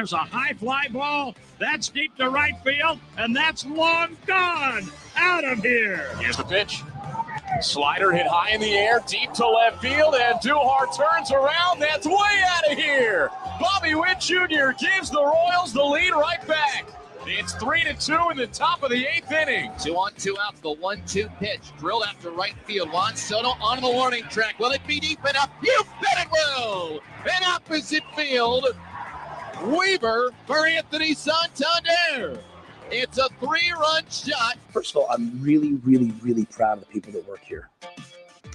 there's a high fly ball. That's deep to right field, and that's long gone. Out of here. Here's the pitch. Slider hit high in the air, deep to left field, and Duhart turns around. That's way out of here. Bobby Witt Jr. gives the Royals the lead right back. It's 3-2 in the top of the 8th inning. 2 on, 2 outs. The 1-2 pitch drilled out to right field. Juan Soto on the warning track. Will it be deep enough? You bet it will. And opposite field, Weaver for Anthony Santander. It's a 3-run shot. First of all, I'm really, really, really proud of the people that work here.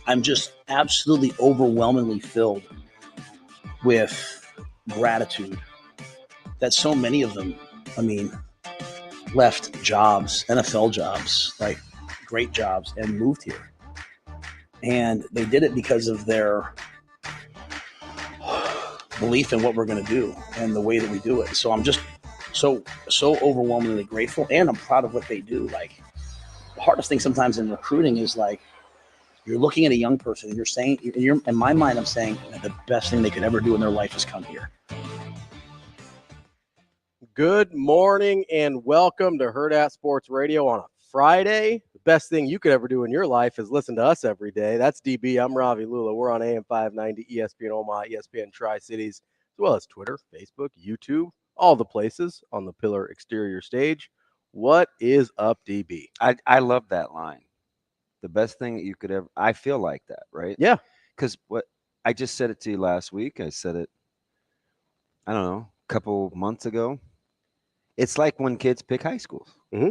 I'm just absolutely overwhelmingly filled with gratitude that so many of them, left jobs, NFL jobs, like great jobs, and moved here. And they did it because of their belief in what we're going to do and the way that we do it. So I'm just so overwhelmingly grateful, and I'm proud of what they do. Like, the hardest thing sometimes in recruiting is like, you're looking at a young person and you're saying, in my mind, I'm saying that the best thing they could ever do in their life is come here. Good morning and welcome to Hurrdat Sports Radio on a Friday. The best thing you could ever do in your life is listen to us every day. That's DB. I'm Ravi, Lulla. We're on AM 590, ESPN Omaha, ESPN Tri-Cities, as well as Twitter, Facebook, YouTube, all the places on the Pillar Exterior stage. What is up, DB? I love that line. The best thing that you could ever. I feel like that, right? Yeah. Because what I just said it to you last week. I said it, I don't know, a couple months ago. It's like when kids pick high schools. Mm-hmm.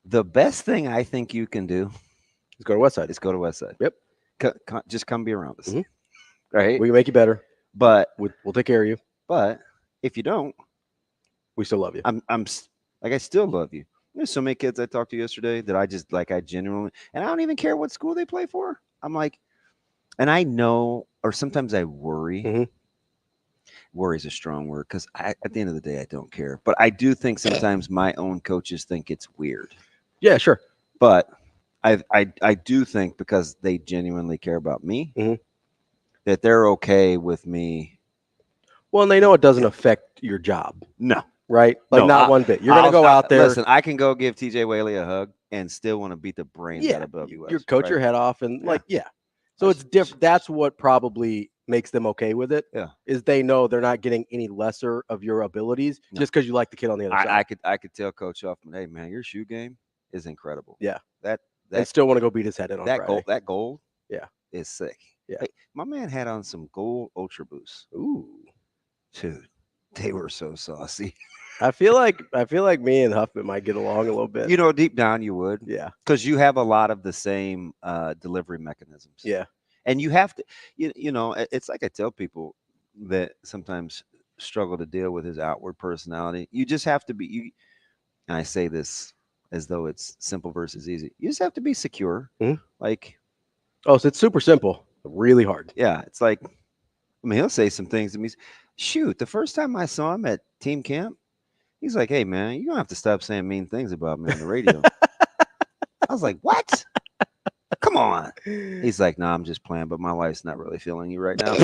The best thing I think you can do is go to Westside. Is go to Westside. Yep. Just come be around us. Mm-hmm. Right? We can make you better. But we'll take care of you. But if you don't, we still love you. I still love you. There's so many kids I talked to yesterday that I genuinely, and I don't even care what school they play for. I'm like, and I know, or sometimes I worry. Mm-hmm. Worry is a strong word because at the end of the day, I don't care. But I do think sometimes my own coaches think it's weird. Yeah, sure. But I do think because they genuinely care about me, mm-hmm. that they're okay with me. Well, and they know it doesn't affect your job. No. Right? Like, not one bit. You're going to go out there. Listen, I can go give TJ Whaley a hug and still want to beat the brains out of WS. You coach your head off and So it's different. That's what probably makes them okay with it. Yeah. Is they know they're not getting any lesser of your abilities just because you like the kid on the other side. I could tell Coach Huffman, hey man, your shoe game is incredible. Yeah. That still want to go beat his head in on Friday. That gold is sick. Yeah. Hey, my man had on some gold Ultra Boosts. Ooh. Dude, they were so saucy. I feel like me and Huffman might get along a little bit. You know, deep down you would. Yeah. Because you have a lot of the same delivery mechanisms. Yeah. And you have to, you know, it's like I tell people that sometimes struggle to deal with his outward personality. You just have to be, and I say this as though it's simple versus easy. You just have to be secure. Mm-hmm. Like, so it's super simple, really hard. Yeah. It's like, I mean, he'll say some things to me. Shoot, the first time I saw him at team camp, he's like, hey, man, you don't have to stop saying mean things about me on the radio. I was like, what? Come on. He's like, no, I'm just playing, but my wife's not really feeling you right now.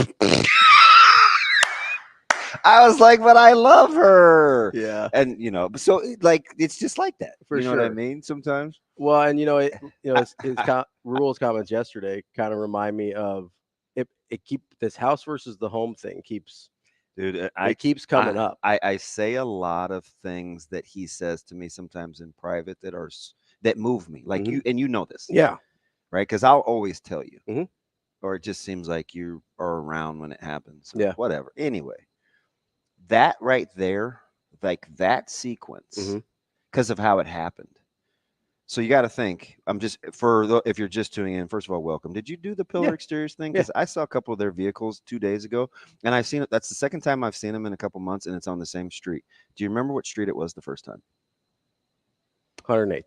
I was like, but I love her. Yeah. And, you know, so like, it's just like that. For you know sure. what I mean? Sometimes. Well, and, Rule's comments yesterday kind of remind me of it this house versus the home thing keeps. Dude, it keeps coming up. I say a lot of things that he says to me sometimes in private that move me. Like you know this. Yeah. Right? Because I'll always tell you. Mm-hmm. Or it just seems like you are around when it happens. Yeah. Whatever. Anyway, that right there, like that sequence, because of how it happened. So you got to think. If you're just tuning in, first of all, welcome. Did you do the Pillar Exteriors thing? Because I saw a couple of their vehicles 2 days ago, and I've seen it. That's the second time I've seen them in a couple months, and it's on the same street. Do you remember what street it was the first time? 108th.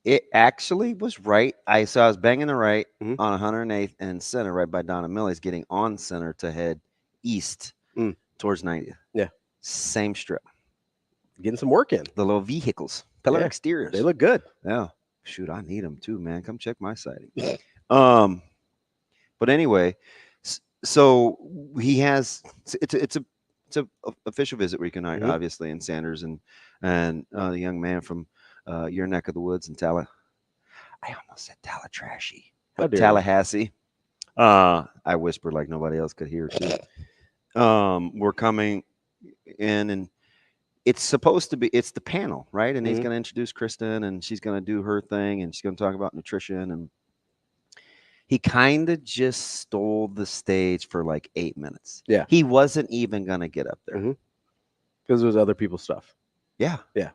It actually was right. I was banging the right on 108th and Center, right by Donna Millie's, getting on Center to head east towards 90th. Yeah. Same strip. Getting some work in. The little vehicles. Pillar Exteriors. They look good. Yeah. Shoot, I need them too, man. Come check my siding. But anyway, so he has. It's a it's a official visit week tonight, obviously, and Sanders and the young man from your neck of the woods in I almost said Tallahassee. I whispered like nobody else could hear too. We're coming in, and it's supposed to be, it's the panel, right? And he's going to introduce Kristen, and she's going to do her thing, and she's going to talk about nutrition. And he kind of just stole the stage for like 8 minutes. Yeah. He wasn't even going to get up there. Because it was other people's stuff. Yeah. Yeah.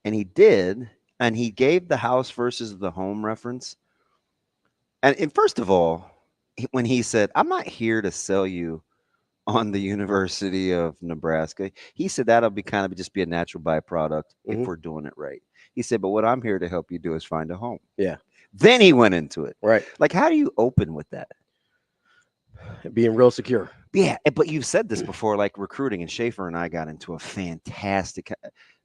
And he did. And he gave the house versus the home reference. And first of all, when he said, I'm not here to sell you on the University of Nebraska, he said that'll be kind of just be a natural byproduct if we're doing it right. He said, but what I'm here to help you do is find a home. Yeah. Then he went into it. Right. Like, how do you open with that? Being real secure. Yeah. But you've said this before, like recruiting, and Schaefer and I got into a fantastic.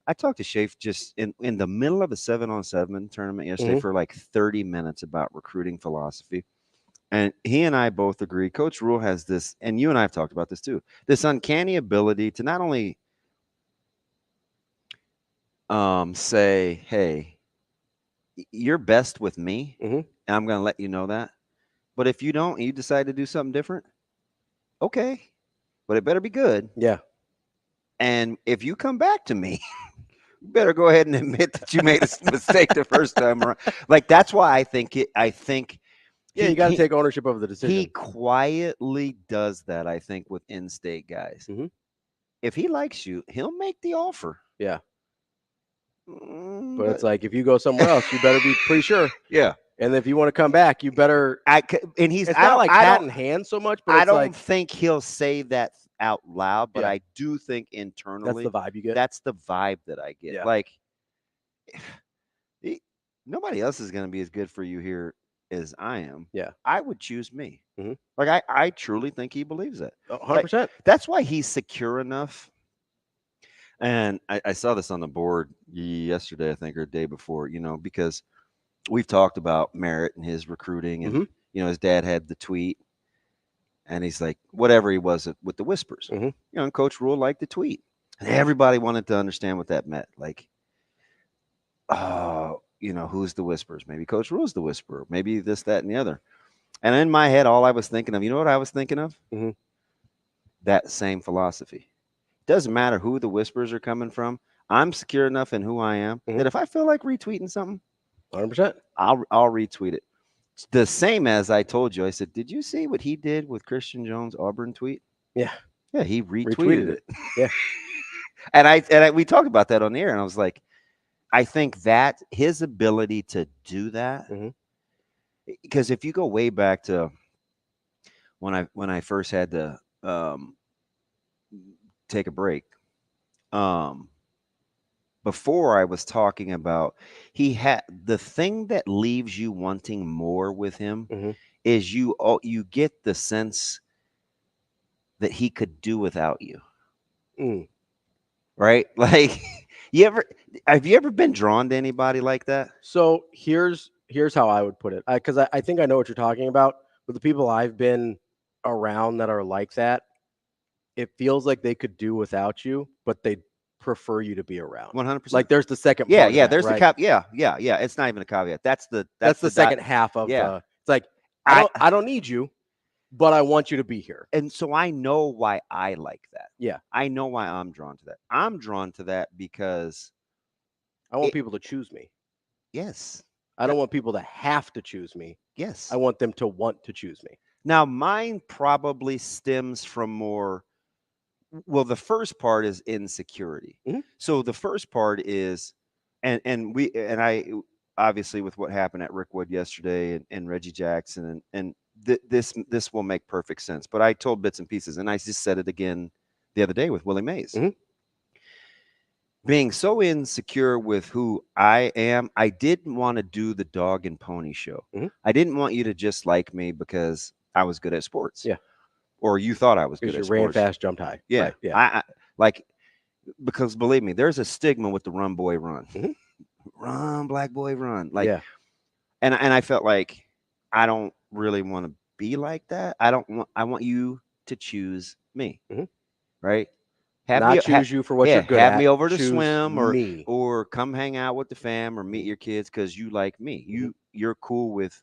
I talked to Schaefer just in the middle of a 7-on-7 tournament yesterday for like 30 minutes about recruiting philosophy. And he and I both agree. Coach Rule has this, and you and I have talked about this too, this uncanny ability to not only say, hey, you're best with me, and I'm going to let you know that. But if you don't, and you decide to do something different, okay, but it better be good. Yeah. And if you come back to me, you better go ahead and admit that you made a mistake the first time around. Like, that's why I think yeah, you got to take ownership of the decision. He quietly does that, I think, with in-state guys. If he likes you, he'll make the offer. Yeah. But it's like, if you go somewhere else, you better be pretty sure. Yeah. And if you want to come back, you better. And he's it's not like hat in hand so much, but I it's don't like, think he'll say that out loud, but I do think internally that's the vibe you get. That's the vibe that I get. Yeah. Like, nobody else is going to be as good for you here as I am. Yeah. I would choose me. Like, I truly think he believes that. 100%. Like, that's why he's secure enough. And I saw this on the board yesterday, I think, or the day before, because we've talked about Merritt and his recruiting, and, his dad had the tweet, and he's like, whatever he was with the whispers, and Coach Rule liked the tweet, and everybody wanted to understand what that meant. Like, who's the whispers? Maybe Coach Rule's the whisperer, maybe this, that, and the other. And in my head, all I was thinking of, you know what I was thinking of? That same philosophy. Doesn't matter who the whispers are coming from. I'm secure enough in who I am that if I feel like retweeting something, 100%, I'll retweet it. It's the same as I told you. I said, did you see what he did with Christian Jones' Auburn tweet? Yeah. Yeah, he retweeted it. Yeah. and we talked about that on the air, and I was like, I think that his ability to do that, because if you go way back to when I first had to take a break, before I was talking about, he had the thing that leaves you wanting more with him is you get the sense that he could do without you. Right? Like, have you ever been drawn to anybody like that? So here's how I would put it. Because I think I know what you're talking about. But the people I've been around that are like that, it feels like they could do without you, but they prefer you to be around. 100%. Like, there's the second part. Part Yeah, of that, there's right? Yeah. It's not even a caveat. That's the second half of it's like, I don't need you, but I want you to be here. And so I know why I like that. Yeah. I know why I'm drawn to that. I'm drawn to that because I want people to choose me. Yes. I don't want people to have to choose me. Yes. I want them to want to choose me. Now, mine probably stems from more. Well, the first part is insecurity. So the first part is, and I obviously with what happened at Rickwood yesterday and Reggie Jackson and this will make perfect sense. But I told bits and pieces, and I just said it again the other day with Willie Mays. Being so insecure with who I am, I didn't want to do the dog and pony show. I didn't want you to just like me because I was good at sports. Yeah. Or you thought I was good at sports. Ran fast, jumped high. Yeah. Right. Yeah. I like, because believe me, there's a stigma with the run boy run. Run, black boy, run. Like, yeah. And I felt like I don't really want to be like that. I want you to choose me. Right. choose you for what you're good at. Have me over to Choose swim me. or come hang out with the fam or meet your kids because you like me. You're cool with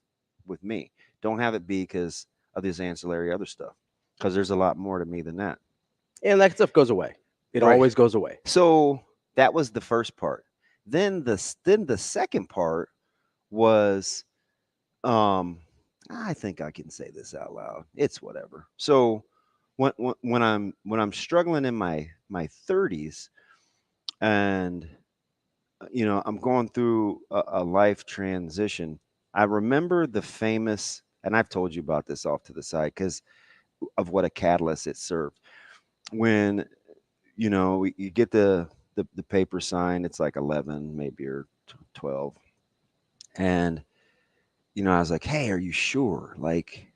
me. Don't have it be because of this ancillary other stuff, because there's a lot more to me than that. And that stuff goes away. It always goes away. So that was the first part. Then the second part was, I think I can say this out loud. It's whatever. So when I'm struggling in my 30s, and I'm going through a life transition, I remember the famous, and I've told you about this off to the side because of what a catalyst it served. When you get the paper signed, it's like 11 maybe or 12, and I was like, hey, are you sure? Like,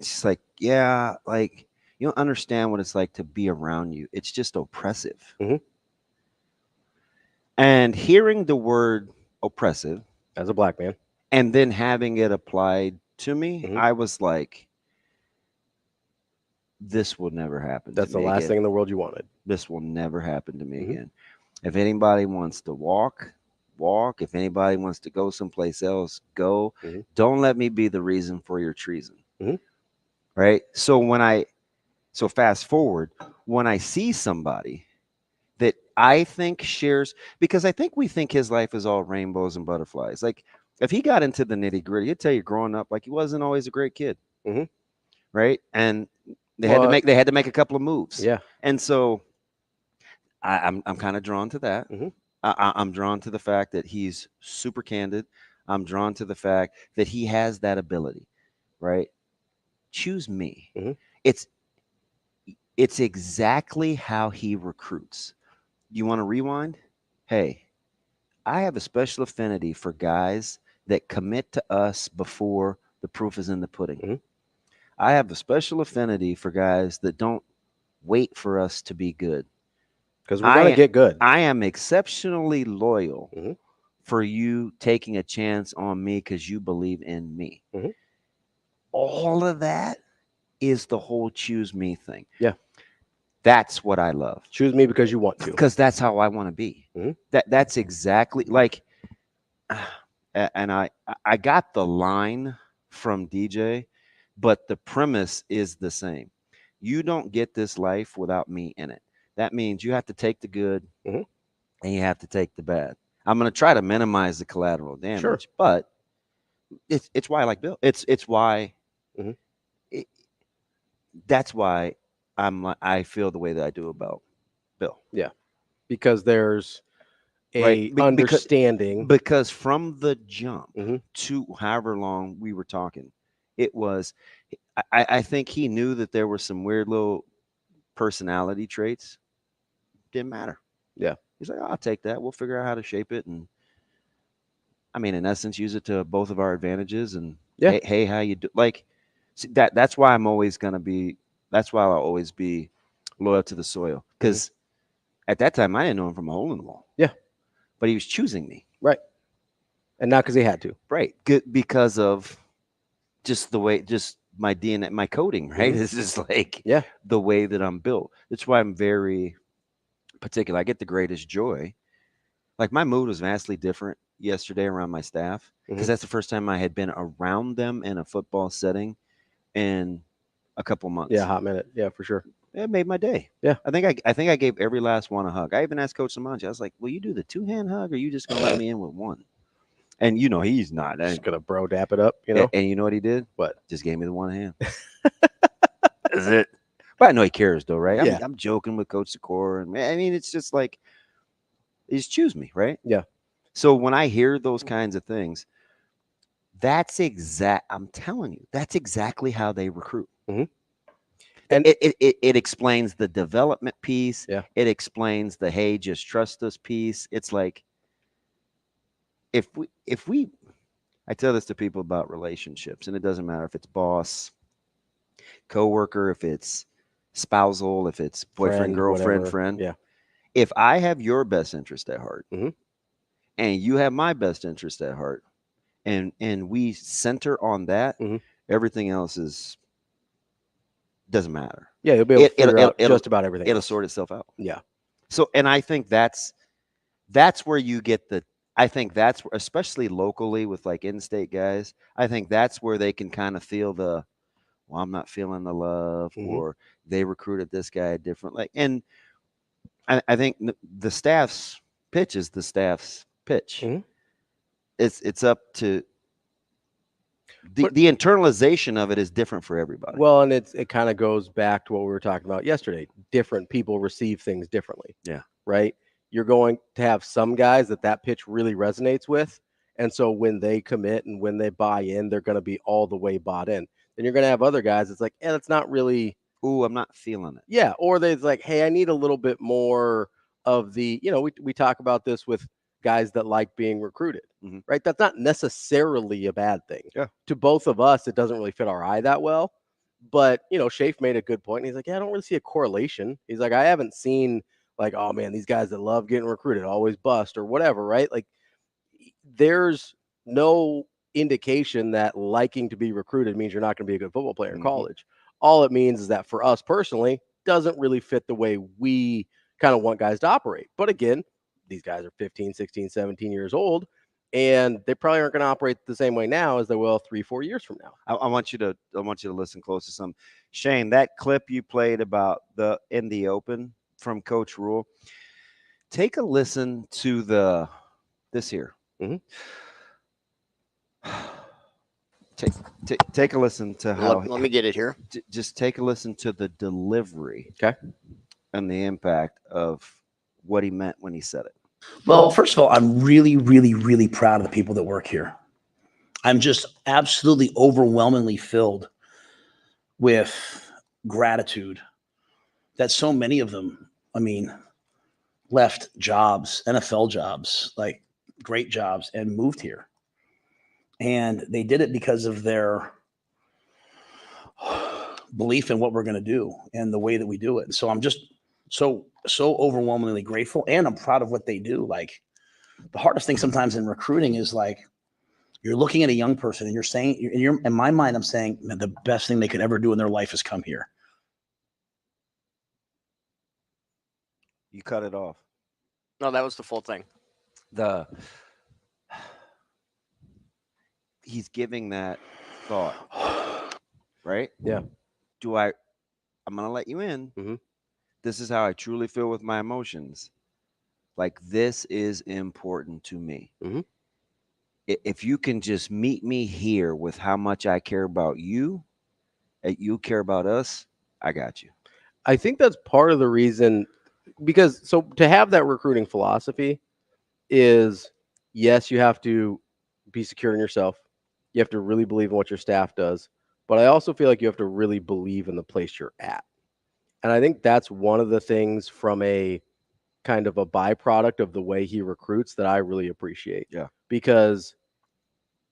she's like, yeah, like, you don't understand what it's like to be around you. It's just oppressive. And hearing the word oppressive as a black man, and then having it applied to me, I was like, this will never happen. That's the last thing in the world you wanted. This will never happen to me again. If anybody wants to walk. If anybody wants to go someplace else, go. Don't let me be the reason for your treason. Right? So fast forward, when I see somebody that I think shares, because I think we think his life is all rainbows and butterflies. Like, if he got into the nitty gritty, he'd tell you growing up, like, he wasn't always a great kid. Right? And they had to make a couple of moves. Yeah. And so I'm kind of drawn to that. I'm drawn to the fact that he's super candid. I'm drawn to the fact that he has that ability, right? Choose me. It's exactly how he recruits. You want to rewind? Hey, I have a special affinity for guys that commit to us before the proof is in the pudding. I have a special affinity for guys that don't wait for us to be good. Because we're going to get good. I am exceptionally loyal for you taking a chance on me because you believe in me. All of that is the whole choose me thing. Yeah. That's what I love. Choose me because you want to. Because that's how I want to be. That's exactly like, and I got the line from DJ, but the premise is the same. You don't get this life without me in it. That means you have to take the good and you have to take the bad. I'm going to try to minimize the collateral damage, but it's why I like Bill. It's why that's why I feel the way that I do about Bill. Yeah, because there's a understanding. Because from the jump to however long we were talking, it was. I think he knew that there were some weird little personality traits. Didn't matter. Yeah. He's like, I'll take that. We'll figure out how to shape it. And I mean, in essence, use it to both of our advantages. And hey, how you do? Like, see, that's why I'm always going to be, that's why I'll always be loyal to the soil. Because at that time, I didn't know him from a hole in the wall. Yeah. But he was choosing me. Right. And not because he had to. Right. Good, because of just the way, just my DNA, my coding, right? It's just like the way that I'm built. That's why I'm very particular. I get the greatest joy. Like, my mood was vastly different yesterday around my staff because that's the first time I had been around them in a football setting in a couple months. Yeah, hot minute. Yeah, for sure. It made my day. Yeah. I think I gave every last one a hug. I even asked Coach Samanji, I was like, will you do the 2-hand hug or are you just going to let me in with one? And, he's not. Just going to bro dap it up, you know? And you know what he did? What? Just gave me the one hand. That's it. But I know he cares, though, right? I'm joking with Coach Secor. And I mean, it's just like, you just choose me, right? Yeah. So when I hear those kinds of things, I'm telling you, that's exactly how they recruit. And it explains the development piece. Yeah. It explains the, hey, just trust us piece. It's like, if we, I tell this to people about relationships, and it doesn't matter if it's boss, coworker, if it's spousal, if it's boyfriend, girlfriend, friend. Yeah. If I have your best interest at heart and you have my best interest at heart and we center on that, everything else doesn't matter. Yeah, you'll be able to figure out just about everything. It'll sort itself out. Yeah. So, and I think that's where you get I think that's where, especially locally with like in-state guys, I think that's where they can kind of feel well, I'm not feeling the love, or they recruited this guy differently. And I think the staff's pitch is the staff's pitch. It's up to the internalization of it is different for everybody. Well, and it kind of goes back to what we were talking about yesterday. Different people receive things differently. Yeah. Right. You're going to have some guys that pitch really resonates with. And so when they commit and when they buy in, they're going to be all the way bought in. Then you're going to have other guys. It's like, that's not really. Ooh, I'm not feeling it. Yeah. Or they's like, hey, I need a little bit more of the, we talk about this with guys that like being recruited, right? That's not necessarily a bad thing. Yeah. To both of us, it doesn't really fit our eye that well. But, Shafe made a good point. And he's like, yeah, I don't really see a correlation. He's like, I haven't seen like, oh man, these guys that love getting recruited always bust or whatever, right? Like there's no indication that liking to be recruited means you're not going to be a good football player in college. All it means is that for us personally, doesn't really fit the way we kind of want guys to operate. But again, these guys are 15, 16, 17 years old, and they probably aren't going to operate the same way now as they will 3-4 years from now. I want you to listen close to some. Shane, that clip you played about in the open from Coach Rule, take a listen to this here. Take a listen to how. Let me get it here. Just take a listen to the delivery, okay, and the impact of what he meant when he said it. Well, first of all, I'm really, really, really proud of the people that work here. I'm just absolutely overwhelmingly filled with gratitude that so many of them, left jobs, NFL jobs, like great jobs, and moved here. And they did it because of their belief in what we're going to do and the way that we do it. And so I'm just so overwhelmingly grateful, and I'm proud of what they do. Like the hardest thing sometimes in recruiting is like you're looking at a young person and you're saying, in my mind, I'm saying the best thing they could ever do in their life is come here. You cut it off. No, that was the full thing. He's giving that thought, right? Yeah. I'm going to let you in. This is how I truly feel with my emotions. Like, this is important to me. If you can just meet me here with how much I care about you, and you care about us, I got you. I think that's part of the reason, because to have that recruiting philosophy is, yes, you have to be secure in yourself. You have to really believe in what your staff does. But I also feel like you have to really believe in the place you're at. And I think that's one of the things from a kind of a byproduct of the way he recruits that I really appreciate. Yeah. Because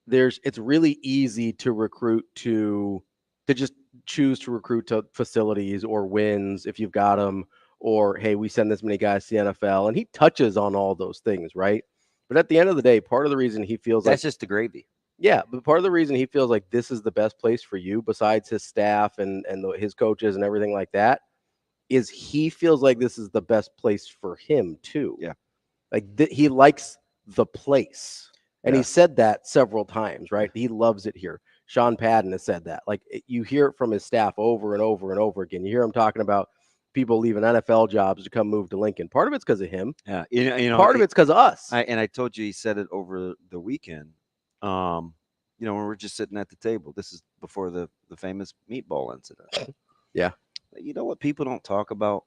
it's really easy to recruit to just choose to recruit to facilities or wins if you've got them, or, hey, we send this many guys to the NFL. And he touches on all those things, right? But at the end of the day, part of the reason he feels that's just the gravy. Yeah, but part of the reason he feels like this is the best place for you, besides his staff and his coaches and everything like that, is he feels like this is the best place for him too. Yeah. Like he likes the place. And he said that several times, right? He loves it here. Sean Padden has said that. Like you hear it from his staff over and over and over again. You hear him talking about people leaving NFL jobs to come move to Lincoln. Part of it's because of him. Yeah. You know, part of it's because of us. I told you he said it over the weekend. When we're just sitting at the table. This is before the famous meatball incident. Yeah. You know what people don't talk about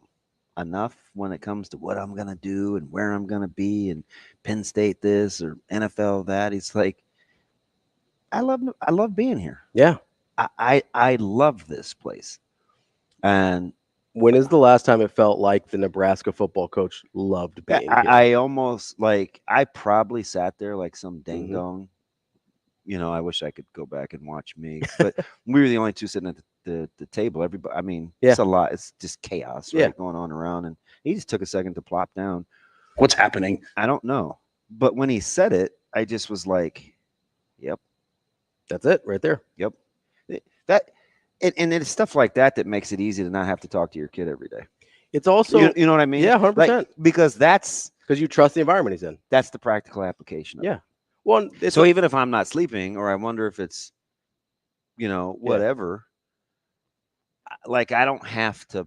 enough when it comes to what I'm going to do and where I'm going to be and Penn State this or NFL that. It's like, I love being here. Yeah. I love this place. And when is the last time it felt like the Nebraska football coach loved being here? I almost I probably sat there like some ding dong. I wish I could go back and watch me, but we were the only two sitting at the table. Everybody, it's a lot. It's just chaos going on around. And he just took a second to plop down. What's happening? I don't know. But when he said it, I just was like, yep. That's it right there. Yep. And it's stuff like that makes it easy to not have to talk to your kid every day. It's also, you know what I mean? Yeah, 100%. Like, because you trust the environment he's in. That's the practical application of Yeah. it. Well, so even if I'm not sleeping, or I wonder if it's, whatever, like I don't have to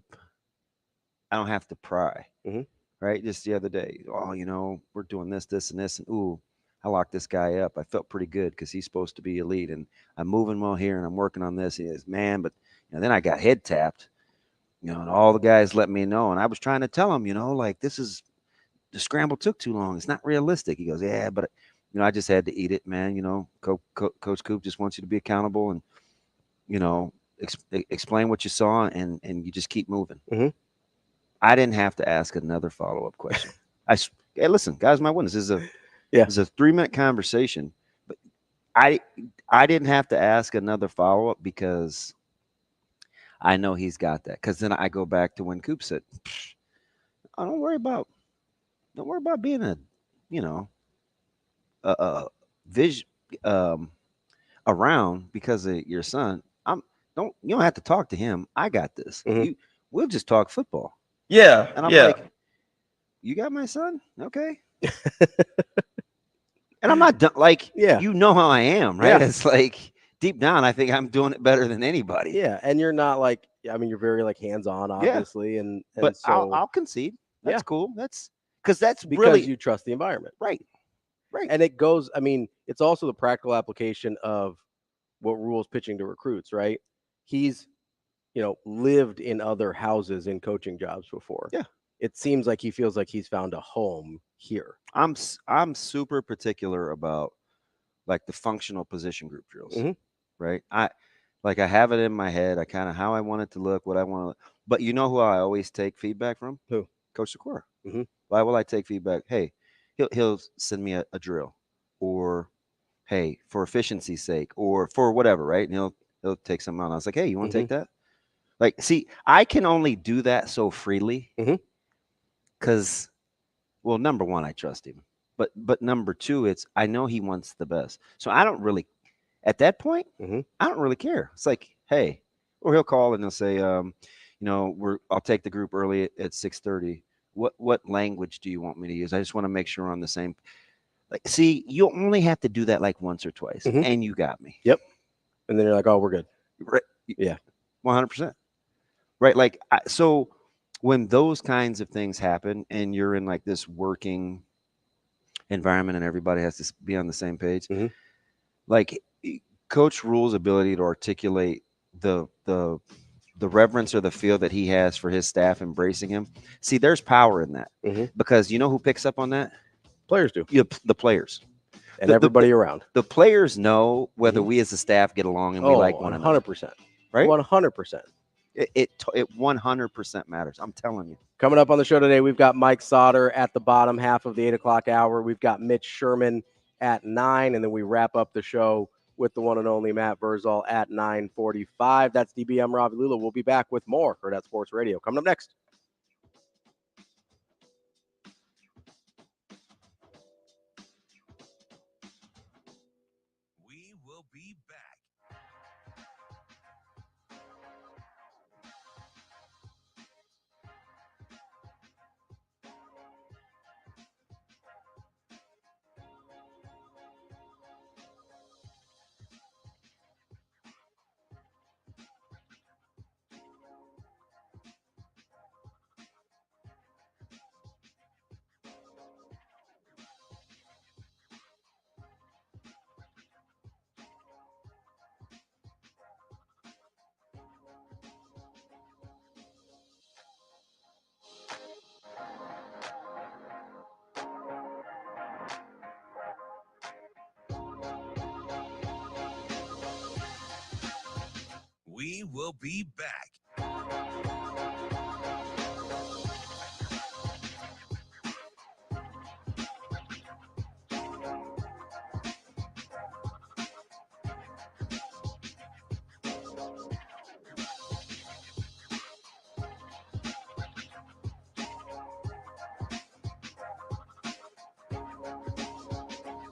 pry. Mm-hmm. Right? Just the other day, we're doing this, and this, and ooh, I locked this guy up. I felt pretty good because he's supposed to be elite, and I'm moving well here, and I'm working on this. He is, man, but then I got head tapped, and all the guys let me know, and I was trying to tell him, like, this is, the scramble took too long. It's not realistic. He goes, yeah, but I just had to eat it, man. Coach Coop just wants you to be accountable and, explain what you saw, and you just keep moving. Mm-hmm. I didn't have to ask another follow-up question. Hey, listen, guys, my witness, this is a 3-minute conversation, but I didn't have to ask another follow-up because I know he's got that. Because then I go back to when Coop said, don't worry about being around because of your son. You don't have to talk to him. I got this. Mm-hmm. We'll just talk football. Yeah. And I'm like, you got my son? Okay. And I'm not done. Like, you know how I am, right? Yeah. It's like deep down, I think I'm doing it better than anybody. Yeah. And you're not like, you're very like hands-on, obviously. Yeah. And but so I'll concede. That's cool. That's because really, you trust the environment. Right. And it goes, it's also the practical application of what Rule's pitching to recruits, right? He's, lived in other houses in coaching jobs before. Yeah. It seems like he feels like he's found a home here. I'm super particular about like the functional position group drills, right? I have it in my head. I kind of how I want it to look, what I want to. But you know who I always take feedback from? Who? Coach Sikora. Mm-hmm. Why will I take feedback? Hey, he'll send me a drill, or hey, for efficiency's sake, or for whatever, right? And he'll take something out. I was like, hey, you want to take that? Like, see, I can only do that so freely because, well, number one, I trust him. But number two, I know he wants the best. So I don't really, at that point, I don't really care. It's like, hey, or he'll call and he'll say, I'll take the group early at 6:30. What language do you want me to use? I just want to make sure we're on the same. Like, see, you only have to do that like once or twice, and you got me. Yep. And then you're like, oh, we're good. Right. Yeah. 100%. Right. Like, so when those kinds of things happen and you're in like this working environment and everybody has to be on the same page, like Coach Rule's ability to articulate the reverence or the feel that he has for his staff embracing him. See, there's power in that because you know who picks up on that? Players do. The players. And everybody around. The players know whether we as a staff get along and we like one another. 100%. Right? 100%. It 100% matters. I'm telling you. Coming up on the show today, we've got Mike Sautter at the bottom half of the 8 o'clock hour. We've got Mitch Sherman at 9, and then we wrap up the show with the one and only Matt Vrzal at 9:45. That's DB. I'm Ravi Lulla. We'll be back with more Hurrdat Sports Radio. Coming up next. We will be back. We will be back.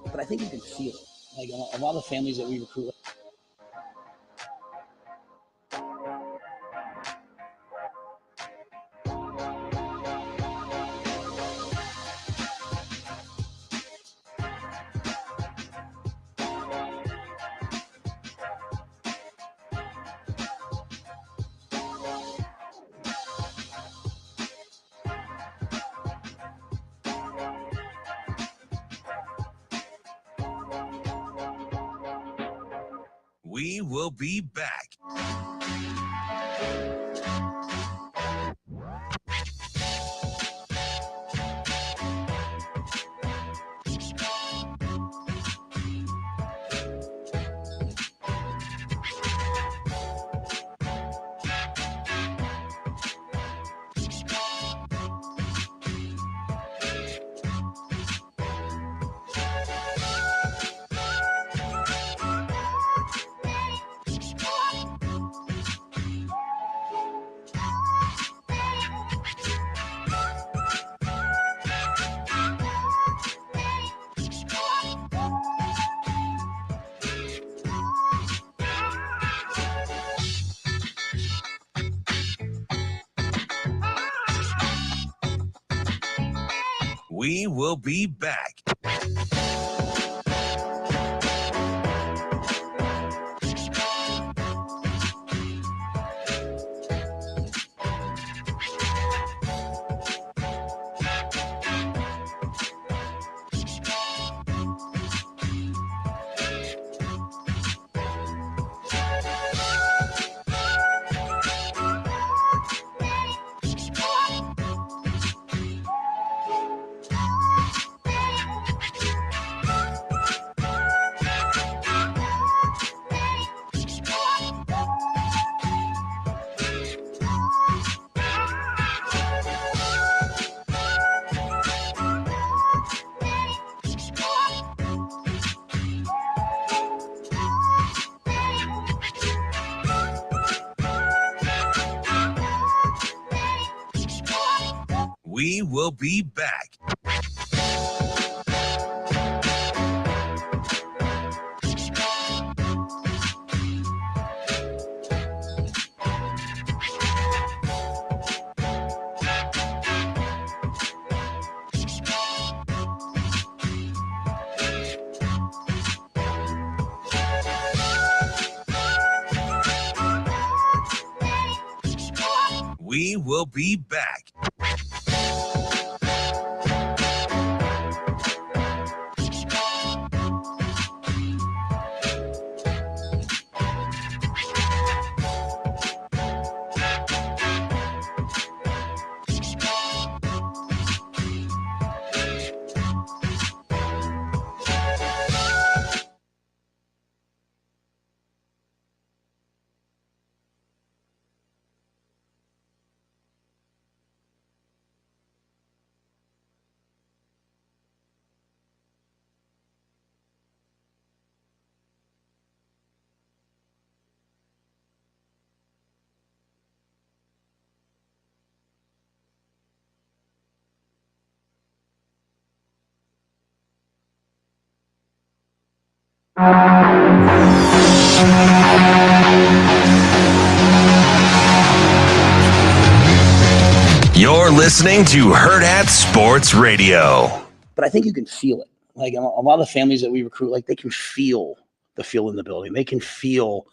But I think you can feel it. Like a lot of families that we recruit. We will be back. We will be back. We will be back. We will be back. You're listening to Hurrdat Sports Radio. But I think you can feel it. Like a lot of the families that we recruit, like they can feel the feel in the building. They can feel,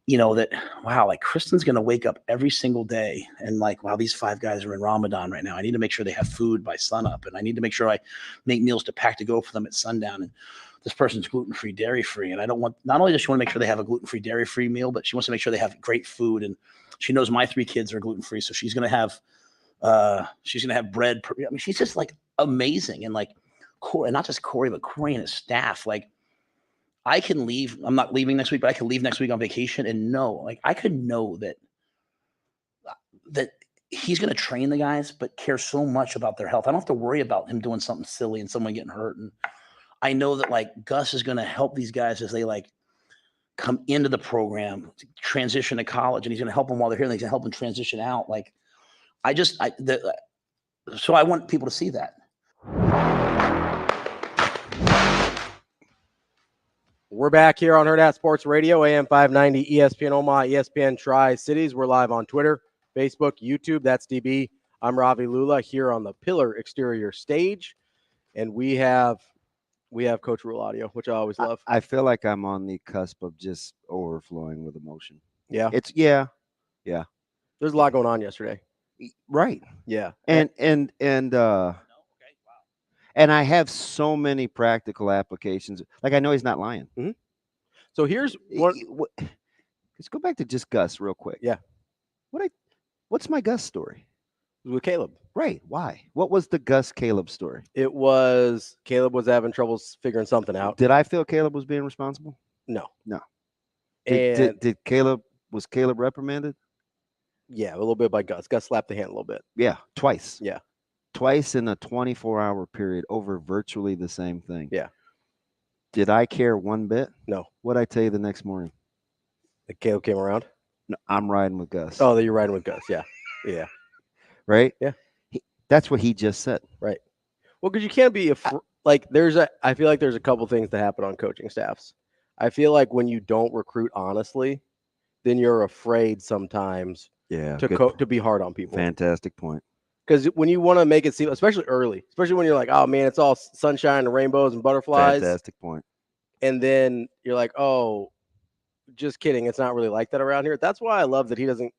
that, wow, like Kristen's going to wake up every single day and like, wow, these 5 guys are in Ramadan right now. I need to make sure they have food by sunup, and I need to make sure I make meals to pack to go for them at sundown. And this person's gluten-free, dairy-free. And I don't want, not only does she want to make sure they have a gluten-free, dairy-free meal, but she wants to make sure they have great food. And she knows my 3 kids are gluten-free. So she's going to have bread. I mean, she's just like amazing. And like, and not just Corey, but Corey and his staff. Like, I can leave. I'm not leaving next week, but I can leave next week on vacation and I could know that he's going to train the guys, but care so much about their health. I don't have to worry about him doing something silly and someone getting hurt. And I know that like Gus is going to help these guys as they like come into the program, transition to college, and he's going to help them while they're here. And he's going to help them transition out. Like, so I want people to see that. We're back here on Hurrdat Sports Radio, AM 590, ESPN Omaha, ESPN Tri-Cities. We're live on Twitter, Facebook, YouTube. That's DB. I'm Ravi Lulla here on the Pillar Exterior stage, and we have Coach Rule audio, which I always love. I feel like I'm on the cusp of just overflowing with emotion. Yeah. Yeah. There's a lot going on yesterday. Right. Yeah. And I have so many practical applications. Like, I know he's not lying. Mm-hmm. So here's one. Let's go back to just Gus real quick. Yeah. What's my Gus story? With Caleb. Right. Why? What was the Gus Caleb story? It was Caleb was having trouble figuring something out. Did I feel Caleb was being responsible? No. Did Caleb reprimanded? Yeah, a little bit by Gus. Gus slapped the hand a little bit. Yeah, twice. Yeah. Twice in a 24-hour period over virtually the same thing. Yeah. Did I care one bit? No. What'd I tell you the next morning? That Caleb came around? No, I'm riding with Gus. Oh, that you're riding with Gus. Yeah. Yeah. Right? Yeah. That's what he just said. Right. Well, because you can't be I feel like there's a couple things that happen on coaching staffs. I feel like when you don't recruit honestly, then you're afraid sometimes to be hard on people. Fantastic point. Because when you want to make it seem, especially early, especially when you're like, oh man, it's all sunshine and rainbows and butterflies. Fantastic point. And then you're like, oh, just kidding. It's not really like that around here. That's why I love that he doesn't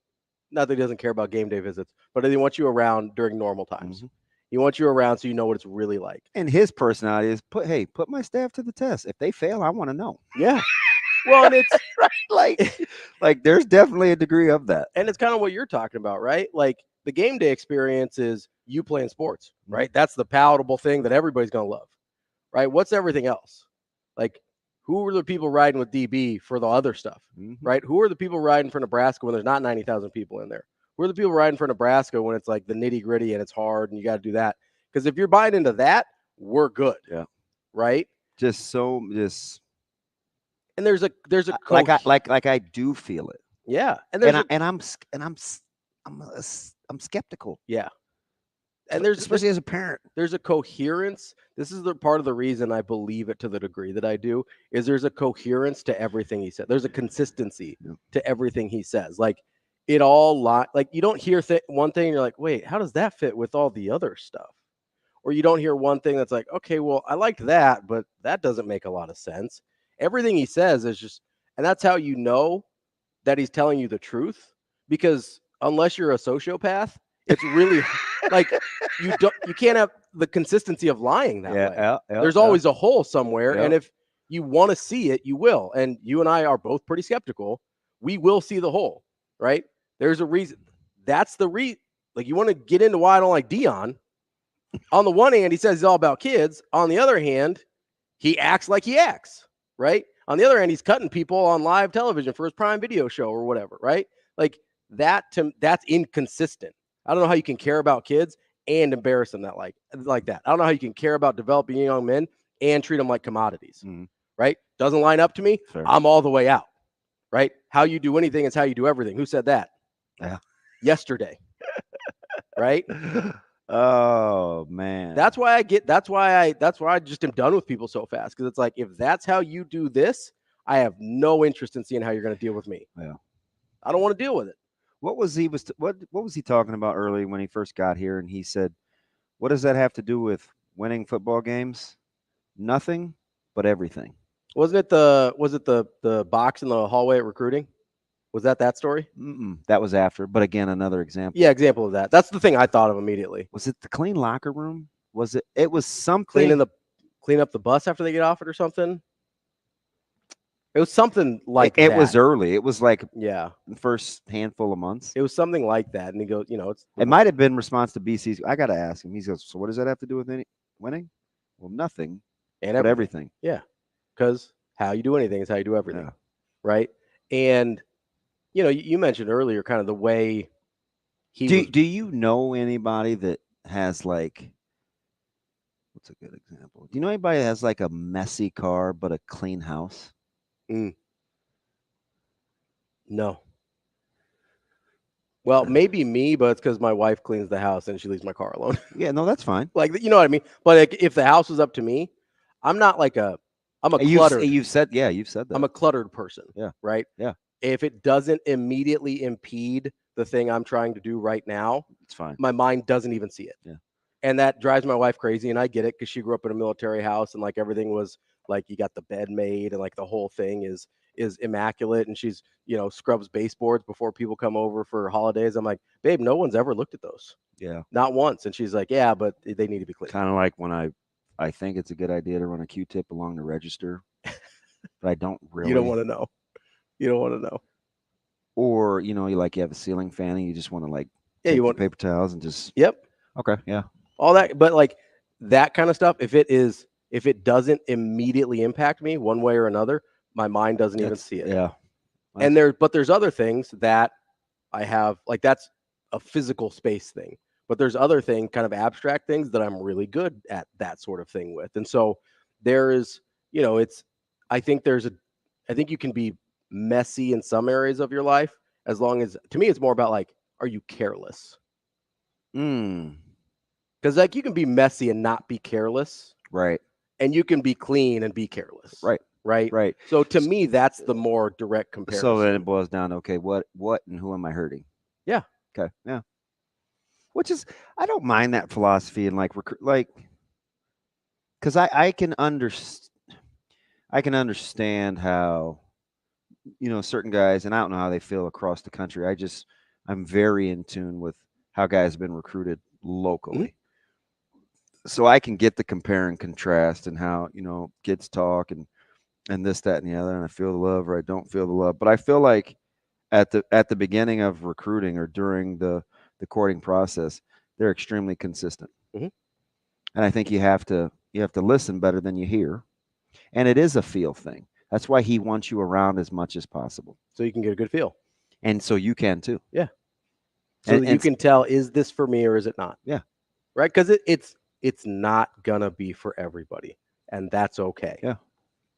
care about game day visits, but he wants you around during normal times. Mm-hmm. He wants you around so you know what it's really like. And his personality is put my staff to the test. If they fail, I want to know. Yeah. Well, and it's right, like there's definitely a degree of that. And it's kind of what you're talking about, right? Like the game day experience is you playing sports, right? That's the palatable thing that everybody's going to love, right? What's everything else? Like, who are the people riding with DB for the other stuff, right? Who are the people riding for Nebraska when there's not 90,000 people in there? Who are the people riding for Nebraska when it's like the nitty gritty and it's hard and you got to do that? Because if you're buying into that, we're good. Yeah. Right. And there's a like I do feel it. Yeah. And I'm skeptical. Yeah. And there's especially as a parent, there's a coherence. This is the part of the reason I believe it to the degree that I do is there's a coherence to everything he said. There's a consistency to everything he says. Like it all like you don't hear one thing and you're like, wait, how does that fit with all the other stuff? Or you don't hear one thing that's like, okay, well, I liked that, but that doesn't make a lot of sense. Everything he says is just, and that's how you know that he's telling you the truth, because unless you're a sociopath, it's really like you can't have the consistency of lying that way. There's always a hole somewhere. And if you want to see it, you will. And you and I are both pretty skeptical. We will see the hole, right? There's a reason. That's the like you want to get into why I don't like Dion. On the one hand, he says he's all about kids. On the other hand, he acts like he acts, right? On the other hand, he's cutting people on live television for his Prime Video show or whatever, right? Like that's inconsistent. I don't know how you can care about kids and embarrass them like that. I don't know how you can care about developing young men and treat them like commodities, right? Doesn't line up to me. Fair. I'm all the way out, right? How you do anything is how you do everything. Who said that? Yeah. Yesterday, right? Oh man. That's why I just am done with people so fast. Cause it's like, if that's how you do this, I have no interest in seeing how you're going to deal with me. Yeah. I don't want to deal with it. What was he talking about early when he first got here? And he said, what does that have to do with winning football games? Nothing, but everything. Was it the box in the hallway at recruiting? Was that story? That was after, but again, another example. Yeah, example of that. That's the thing I thought of immediately. Was it the clean locker room? Was it? It was something. Clean up the bus after they get off it or something. It was something like that. It was early. It was like the first handful of months. It was something like that, and he goes, it might have been response to BC's. I got to ask him. He goes, so what does that have to do with winning? Well, nothing, but everything. Yeah, because how you do anything is how you do everything, right? And you mentioned earlier kind of the way he. Do you know anybody that has like? What's a good example? Do you know anybody that has like a messy car but a clean house? No. Well, maybe me, but it's because my wife cleans the house and she leaves my car alone. Yeah, no, that's fine. Like, you know what I mean? But like, if the house was up to me, I'm a cluttered. You've said that. I'm a cluttered person. Yeah. Right? Yeah. If it doesn't immediately impede the thing I'm trying to do right now, it's fine. My mind doesn't even see it. Yeah. And that drives my wife crazy, and I get it because she grew up in a military house and like everything was like you got the bed made and like the whole thing is immaculate, and she's scrubs baseboards before people come over for holidays. I'm like, babe, no one's ever looked at those. Yeah. Not once. And she's like, yeah, but they need to be clean. Kind of like when I think it's a good idea to run a Q-tip along the register but I don't really. You don't want to know. You don't want to know. Or, you have a ceiling fan and you just want to Yeah, take you the want paper towels and just. Yep. Okay. Yeah. All that, but that kind of stuff, if it doesn't immediately impact me one way or another, my mind doesn't even see it. Yeah. And there's other things that I have, that's a physical space thing. But there's other kind of abstract things that I'm really good at that sort of thing with. And so there is, I think you can be messy in some areas of your life as long as, to me, it's more about are you careless? Because you can be messy and not be careless. Right. And you can be clean and be careless. Right. Right. So to me, that's the more direct comparison. So then it boils down to, okay, what and who am I hurting? Yeah. Okay. Yeah. Which is, I don't mind that philosophy and because I can understand how, certain guys, and I don't know how they feel across the country. I'm very in tune with how guys have been recruited locally. Mm-hmm. So I can get the compare and contrast and how, kids talk and this, that, and the other, and I feel the love or I don't feel the love. But I feel like at the beginning of recruiting or during the courting process, they're extremely consistent. Mm-hmm. And I think you have to listen better than you hear. And it is a feel thing. That's why he wants you around as much as possible. So you can get a good feel. And so you can too. Yeah. So that you can tell, is this for me or is it not? Yeah. Right? Because it's not going to be for everybody. And that's okay. Yeah.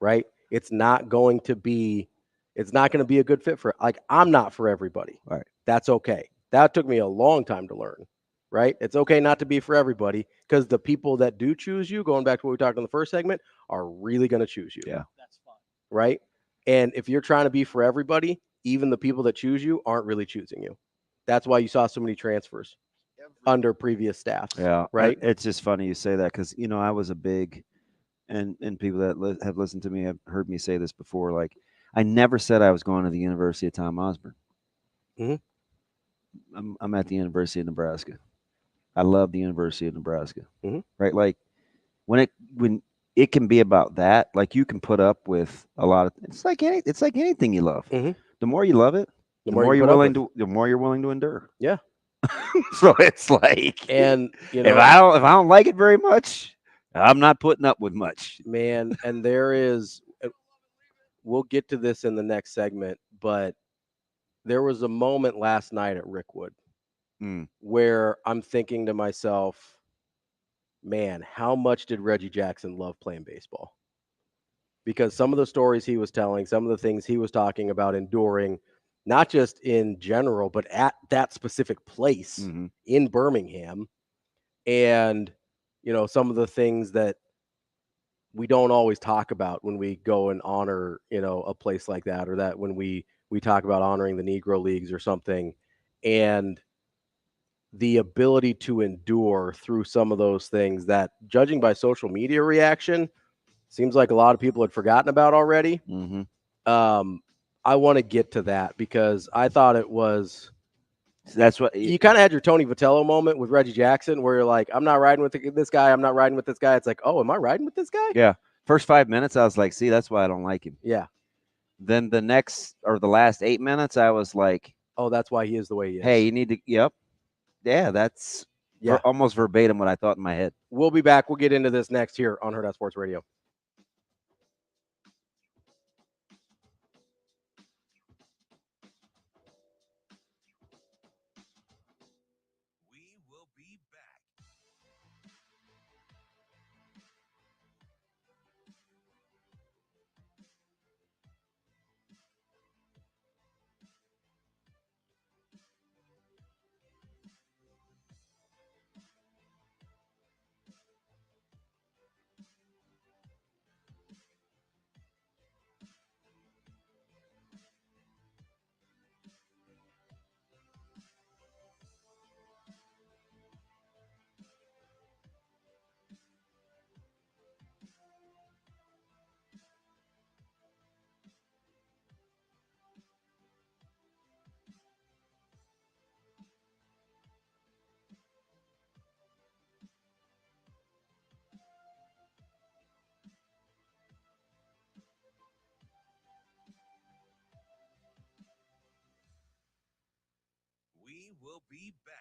Right? It's not going to be a good fit for, I'm not for everybody. Right. That's okay. That took me a long time to learn. Right? It's okay not to be for everybody, because the people that do choose you, going back to what we talked in the first segment, are really going to choose you. Yeah. That's fine. Right? And if you're trying to be for everybody, even the people that choose you aren't really choosing you. That's why you saw so many transfers under previous staffs. Yeah. Right? It's just funny you say that, because, I was a big, and people that have listened to me have heard me say this before, I never said I was going to the University of Tom Osborne. Mm-hmm. I'm at the University of Nebraska. I love the University of Nebraska. Mm-hmm. Right? When it can be about that, you can put up with a lot of, it's like anything you love. Mm-hmm. The more you love it, the more you're willing to endure. Yeah. So it's and if I don't like it very much, I'm not putting up with much. Man, and we'll get to this in the next segment, but there was a moment last night at Rickwood where I'm thinking to myself, man, how much did Reggie Jackson love playing baseball? Because some of the stories he was telling, some of the things he was talking about enduring, not just in general, but at that specific place in Birmingham. And, some of the things that we don't always talk about when we go and honor, a place like that, or that when we talk about honoring the Negro Leagues or something. And the ability to endure through some of those things that, judging by social media reaction, seems like a lot of people had forgotten about already. Mm-hmm. I want to get to that, because I thought it was. That's what you kind of had your Tony Vitello moment with Reggie Jackson, where you're like, I'm not riding with this guy. I'm not riding with this guy. It's like, oh, am I riding with this guy? Yeah. First 5 minutes, I was like, see, that's why I don't like him. Yeah. Then the last 8 minutes, I was like, oh, that's why he is the way he is. Hey, you need to. Yep. Yeah, that's almost verbatim what I thought in my head. We'll be back. We'll get into this next here on Hurrdat Sports Radio. We will be back. will be back.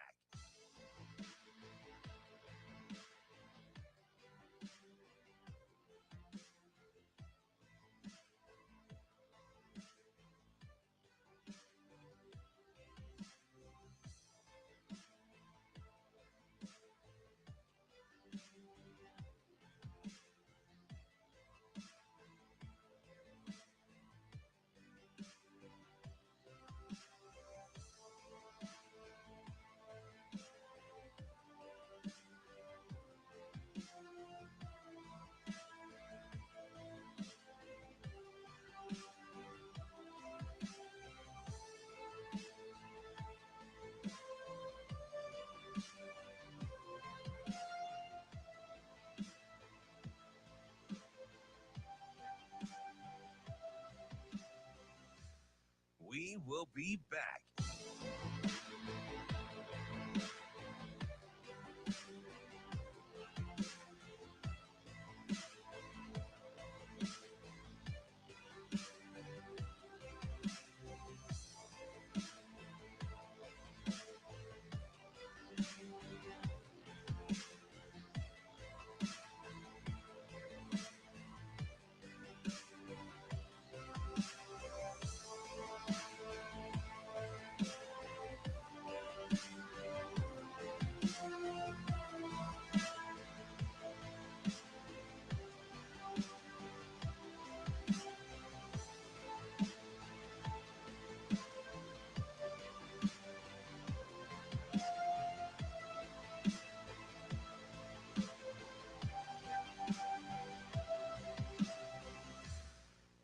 We will be back.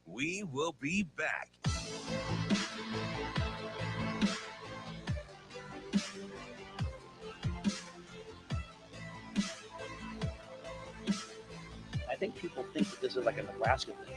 We will be back. I think people think that this is like a Nebraska thing.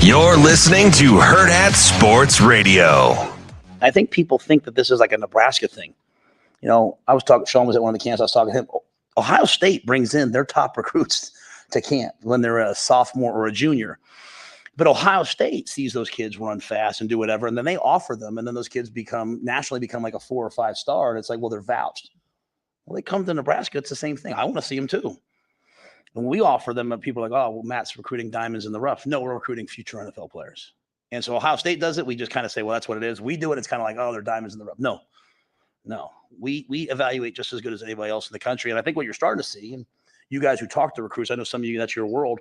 You're listening to Hurrdat Sports Radio. I think people think that this is like a Nebraska thing. You know, I was talking, Sean was at one of the camps, I was talking to him. Ohio State brings in their top recruits to camp when they're a sophomore or a junior. But Ohio State sees those kids run fast and do whatever, and then they offer them, and then those kids nationally become like a 4 or 5 star, and it's like, well, they're vouched. Well, they come to Nebraska, it's the same thing. I want to see them too. When we offer them, people are like, oh, well, Matt's recruiting diamonds in the rough. No, we're recruiting future NFL players. And so Ohio State does it. We just kind of say, well, that's what it is. We do it. It's kind of like, oh, they're diamonds in the rough. No. We evaluate just as good as anybody else in the country. And I think what you're starting to see, and you guys who talk to recruits, I know some of you, that's your world.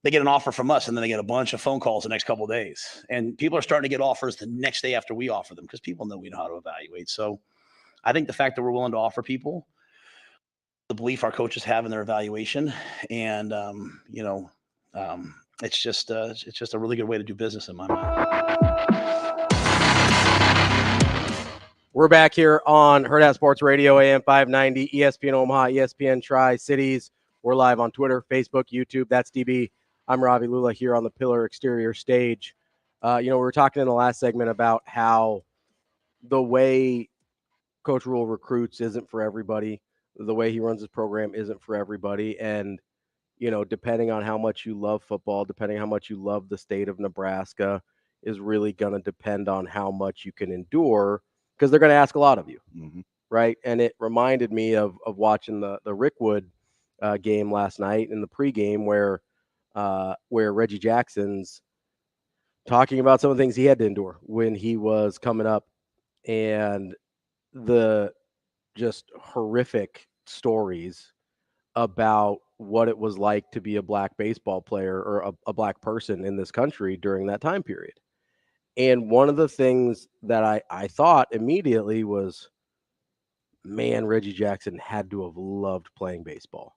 They get an offer from us, and then they get a bunch of phone calls the next couple of days. And people are starting to get offers the next day after we offer them because people know we know how to evaluate. So I think the fact that we're willing to offer people, the belief our coaches have in their evaluation, and it's just a really good way to do business in my mind. We're back here on Hurrdat Sports Radio, AM 590, ESPN Omaha, ESPN Tri-Cities. We're live on Twitter, Facebook, YouTube. That's DB. I'm Ravi Lulla here on the Pillar Exterior stage. We were talking in the last segment about how the way Coach Rule recruits isn't for everybody. The way he runs his program isn't for everybody. And, depending on how much you love football, depending on how much you love the state of Nebraska, is really going to depend on how much you can endure, because they're going to ask a lot of you, right? And it reminded me of watching the Rickwood game last night in the pregame where Reggie Jackson's talking about some of the things he had to endure when he was coming up and the just horrific stories about what it was like to be a black baseball player or a black person in this country during that time period. And one of the things that I thought immediately was, man, Reggie Jackson had to have loved playing baseball.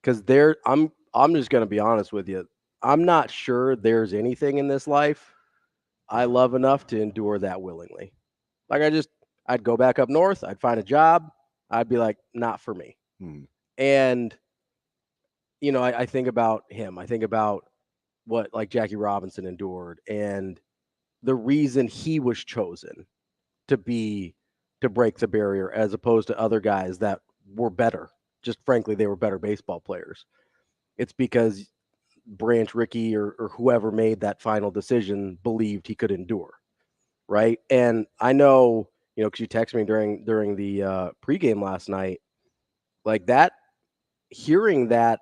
Because I'm just going to be honest with you. I'm not sure there's anything in this life I love enough to endure that willingly. Like I'd go back up north. I'd find a job. I'd be like, not for me. And, I think about him. I think about what like Jackie Robinson endured and the reason he was chosen to break the barrier as opposed to other guys that were better. Just frankly, they were better baseball players. It's because Branch Rickey or whoever made that final decision believed he could endure. Right. And I know, because you texted me during the pregame last night, like that, hearing that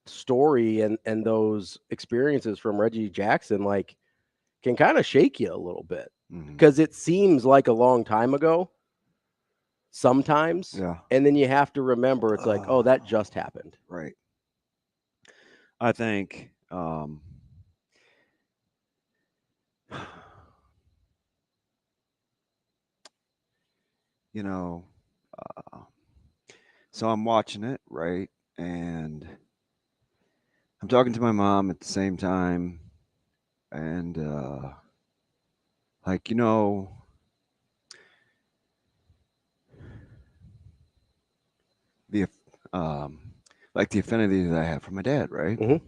story and those experiences from Reggie Jackson, like can kind of shake you a little bit because it seems like a long time ago sometimes. Yeah. And then you have to remember it's like, oh, that just happened. Right. I think, so I'm watching it, right? And I'm talking to my mom at the same time. And, the the affinity that I have for my dad, right?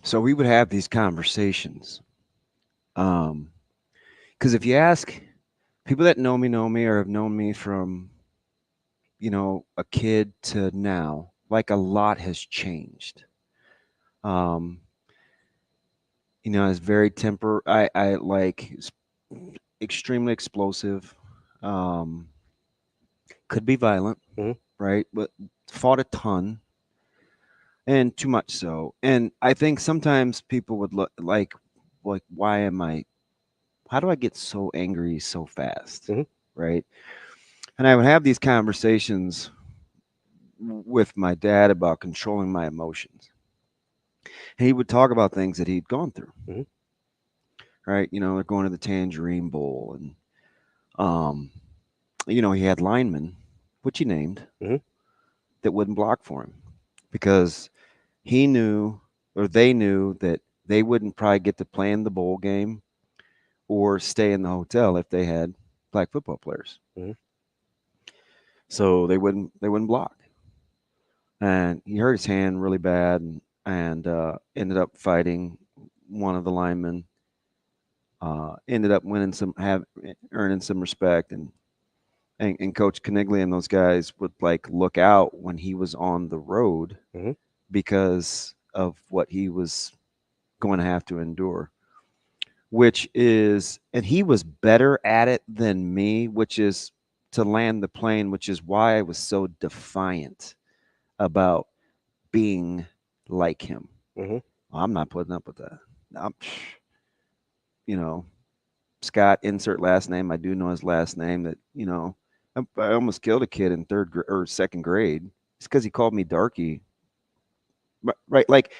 So we would have these conversations. Because if you ask people that know me or have known me from, a kid to now, like a lot has changed. It's very I like extremely explosive. Could be violent, right? But fought a ton, and too much so. And I think sometimes people would look like, how do I get so angry so fast, right? And I would have these conversations with my dad about controlling my emotions. And he would talk about things that he'd gone through, right? They're going to the Tangerine Bowl, and he had linemen, which he named, that wouldn't block for him because he knew, or they knew, that they wouldn't probably get to play in the bowl game or stay in the hotel if they had black football players. So they wouldn't block. And he hurt his hand really bad and ended up fighting one of the linemen. Ended up earning some respect, and Coach Kniggley and those guys would look out when he was on the road because of what he was going to have to endure, and he was better at it than me, which is to land the plane, which is why I was so defiant about being like him. I'm not putting up with that. Scott, insert last name. I do know his last name. That I almost killed a kid in third or second grade. It's because he called me darky. Right, like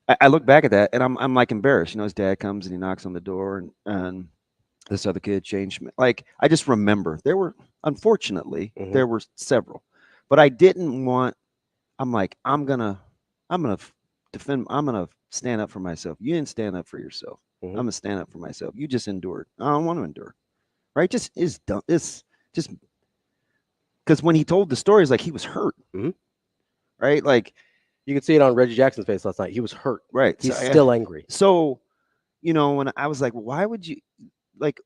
I look back at that and I'm like embarrassed. His dad comes and he knocks on the door and this other kid changed me. Like I just remember there were, unfortunately, there were several, but I didn't want. I'm like I'm gonna defend. I'm gonna stand up for myself. You didn't stand up for yourself. I'm gonna stand up for myself. You just endured. I don't want to endure. Right? Just is done. It's just because when he told the story, it's like he was hurt. Right? Like you could see it on Reggie Jackson's face last night. He was hurt. Right. He's still angry. So, when I was like, well, why would you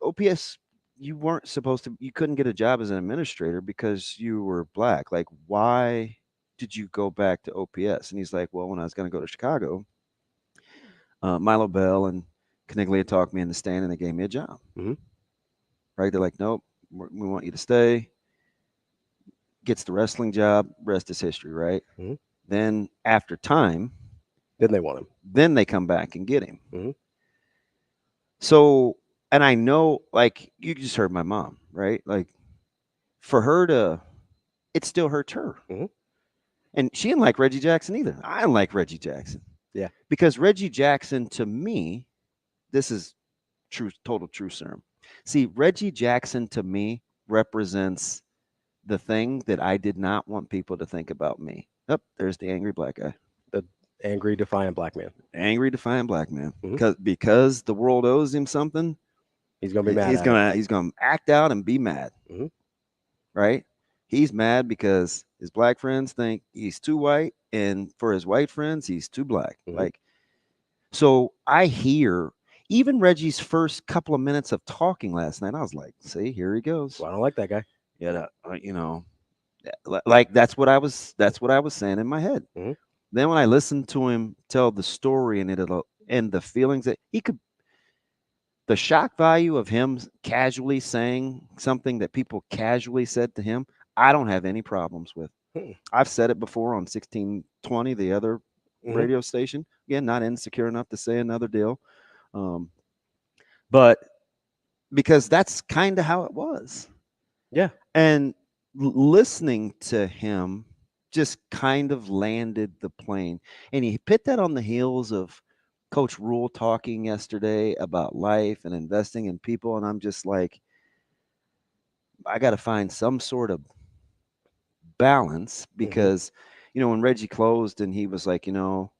OPS? You weren't supposed to. You couldn't get a job as an administrator because you were black. Like, why did you go back to OPS? And he's like, well, when I was going to go to Chicago, Milo Bell and Kniggley had talked me into staying, and they gave me a job. Right? They're like, nope, we want you to stay. Gets the wrestling job. Rest is history, right? Then after time, Then they want him. Then they come back and get him. Mhm. So, and I know, like, you just heard my mom, right? Like, for her to, it still hurts her. Mhm. And she didn't like Reggie Jackson either. I didn't like Reggie Jackson. Yeah. Because Reggie Jackson, to me, this is total true serum. See, Reggie Jackson, to me, represents the thing that I did not want people to think about me. Oh, there's the angry black guy. The angry, defiant black man. Angry, defiant black man. Mhm. Because the world owes him something. He's gonna be mad. He's gonna act out and be mad. Mhm. Right? He's mad because his black friends think he's too white, and for his white friends, he's too black. Mhm. Like, so I hear even Reggie's first couple of minutes of talking last night. I was like, "See, here he goes." Well, I don't like that guy. Yeah, you know, like that's what I was saying in my head. Mhm. Then when I listened to him tell the story and the feelings that he could, the shock value of him casually saying something that people casually said to him, I don't have any problems with. I've said it before on 1620, the other radio station. Again, not insecure enough to say another deal. But because that's kind of how it was. Yeah. And listening to him just kind of landed the plane. And he put that on the heels of Coach Rule talking yesterday about life and investing in people. And I'm just like, I got to find some sort of balance because, you know, when Reggie closed and he was like, you know,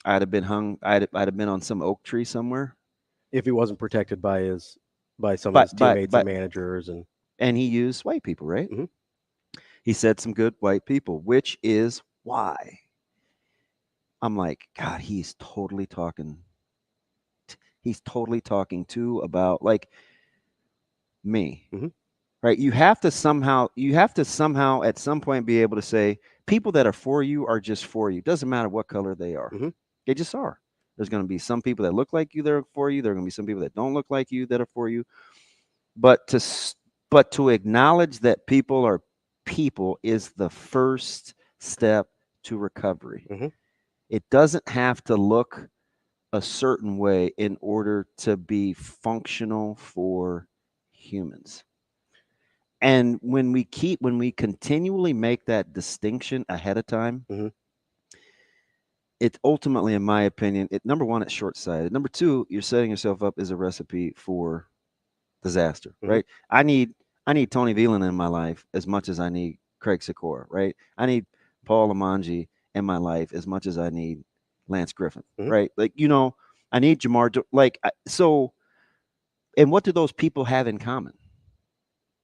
I'd have been on some oak tree somewhere. If he wasn't protected by some of his teammates and managers. And he used white people, right? Mhm. He said some good white people, which is why I'm like, God, he's totally talking too about like me, right? You have to somehow at some point be able to say people that are for you are just for you. Doesn't matter what color they are. They just are. There's going to be some people that look like you that are for you. There are going to be some people that don't look like you that are for you. But to acknowledge that people are people is the first step to recovery. It doesn't have to look a certain way in order to be functional for humans. And when we continually make that distinction ahead of time, it ultimately, in my opinion, number one, it's short-sighted. Number two, you're setting yourself up as a recipe for disaster, right? I need Tony Veland in my life as much as I need Craig Sikora, right? I need Paul Lamanji in my life as much as I need Lance Griffin, right? Like, you know, I need Jamar. So, and what do those people have in common?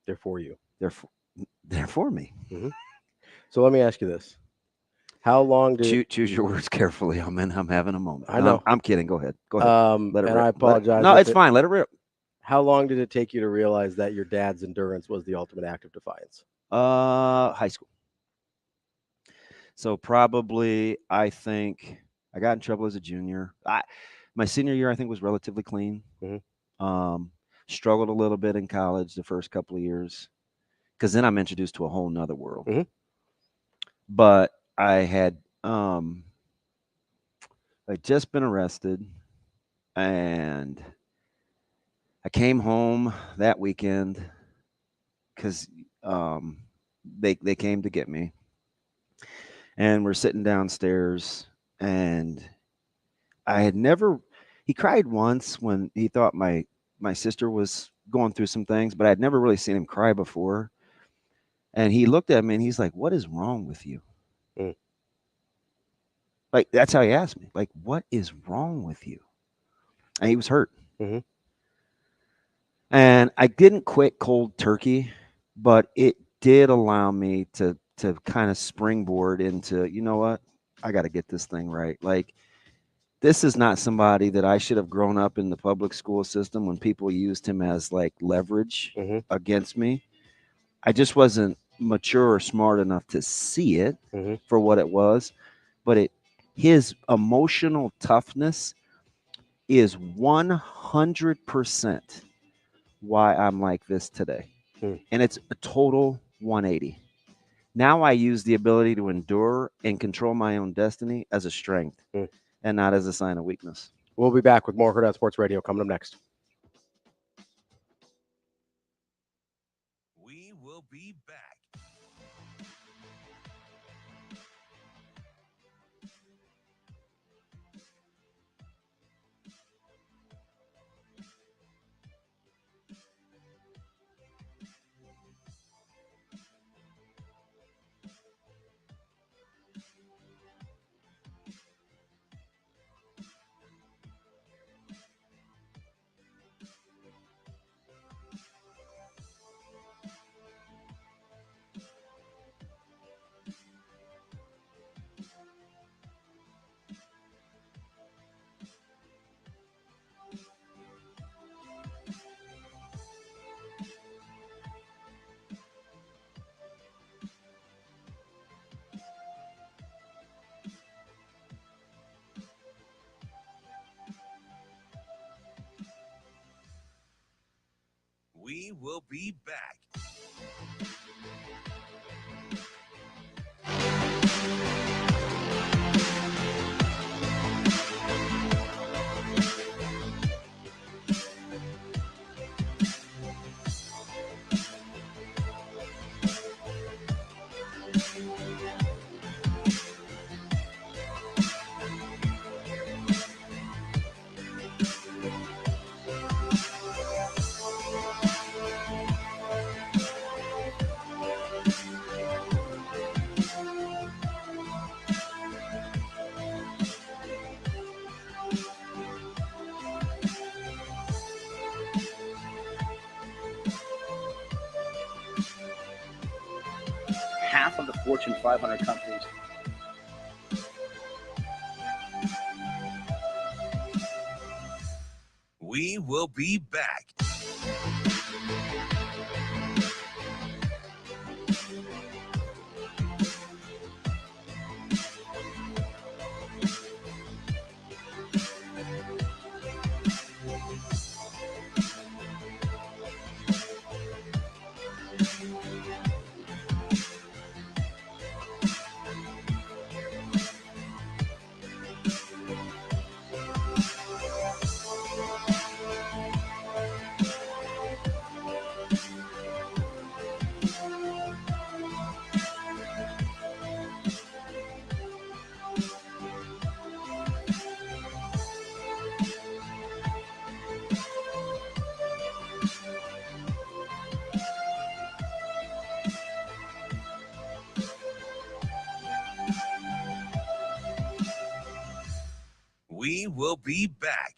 They're for you. They're for me. So let me ask you this: how long did choose your words carefully? I'm having a moment. I know. I'm kidding. Go ahead. Let it rip. I apologize. No, it's fine. Let it rip. How long did it take you to realize that your dad's endurance was the ultimate act of defiance? High school. So probably, I think I got in trouble as a junior. My senior year, I think, was relatively clean. Struggled a little bit in college the first couple of years because then I'm introduced to a whole nother world. But I had I'd just been arrested, and I came home that weekend because they came to get me, and we're sitting downstairs, and he cried once when he thought my sister was going through some things, but I'd never really seen him cry before. And he looked at me and he's like, "What is wrong with you?" Like, that's how he asked me, like, "What is wrong with you?" And he was hurt. And I didn't quit cold turkey, but it did allow me to kind of springboard into, you know what? I got to get this thing right. Like, this is not somebody that I should have grown up in the public school system when people used him as like leverage against me. I just wasn't mature or smart enough to see it for what it was. But his emotional toughness is 100% why I'm like this today. And it's a total 180. Now I use the ability to endure and control my own destiny as a strength and not as a sign of weakness. We'll be back with more Hurrdat Sports Radio coming up next. We will be back. We will be back. Half of the Fortune 500 companies. We will be back. We will be back.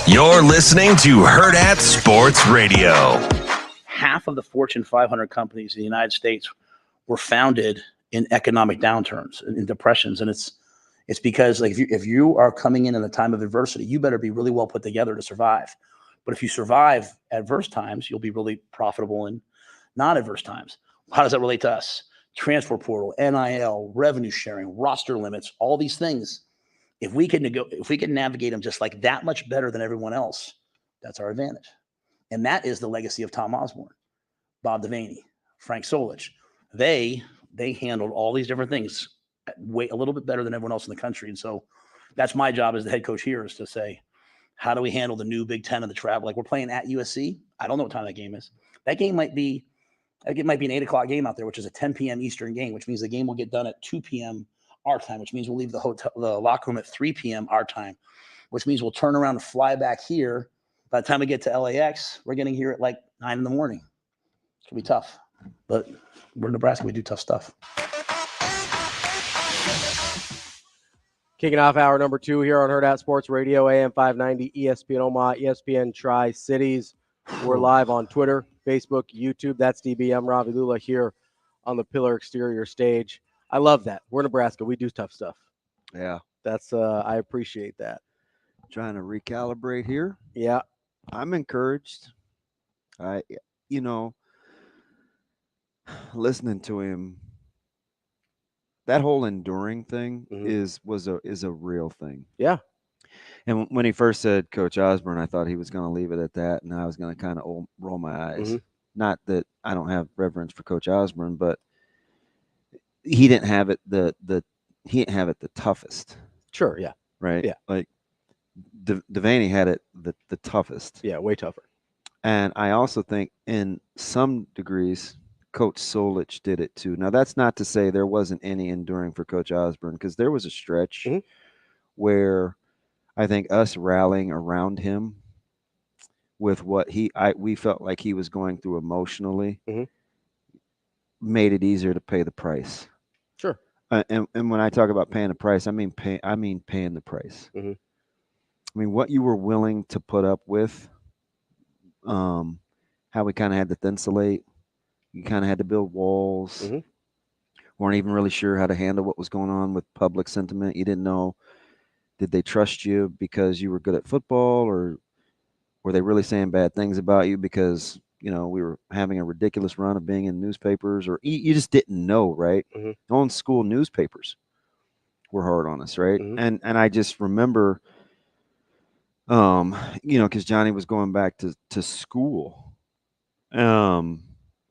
You're listening to Hurrdat Sports Radio. Half of the Fortune 500 companies in the United States were founded in economic downturns, in depressions, and it's because like if you are coming in a time of adversity, you better be really well put together to survive. But if you survive adverse times, you'll be really profitable in non-adverse times. How does that relate to us? Transfer portal, NIL, revenue sharing, roster limits, all these things. If we can navigate them just like that much better than everyone else, that's our advantage. And that is the legacy of Tom Osborne, Bob Devaney, Frank Solich. They handled all these different things a little bit better than everyone else in the country. And so that's my job as the head coach here, is to say, how do we handle the new Big Ten and the travel? Like, we're playing at USC. I don't know what time that game is. That game might be an 8 o'clock game out there, which is a 10 p.m. Eastern game, which means the game will get done at 2 p.m. our time, which means we'll leave the locker room at 3 p.m. our time, which means we'll turn around and fly back here. By the time we get to LAX, we're getting here at like 9 in the morning. It's going to be tough. But we're in Nebraska. We do tough stuff. Kicking off hour number 2 here on Hurrdat Sports Radio, AM 590, ESPN Omaha, ESPN Tri-Cities. We're live on Twitter, Facebook, YouTube. That's DB. I'm Ravi Lulla here on the Pillar Exterior stage. I love that. We're Nebraska. We do tough stuff. Yeah. That's I appreciate that. Trying to recalibrate here. Yeah. I'm encouraged. Listening to him, that whole enduring thing is a real thing. Yeah. And when he first said Coach Osborne, I thought he was going to leave it at that, and I was going to kind of roll my eyes. Not that I don't have reverence for Coach Osborne, but he didn't have it the toughest. Sure. Yeah. Right. Yeah. Like Devaney had it the toughest. Yeah. Way tougher. And I also think in some degrees, Coach Solich did it too. Now, that's not to say there wasn't any enduring for Coach Osborne, because there was a stretch where I think us rallying around him with what we felt like he was going through emotionally made it easier to pay the price. Sure. And when I talk about paying the price, I mean paying the price. I mean, what you were willing to put up with, how we kind of had to thinsulate. You kind of had to build walls. Weren't even really sure how to handle what was going on with public sentiment. You didn't know, did they trust you because you were good at football, or were they really saying bad things about you because, we were having a ridiculous run of being in newspapers, or you just didn't know, right? On school newspapers were hard on us, right? And I just remember, because Johnny was going back to school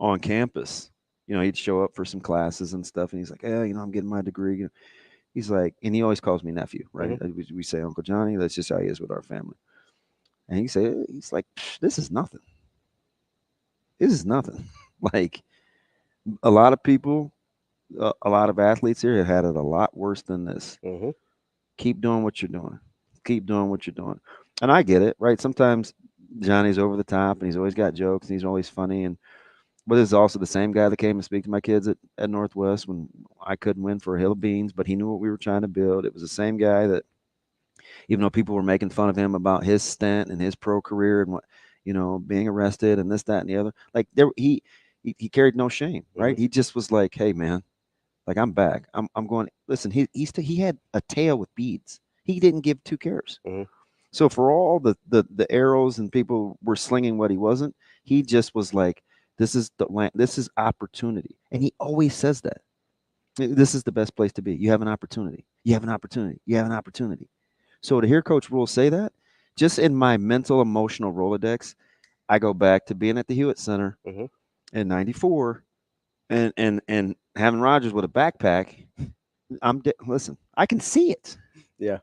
on campus. He'd show up for some classes and stuff, and he's like, I'm getting my degree. He's like, and he always calls me nephew, right? We say Uncle Johnny. That's just how he is with our family. And he's like, this is nothing. This is nothing. Like, a lot of people, a lot of athletes here have had it a lot worse than this. Keep doing what you're doing. Keep doing what you're doing. And I get it, right? Sometimes Johnny's over the top, and he's always got jokes, and he's always funny. But this is also the same guy that came and speak to my kids at Northwest when I couldn't win for a hill of beans, but he knew what we were trying to build. It was the same guy that, even though people were making fun of him about his stint and his pro career and what, being arrested and this, that, and the other, like he carried no shame, right? He just was like, hey man, like, I'm back. I'm going, listen, he had a tail with beads. He didn't give 2 cares. So for all the arrows and people were slinging what he wasn't, he just was like, this is the land. This is opportunity. And he always says that. This is the best place to be. You have an opportunity. You have an opportunity. You have an opportunity. So to hear Coach Rule say that, just in my mental, emotional Rolodex, I go back to being at the Hewitt Center in '94 and having Rodgers with a backpack. Listen, I can see it. Yeah.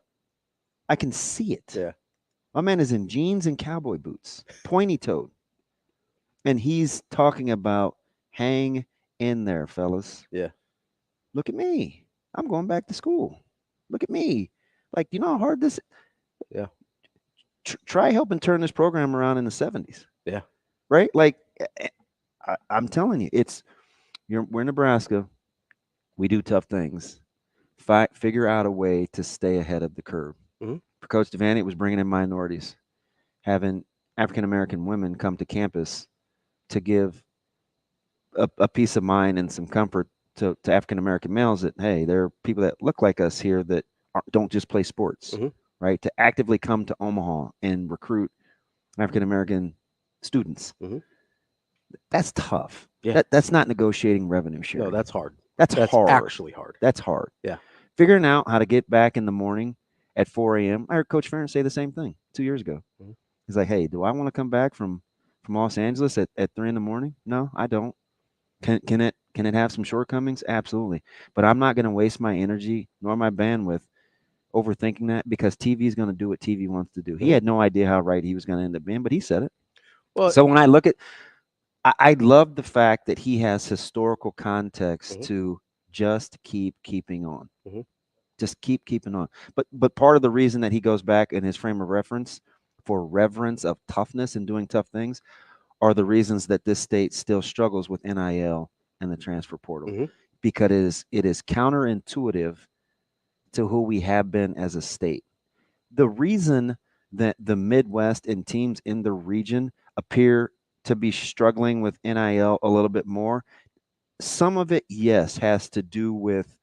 I can see it. Yeah. My man is in jeans and cowboy boots, pointy-toed. And he's talking about hang in there, fellas. Yeah. Look at me. I'm going back to school. Look at me. Like, you know how hard this is? Yeah. Try helping turn this program around in the 70s. Yeah. Right? Like, I'm telling you, we're Nebraska. We do tough things. Figure out a way to stay ahead of the curve. For Coach Devaney, it was bringing in minorities, having African-American women come to campus to give a peace of mind and some comfort to African-American males that, hey, there are people that look like us here that don't just play sports, right? To actively come to Omaha and recruit African-American students. That's tough. Yeah. That's not negotiating revenue share. No, that's hard. That's hard. Actually hard. That's hard. Yeah. Figuring out how to get back in the morning at 4 a.m. I heard Coach Farron say the same thing 2 years ago. He's like, hey, do I want to come back from from Los Angeles at 3 a.m? No, I don't. Can it have some shortcomings? Absolutely. But I'm not going to waste my energy nor my bandwidth overthinking that, because TV is going to do what TV wants to do. He had no idea how right he was going to end up being, but he said it. Well, so when I look at, I love the fact that he has historical context to just keeping on. Just keeping on. But part of the reason that he goes back in his frame of reference for reverence of toughness and doing tough things are the reasons that this state still struggles with NIL and the transfer portal, because it is counterintuitive to who we have been as a state. The reason that the Midwest and teams in the region appear to be struggling with NIL a little bit more, some of it, yes, has to do with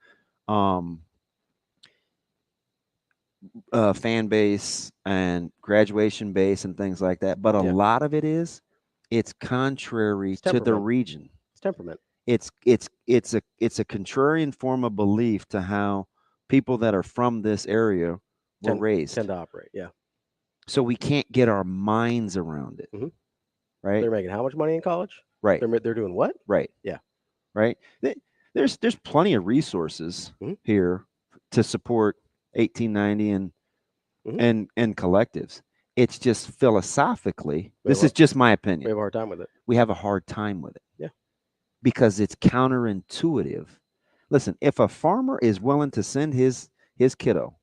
fan base and graduation base and things like that. But a lot of it's contrary to the region. It's temperament. It's a contrarian form of belief to how people that are from this area were raised. Tend to operate, yeah. So we can't get our minds around it, right? They're making how much money in college? Right. They're doing what? Right. Yeah. Right. There's plenty of resources here to support 1890 and collectives. It's just philosophically, this is just my opinion. We have a hard time with it. We have a hard time with it. Yeah. Because it's counterintuitive. Listen, if a farmer is willing to send his kiddo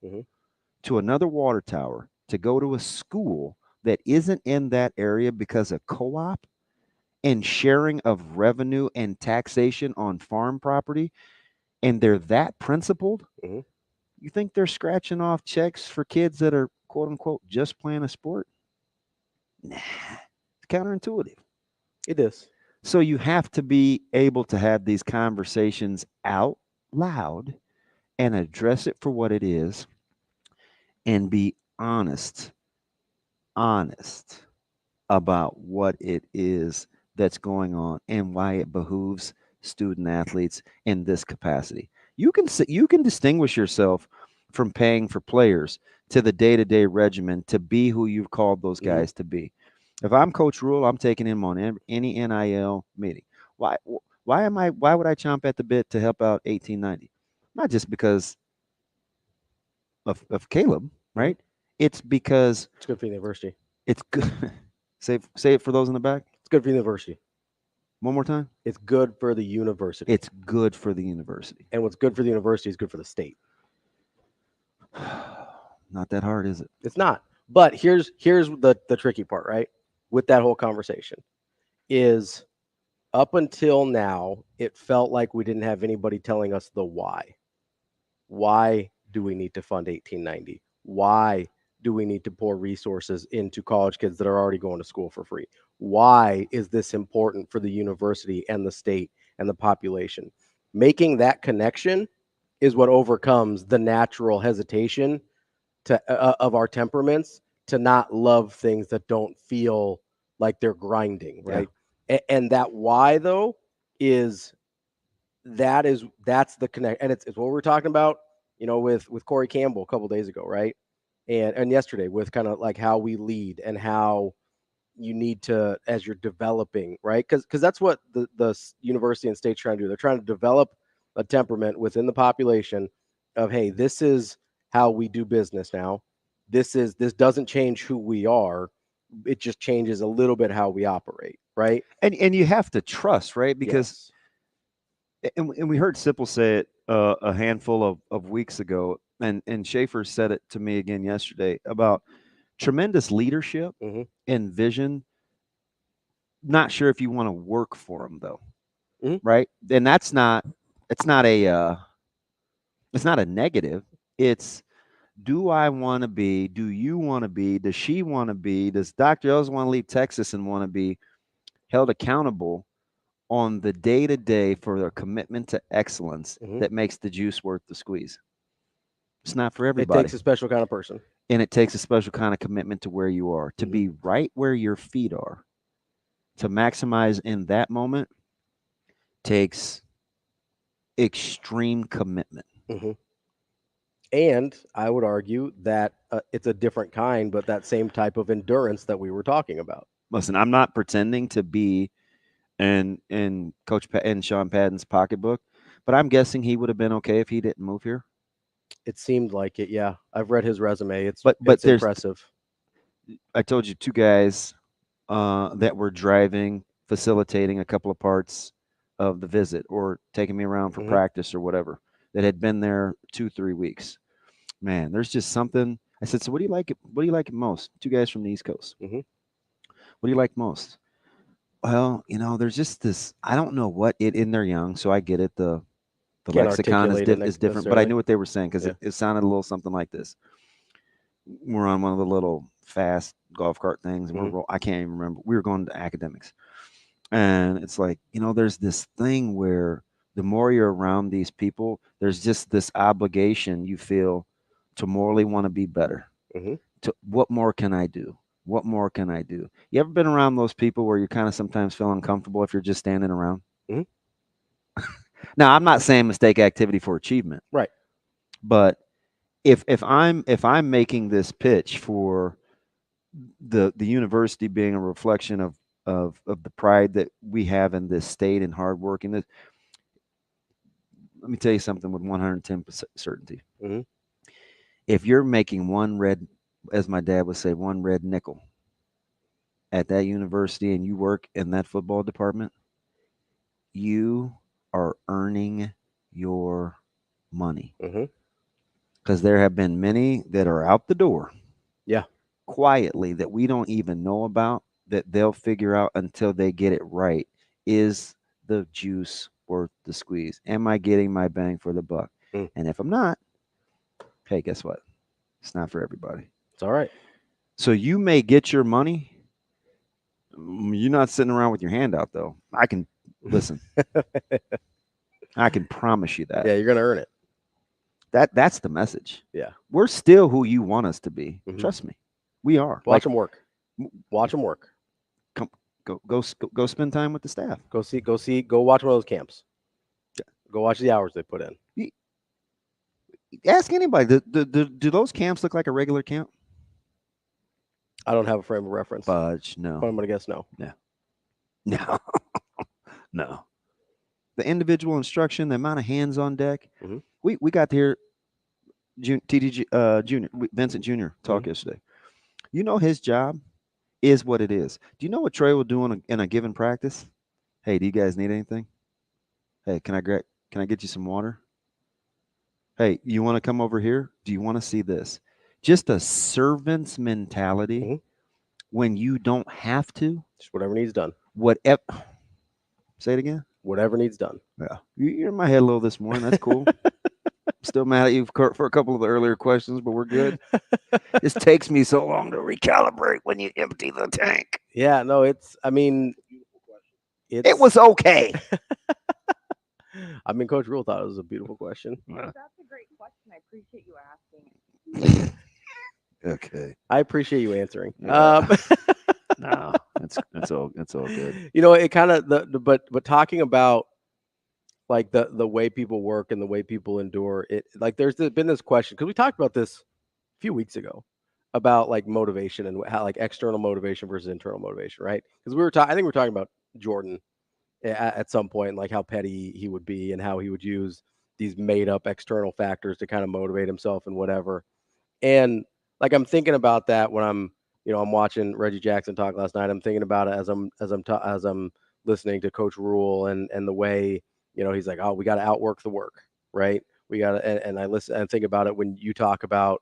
to another water tower to go to a school that isn't in that area because of co-op and sharing of revenue and taxation on farm property, and they're that principled, you think they're scratching off checks for kids that are, quote unquote, just playing a sport? Nah, it's counterintuitive. It is. So you have to be able to have these conversations out loud and address it for what it is and be honest about what it is that's going on and why it behooves student athletes in this capacity. You can distinguish yourself from paying for players to the day-to-day regimen to be who you've called those guys to be. If I'm Coach Rule, I'm taking him on any NIL meeting. Why would I chomp at the bit to help out 1890? Not just because of Caleb, right? It's because it's good for the university. It's good. Say it for those in the back. It's good for the university. One more time. It's good for the university. It's good for the university. And what's good for the university is good for the state. Not that hard, is it? It's not. But here's the tricky part, right? With that whole conversation is up until now, it felt like we didn't have anybody telling us the why. Why do we need to fund 1890? Why do we need to pour resources into college kids that are already going to school for free? Why is this important for the university and the state and the population? Making that connection is what overcomes the natural hesitation of our temperaments to not love things that don't feel like they're grinding, right? Yeah. And that why, though, that's the connect. And it's what we're talking about, with Corey Campbell a couple days ago, right? And yesterday with kind of like how we lead and how you need to, as you're developing, right? Because that's what the university and state's trying to do. They're trying to develop a temperament within the population of, hey, this is how we do business now. This doesn't change who we are. It just changes a little bit how we operate, right? And you have to trust, right? Because and we heard Sipple say it a handful of weeks ago, and Schaefer said it to me again yesterday about tremendous leadership and vision. Not sure if you want to work for them though, right? And it's not a negative. It's, do I want to be? Do you want to be? Does she want to be? Does Dr. Ells want to leave Texas and want to be held accountable on the day-to-day for their commitment to excellence that makes the juice worth the squeeze? It's not for everybody. It takes a special kind of person. And it takes a special kind of commitment to where you are, to be right where your feet are. To maximize in that moment takes extreme commitment. And I would argue that it's a different kind, but that same type of endurance that we were talking about. listen, I'm not pretending to be in Sean Padden's pocketbook, but I'm guessing he would have been okay if he didn't move here. It seemed like it, yeah. I've read his resume. It's It's impressive. I told you 2 guys that were driving, facilitating a couple of parts of the visit or taking me around for practice or whatever that had been there 2-3 weeks. Man, there's just something. I said, so what do you like? What do you like most? 2 guys from the East Coast. What do you like most? Well, there's just this. I don't know what it. And they're young, so I get it. The lexicon is different, but I knew what they were saying because it sounded a little something like this. We're on one of the little fast golf cart things, and I can't even remember. We were going to academics, and it's like there's this thing where the more you're around these people, there's just this obligation you feel to morally want to be better. To what more can I do? What more can I do? You ever been around those people where you kind of sometimes feel uncomfortable if you're just standing around? Now, I'm not saying mistake activity for achievement, right? But if I'm making this pitch for the university being a reflection of the pride that we have in this state and hard work in this, let me tell you something with 110% certainty. If you're making one red, as my dad would say, one red nickel at that university and you work in that football department, you are earning your money. Because there have been many that are out the door. Quietly that we don't even know about, that they'll figure out until they get it right. Is the juice worth the squeeze? Am I getting my bang for the buck? And if I'm not, hey, guess what? It's not for everybody. It's all right. So you may get your money. You're not sitting around with your hand out, though. I can listen. I can promise you that. Yeah, you're going to earn it. That's the message. Yeah. We're still who you want us to be. Trust me. We are. Watch them work. Watch them work. Come, go spend time with the staff. Go watch one of those camps. Go watch the hours they put in. Ask anybody. Do those camps look like a regular camp? I don't have a frame of reference. Fudge, no. But I'm going to guess no. Yeah. No. No. The individual instruction, the amount of hands on deck. We got to hear TDG Junior, Vincent Jr. talk yesterday. His job is what it is. Do you know what Trey will do in a given practice? Hey, do you guys need anything? Hey, can I get you some water? Hey, you want to come over here? Do you want to see this? Just a servant's mentality when you don't have to. Just whatever needs done. Whatever. Say it again. Whatever needs done. Yeah. You're in my head a little this morning. That's cool. Still mad at you for a couple of the earlier questions, but we're good. This takes me so long to recalibrate when you empty the tank. Yeah, no, it was okay. I mean, Coach Rule thought it was a beautiful question. That's a great question. I appreciate you asking it. Okay. I appreciate you answering. No, that's all good. It kind of but talking about like the way people work and the way people endure it, like there's been this question because we talked about this a few weeks ago about like motivation and how like external motivation versus internal motivation, right? Because I think we were talking about Jordan at some point, like how petty he would be and how he would use these made up external factors to kind of motivate himself and whatever. And like I'm thinking about that when I'm watching Reggie Jackson talk last night. I'm thinking about it as I'm listening to Coach Rule and the way he's like, oh, we got to outwork the work, right? We got to, and I listen and think about it when you talk about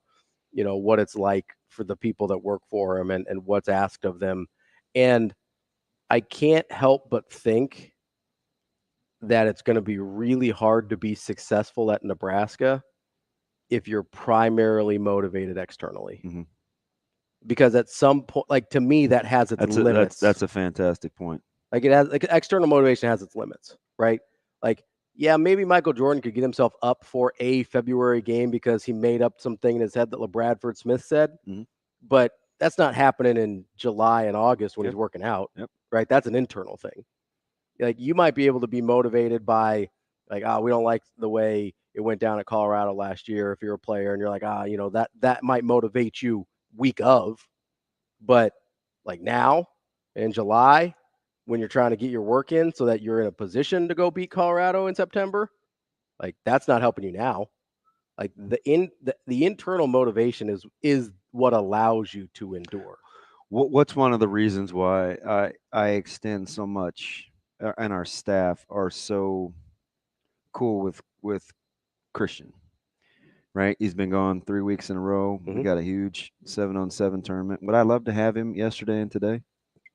what it's like for the people that work for him and what's asked of them, and I can't help but think that it's going to be really hard to be successful at Nebraska if you're primarily motivated externally. Because at some point, like to me, that has its limits. That's a fantastic point. Like it has, like external motivation has its limits, right? Like, yeah, maybe Michael Jordan could get himself up for a February game because he made up something in his head that LaBradford Smith said, but that's not happening in July and August when he's working out, right? That's an internal thing. Like you might be able to be motivated by like, we don't like the way it went down at Colorado last year. If you're a player and you're like, that might motivate you week of, but like now, in July when you're trying to get your work in so that you're in a position to go beat Colorado in September, like that's not helping you now. Like the internal motivation is what allows you to endure. What's one of the reasons why I extend so much, and our staff are so cool with Christian, right? He's been gone 3 weeks in a row. Mm-hmm. We got a huge 7-on-7 tournament. Would I love to have him yesterday and today?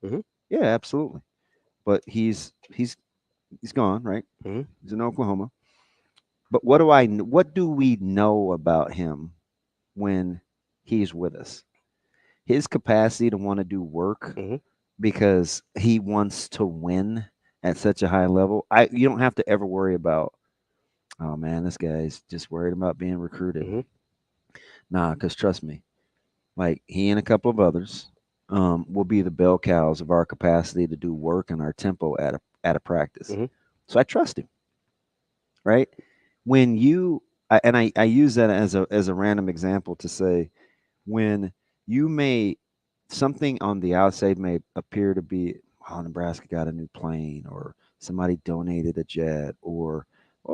Mm-hmm. Yeah, absolutely. But he's gone, right? Mm-hmm. He's in Oklahoma. But what do we know about him when he's with us? His capacity to want to do work mm-hmm. because he wants to win at such a high level. You don't have to ever worry about, oh man, this guy's just worried about being recruited. Mm-hmm. Nah, because trust me, like he and a couple of others will be the bell cows of our capacity to do work and our tempo at a practice. Mm-hmm. So I trust him, right? When I use that as a random example to say, when something on the outside may appear to be, oh, Nebraska got a new plane, or somebody donated a jet, or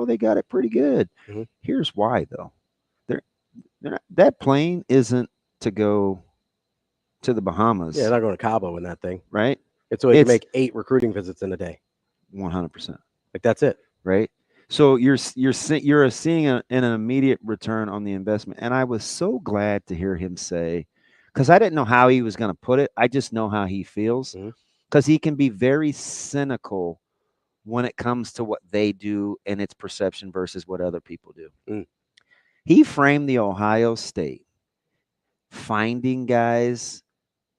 they got it pretty good. Mm-hmm. Here's why though. They're not, that plane isn't to go to the Bahamas. Yeah, they're not going to Cabo in that thing, right? It's so they can make 8 recruiting visits in a day. 100%. Like that's it, right? So you're seeing an immediate return on the investment, and I was so glad to hear him say, because I didn't know how he was going to put it. I just know how he feels, because he can be very cynical when it comes to what they do and its perception versus what other people do. He framed the Ohio State finding guys,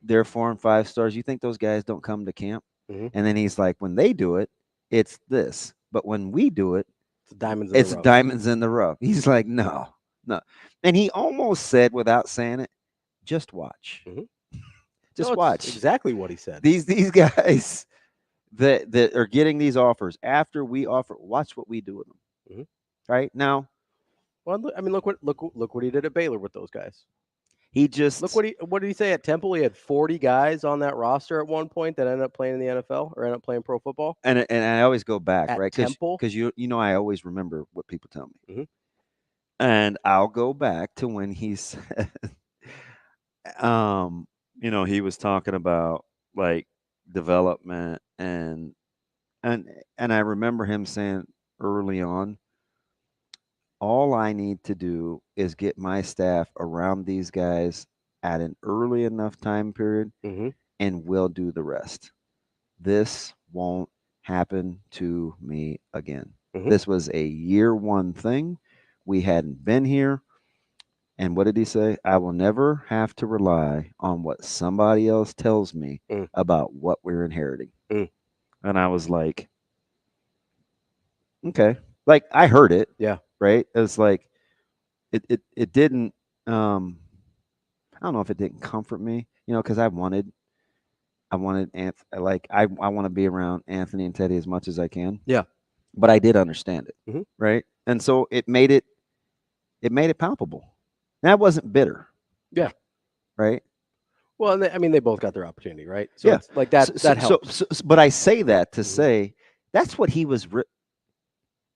they're 4 and 5 stars. You think those guys don't come to camp? And then he's like, when they do it, it's this. But when we do it, it's diamonds in the rough. He's like, no. And he almost said, without saying it, just watch. Just watch. Exactly what he said. These guys that are getting these offers after we offer, watch what we do with them. Right now. Well, I mean, look what he did at Baylor with those guys. He just look what did he say at Temple? He had 40 guys on that roster at one point that ended up playing in the NFL or ended up playing pro football. And I always go back, at right? Temple, because you know I always remember what people tell me, and I'll go back to when he said, he was talking about like development and I remember him saying early on, all I need to do is get my staff around these guys at an early enough time period, and we'll do the rest. This won't happen to me again. This was a year 1 thing. We hadn't been here. And what did he say? I will never have to rely on what somebody else tells me about what we're inheriting. And I was like, okay. Like, I heard it. Yeah. Right? It was like, it didn't, I don't know if it didn't comfort me, because I wanted I want to be around Anthony and Teddy as much as I can. Yeah. But I did understand it. Right. And so it made it palpable. And I wasn't bitter. Yeah. Right. Well, they both got their opportunity, right? So it's like that helps. But I say that to say that's what he was.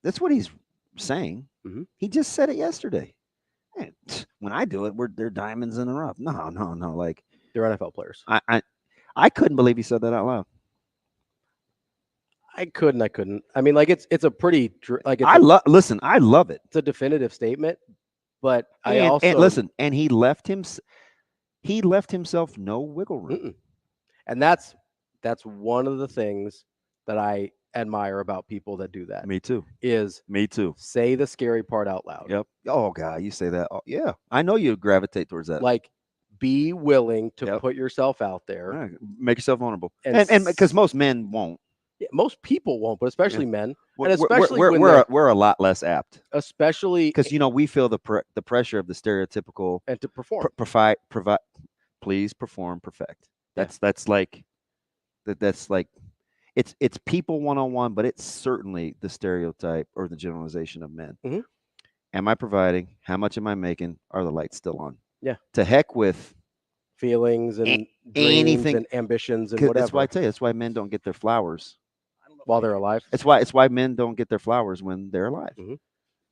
That's what he's saying. He just said it yesterday. Man, when I do it, they're diamonds in the rough. No. Like, they're NFL players. I couldn't believe he said that out loud. I couldn't. I mean, like it's a pretty like. I love it. It's a definitive statement, but and he left himself no wiggle room. And that's one of the things that I admire about people that do that. Me too. Me too. Say the scary part out loud. Yep. Oh God, you say that. Oh, yeah. I know you gravitate towards that. Like, be willing to put yourself out there. Right. Make yourself vulnerable. And because most men won't. Yeah, most people won't, but especially men. And especially we're a lot less apt. Especially because we feel the pressure of the stereotypical and to perform. Provide. Please perform, perfect. That's like it's people one-on-one, but it's certainly the stereotype or the generalization of men. Am I providing? How much am I making? Are the lights still on? Yeah. To heck with feelings and dreams anything and ambitions and 'cause whatever. That's why I tell you, that's why men don't get their flowers while they're alive. It's why men don't get their flowers when they're alive.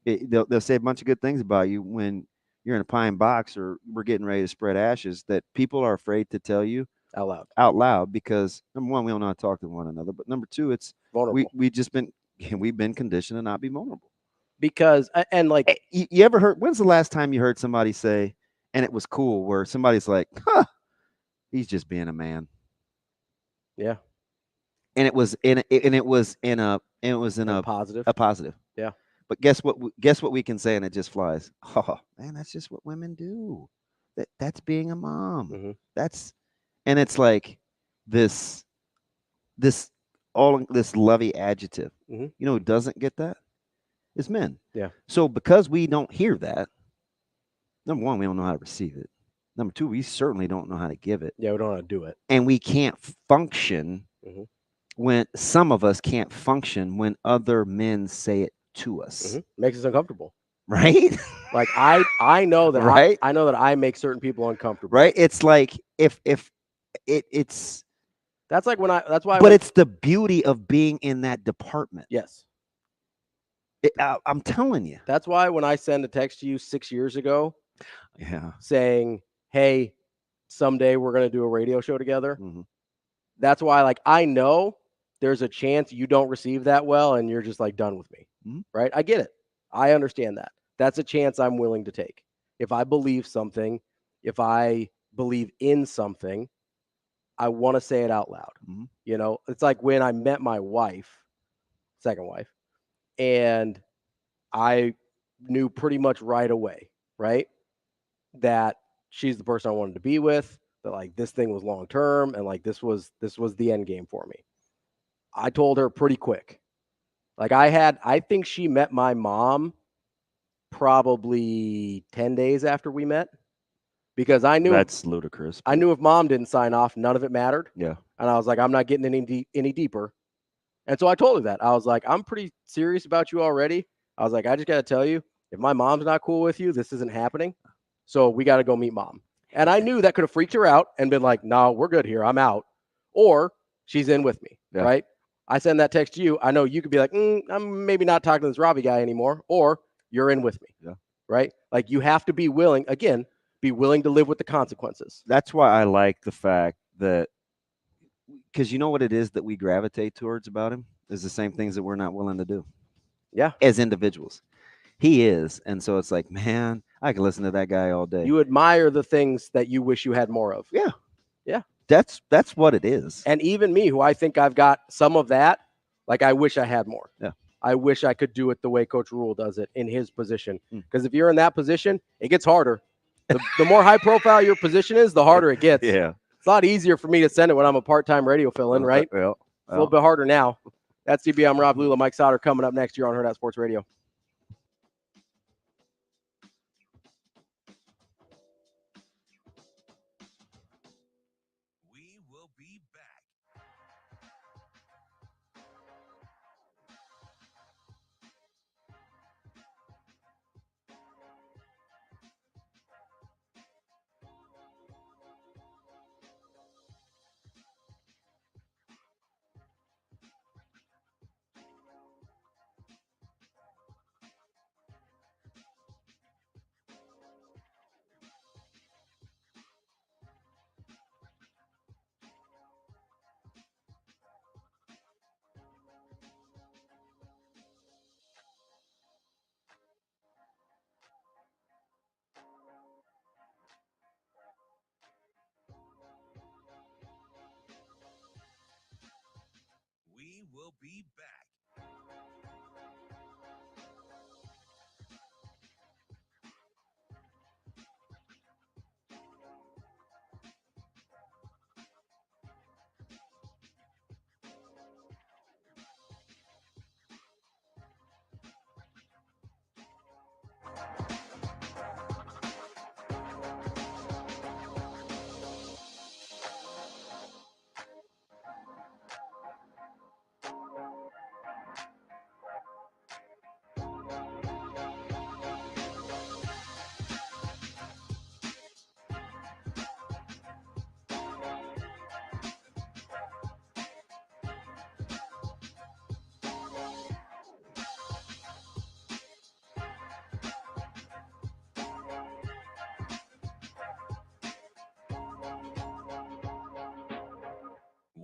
They'll say a bunch of good things about you when you're in a pine box or we're getting ready to spread ashes that people are afraid to tell you out loud because number one, we don't know how to talk to one another, but number two, it's vulnerable. we've been conditioned to not be vulnerable. Because and like you ever heard? When's the last time you heard somebody say, and it was cool, where somebody's like, "Huh, he's just being a man." Yeah. And it was in a positive. A positive. Yeah. But guess what? Guess what we can say, and it just flies. Oh man, that's just what women do. That's being a mom. And it's like this lovey adjective. You know who doesn't get that? It's men. Yeah. So because we don't hear that, number one, we don't know how to receive it. Number two, we certainly don't know how to give it. Yeah, we don't know how to do it. And we can't function when some of us can't function when other men say it to us. Makes us uncomfortable. Right? Like I know that right? I know that I make certain people uncomfortable. Right? It's like if it's that's like when it's the beauty of being in that department. Yes. I'm telling you. That's why when I send a text to you 6 years ago, saying, "Hey, someday we're going to do a radio show together." That's why, like, I know there's a chance you don't receive that well, and you're just like done with me, right? I get it. I understand that. That's a chance I'm willing to take. If I believe something, if I believe in something, I want to say it out loud. You know, it's like when I met my wife, second wife. And I knew pretty much right away, right, that she's the person I wanted to be with, that like this thing was long term and like this was the end game for me. I told her pretty quick. Like I think she met my mom probably 10 days after we met because I knew that's ludicrous. I knew if mom didn't sign off, none of it mattered. Yeah. And I was like, I'm not getting any deeper. And so I told her that. I was like, I'm pretty serious about you already. I was like, I just got to tell you, if my mom's not cool with you, this isn't happening. So we got to go meet mom. And I knew that could have freaked her out and been like, no, we're good here. I'm out. Or she's in with me, right? I send that text to you. I know you could be like, I'm maybe not talking to this Ravi guy anymore. Or you're in with me, right? Like you have to be willing, again, be willing to live with the consequences. That's why I like the fact that because you know what it is that we gravitate towards about him is the same things that we're not willing to do. Yeah. As individuals. He is. And so it's like, man, I can listen to that guy all day. You admire the things that you wish you had more of. Yeah. Yeah. That's what it is. And even me, who I think I've got some of that, like I wish I had more. Yeah. I wish I could do it the way Coach Rule does it in his position. Because if you're in that position, it gets harder. The more high profile your position is, the harder it gets. Yeah. It's a lot easier for me to send it when I'm a part-time radio fill-in, right? Well, it's a little bit harder now. That's DB. I'm Rob Lulla. Mike Sautter coming up next year on Hurrdat Sports Radio. We will be back. We will be back.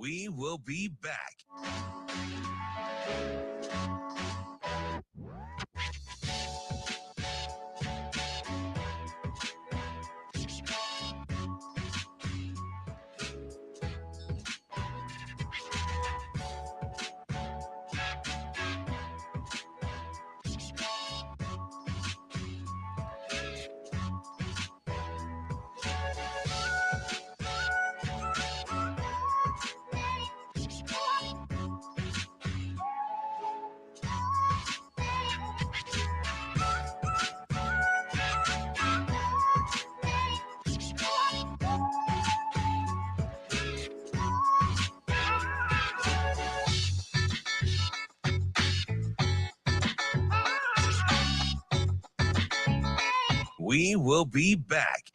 We will be back. We will be back.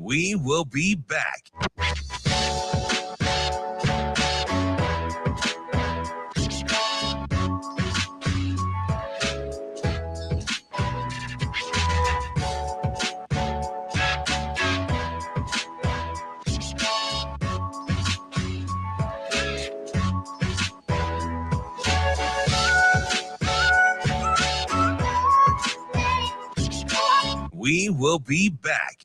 We will be back. We will be back.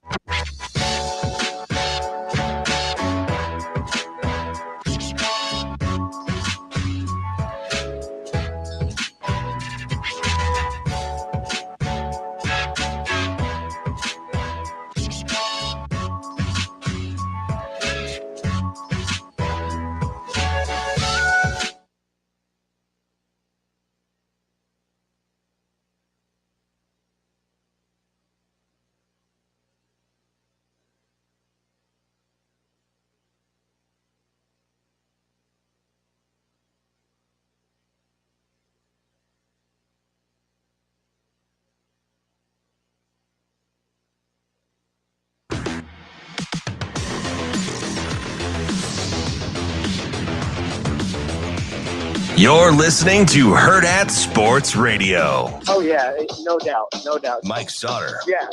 You're listening to Hurrdat Sports Radio. Oh, yeah, no doubt, no doubt. Mike Sautter. Yeah.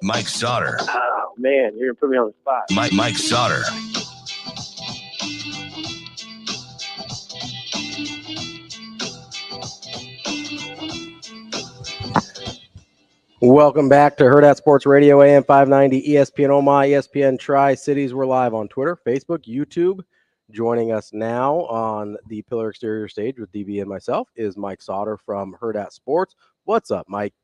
Mike Sautter. Oh, man, you're going to put me on the spot. Mike Sautter. Welcome back to Hurrdat Sports Radio, AM 590, ESPN Omaha, ESPN Tri-Cities. We're live on Twitter, Facebook, YouTube. Joining us now on the Pillar Exterior stage with DB and myself is Mike Sautter from Hurrdat Sports. What's up, Mike?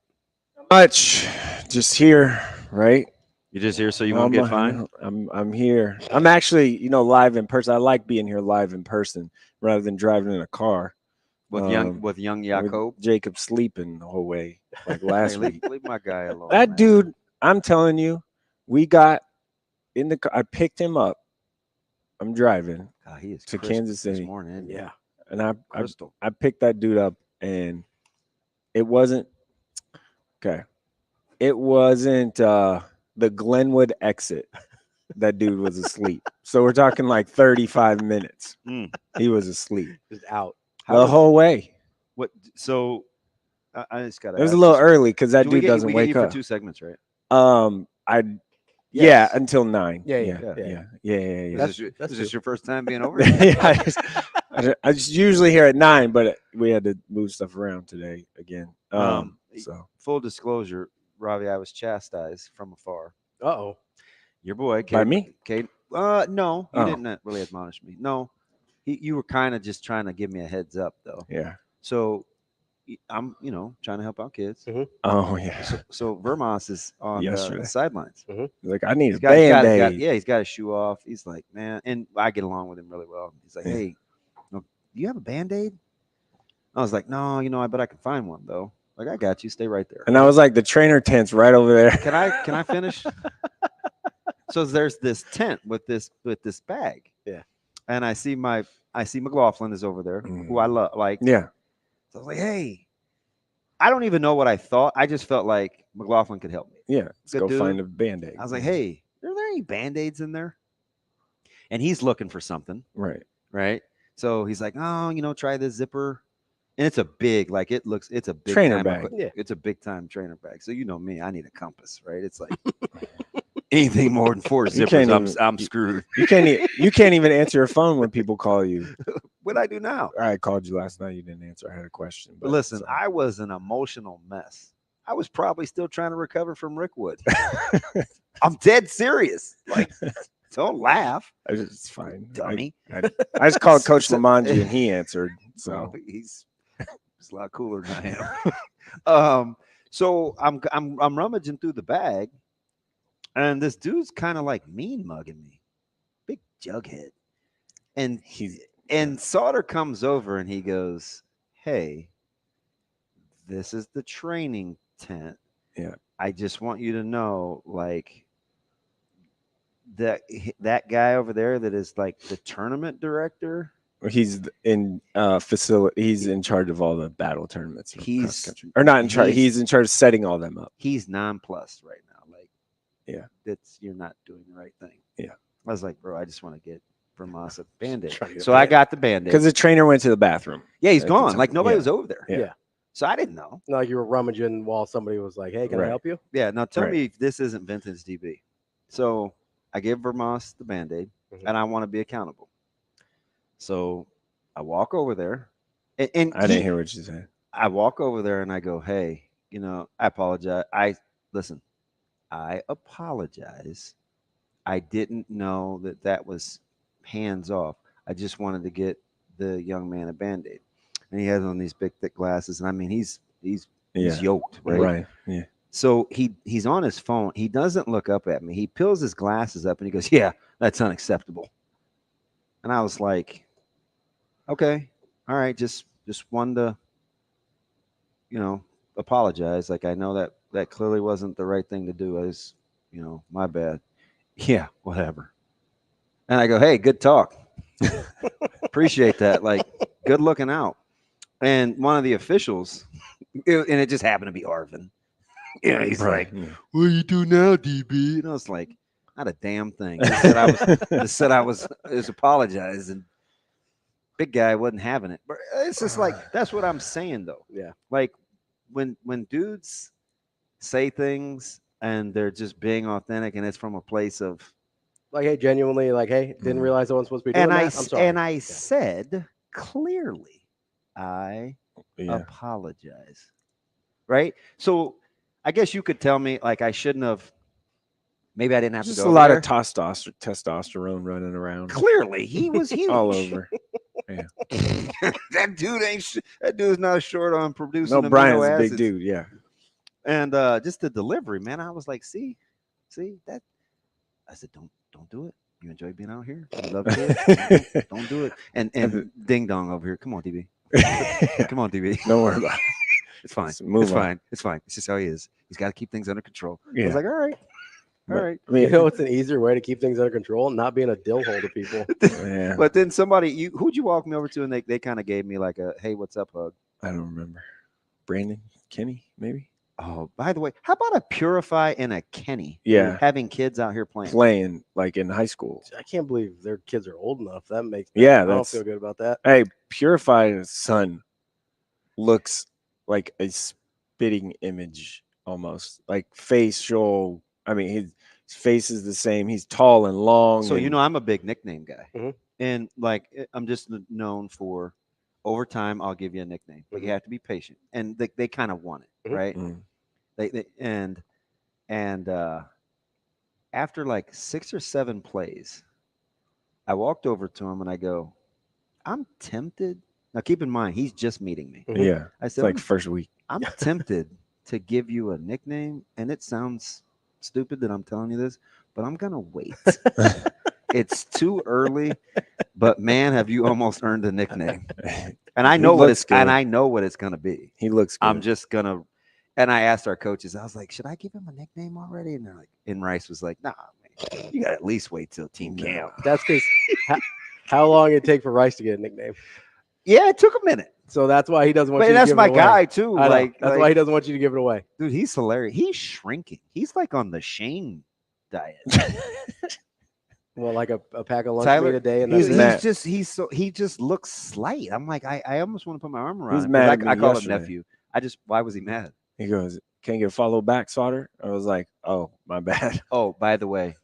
Much. Just here, right? You're just here so you won't get fined? I'm here. I'm actually, live in person. I like being here live in person rather than driving in a car. With young Jacob. Jacob sleeping the whole way, like last week. Leave my guy alone. That man. dude, I'm telling you, we got in the car. I picked him up. I'm driving to Kansas City. This morning, yeah. And I picked that dude up, and it wasn't okay. It wasn't the Glenwood exit. That dude was asleep. So we're talking like 35 minutes. He was asleep. Just out. The whole way. What? So I just got to. It was a little early because that dude doesn't wake up. For 2 segments, right? Yeah, until 9. Yeah. Is this your first time being over? Yeah, I just usually here at 9, but we had to move stuff around today again. So full disclosure, Ravi, I was chastised from afar. Uh-oh. Your boy, by me? Kate. No, you didn't really admonish me. No, You were kind of just trying to give me a heads up, though. Yeah. So I'm, trying to help out kids. Mm-hmm. Oh yeah. So Vermos is on the sidelines. Mm-hmm. Like, I need a Band-Aid. He's got a shoe off. He's like, man, and I get along with him really well. He's like, hey, do you have a Band-Aid? I was like, no, I bet I can find one though. Like, I got you. Stay right there. And I was like, the trainer tent's right over there. Can I finish? So there's this tent with this bag. Yeah. And I see McLaughlin is over there, who I love. Like, yeah. So I was like, hey, I don't even know what I thought. I just felt like McLaughlin could help me. Yeah. Let's go find a Band-Aid. I was like, hey, are there any Band-Aids in there? And he's looking for something. Right. So he's like, oh, try this zipper. And it's a big, it's a big trainer bag. Yeah. It's a big time trainer bag. So me, I need a compass, right? It's like anything more than 4 zippers, I'm screwed. You can't even answer your phone when people call you. What I do now? I called you last night. You didn't answer. I had a question. But listen, I was an emotional mess. I was probably still trying to recover from Rickwood. I'm dead serious. Like, don't laugh. It's fine, dummy. I just called Coach Lamanji and he answered. So he's a lot cooler than I am. So I'm rummaging through the bag, and this dude's kind of like mean mugging me, big jughead, and Sautter comes over and he goes, "Hey, this is the training tent. Yeah, I just want you to know, like, that guy over there that is like the tournament director." He's in facility. He's in charge of all the battle tournaments. He's or not in charge. He's in charge of setting all them up. He's nonplussed right now. Like, yeah, you're not doing the right thing. Yeah, I was like, bro, I just want to get Vermos a Band-Aid. So I got the Band-Aid because the trainer went to the bathroom. Yeah, he's gone. Like, nobody was over there. Yeah. So I didn't know. Like you were rummaging while somebody was like, "Hey, can I help you?" Yeah. Now tell me if this isn't vintage DB. So I give Vermos the Band-Aid, and I want to be accountable. So I walk over there, and I didn't hear what you said. I walk over there and I go, "Hey, I apologize. I apologize. I didn't know that was hands off. I just wanted to get the young man a Band-Aid." And he has on these big thick glasses, and I mean he's yoked, right? Right. Yeah. So he's on his phone. He doesn't look up at me. He peels his glasses up and he goes, "Yeah, that's unacceptable." And I was like, "Okay, all right, just wanted to, apologize. Like, I know that clearly wasn't the right thing to do. As my bad." Yeah, whatever. And I go, "Hey, good talk. Appreciate that. Like, good looking out." And one of the officials, and it just happened to be Arvin. He's like, "What do you do now, DB?" And I was like, "Not a damn thing." Just said I was apologizing. Big guy wasn't having it. But it's just like, that's what I'm saying though. Yeah. Like when dudes say things and they're just being authentic and it's from a place of like, hey, genuinely, like, hey, didn't realize I wasn't supposed to be doing that. I'm sorry. And I said clearly, I apologize. Right? So I guess you could tell me, like, I shouldn't have. Maybe I didn't have just to go a lot there. of testosterone running around. Clearly, he was huge. All over. Yeah. That dude's not short on producing. No, Brian's amino a big acids. dude. Yeah. And just the delivery, man. I was like, see that. I said, don't do it. You enjoy being out here. You love it. Don't do it. And Ding Dong over here. Come on, DB. Come on, DB. Don't worry about it. It's fine. It's fine. It's fine. It's just how he is. He's got to keep things under control. Yeah. I was like, all right. All right. I mean, it's an easier way to keep things under control, not being a dill hole to people. Yeah. But then who'd you walk me over to, and they kind of gave me like a, "Hey, what's up," hug. I don't remember. Brandon Kenny, maybe. Oh, by the way, how about a Purify and a Kenny? Yeah. Having kids out here playing like in high school. I can't believe their kids are old enough. That makes me, Yeah, I don't feel good about that. Hey, Purify's son looks like a spitting image almost, like facial. I mean, his face is the same. He's tall and long. So I'm a big nickname guy, Mm-hmm. and like I'm just known for. Over time, I'll give you a nickname, but you have to be patient, and they kind of want it, right? Mm-hmm. They and after like 6 or 7 plays, I walked over to him and I go, I'm tempted. Now, keep in mind, he's just meeting me. Yeah. I said, it's like first week. I'm tempted to give you a nickname, and it sounds stupid that I'm telling you this, but I'm going to wait. It's too early, but man, have you almost earned a nickname. And I know what it's good. And I know what it's going to be. He looks good. I'm just going to, and I asked our coaches, I was like, should I give him a nickname already? And they're like, and Rice was like, nah, man, you got to at least wait till team camp. That's because how long did it take for Rice to get a nickname? Yeah, it took a minute. So that's why he doesn't want you to that's give my it away. guy, too. That's why he doesn't want you to give it away. Dude, he's hilarious. He's shrinking. He's like on the Shane diet. Well, like a pack of lunch Tyler, meat a day, and he just looks slight. I'm like, I almost want to put my arm around He's him. mad at me I call yesterday. him nephew. Why was he mad? He goes, "Can't get a follow back, Sautter." I was like, "Oh, my bad." Oh, by the way,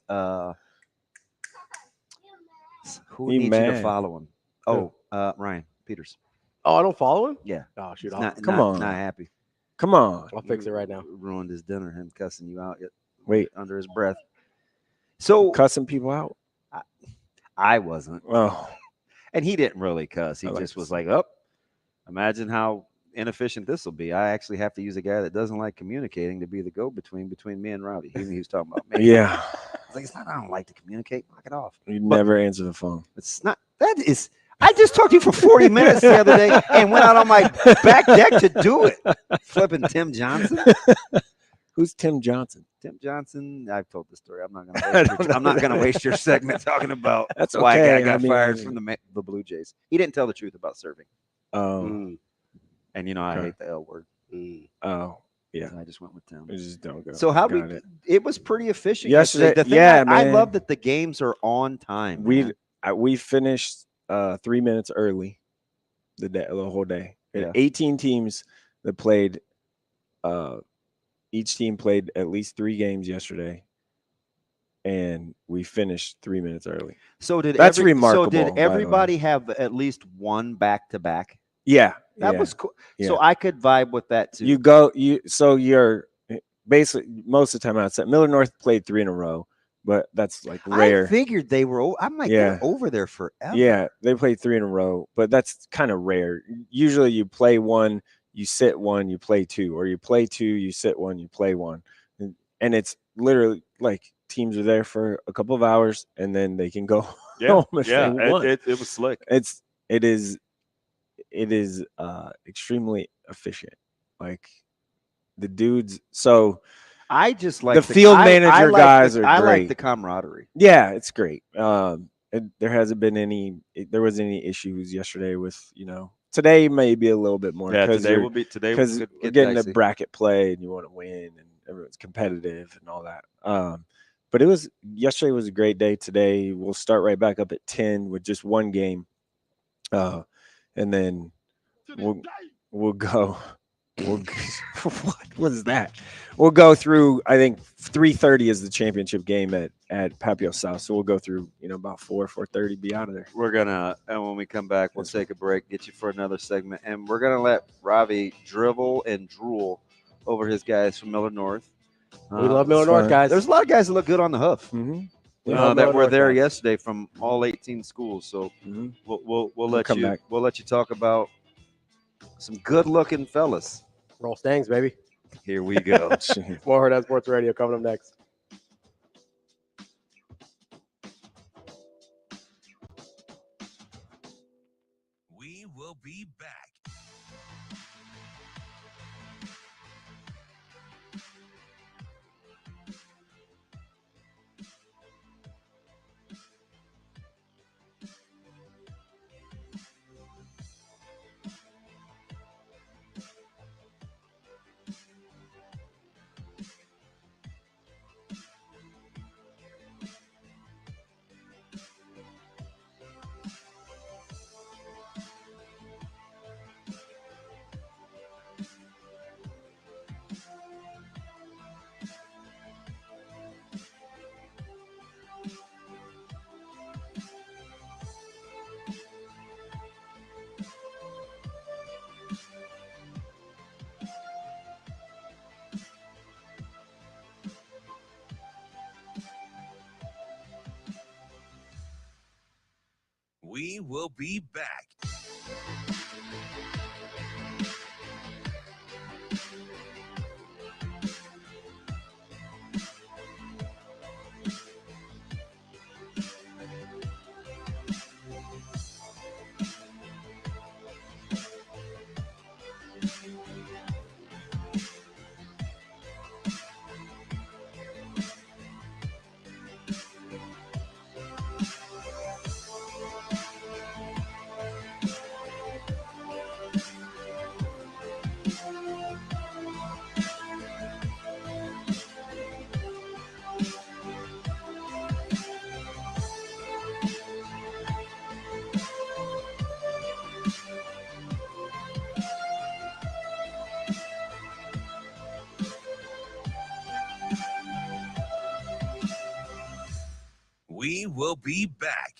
who needs you to follow him? Oh, Ryan Peters. Oh, I don't follow him? Yeah. Oh, shoot. Come on. Not happy. Come on. I'll fix it right now. Ruined his dinner, him cussing you out Wait. under his breath. So cussing people out? I wasn't. Oh. And he didn't really cuss. He just was like, imagine how inefficient this will be. I actually have to use a guy that doesn't like communicating to be the go-between between me and Ravi. He was talking about me. Yeah. I was like, it's not, I don't like to communicate. Knock it off. You never answer the phone. It's not. That is. I just talked to you for 40 minutes the other day and went out on my back deck to do it. Flipping Tim Johnson. Who's Tim Johnson? Tim Johnson. I've told the story. I'm not going to waste your segment talking about That's why okay. a guy got fired from the Blue Jays. He didn't tell the truth about serving. Oh. And I hate the L word. Oh. Yeah. I just went with Tim. Just don't go. So it was pretty efficient yesterday. The thing man. I love that the games are on time. We finished 3 minutes early the whole day. Yeah. 18 teams that played. Each team played at least 3 games yesterday, and we finished 3 minutes early. So that's remarkable. So did everybody have at least one back-to-back? Yeah, that was cool. Yeah. So I could vibe with that too. You're basically most of the time outside. Miller North played 3 in a row, but that's like rare. I figured they were. I'm like, they're over there forever. Yeah, they played 3 in a row, but that's kind of rare. Usually, you play 1. You sit 1, you play 2, or you play 2, you sit 1, you play 1. And it's literally like teams are there for a couple of hours and then they can go home if they want. It was slick. It is extremely efficient. Like the dudes. So I just like the field manager guys are great. I like the camaraderie. Yeah, it's great. There wasn't any issues yesterday with, today may be a little bit more. Yeah, today will be because we're getting the bracket play and you want to win and everyone's competitive and all that. But yesterday was a great day. Today we'll start right back up at 10 with just one game, and then we'll go. What was that? We'll go through. I think 3:30 is the championship game at Papio South. So we'll go through, about 4:30, be out of there. We're gonna, and when we come back, we'll take a break, get you for another segment, and we're gonna let Ravi drivel and drool over his guys from Miller North. We love Miller North, guys. There's a lot of guys that look good on the hoof. Mm-hmm. That were there yesterday from all 18 schools. So we'll let you talk about some good-looking fellas. Roll Stangs, baby. Here we go. More Hurrdat Sports Radio coming up next. We will be back. will be back. We will be back.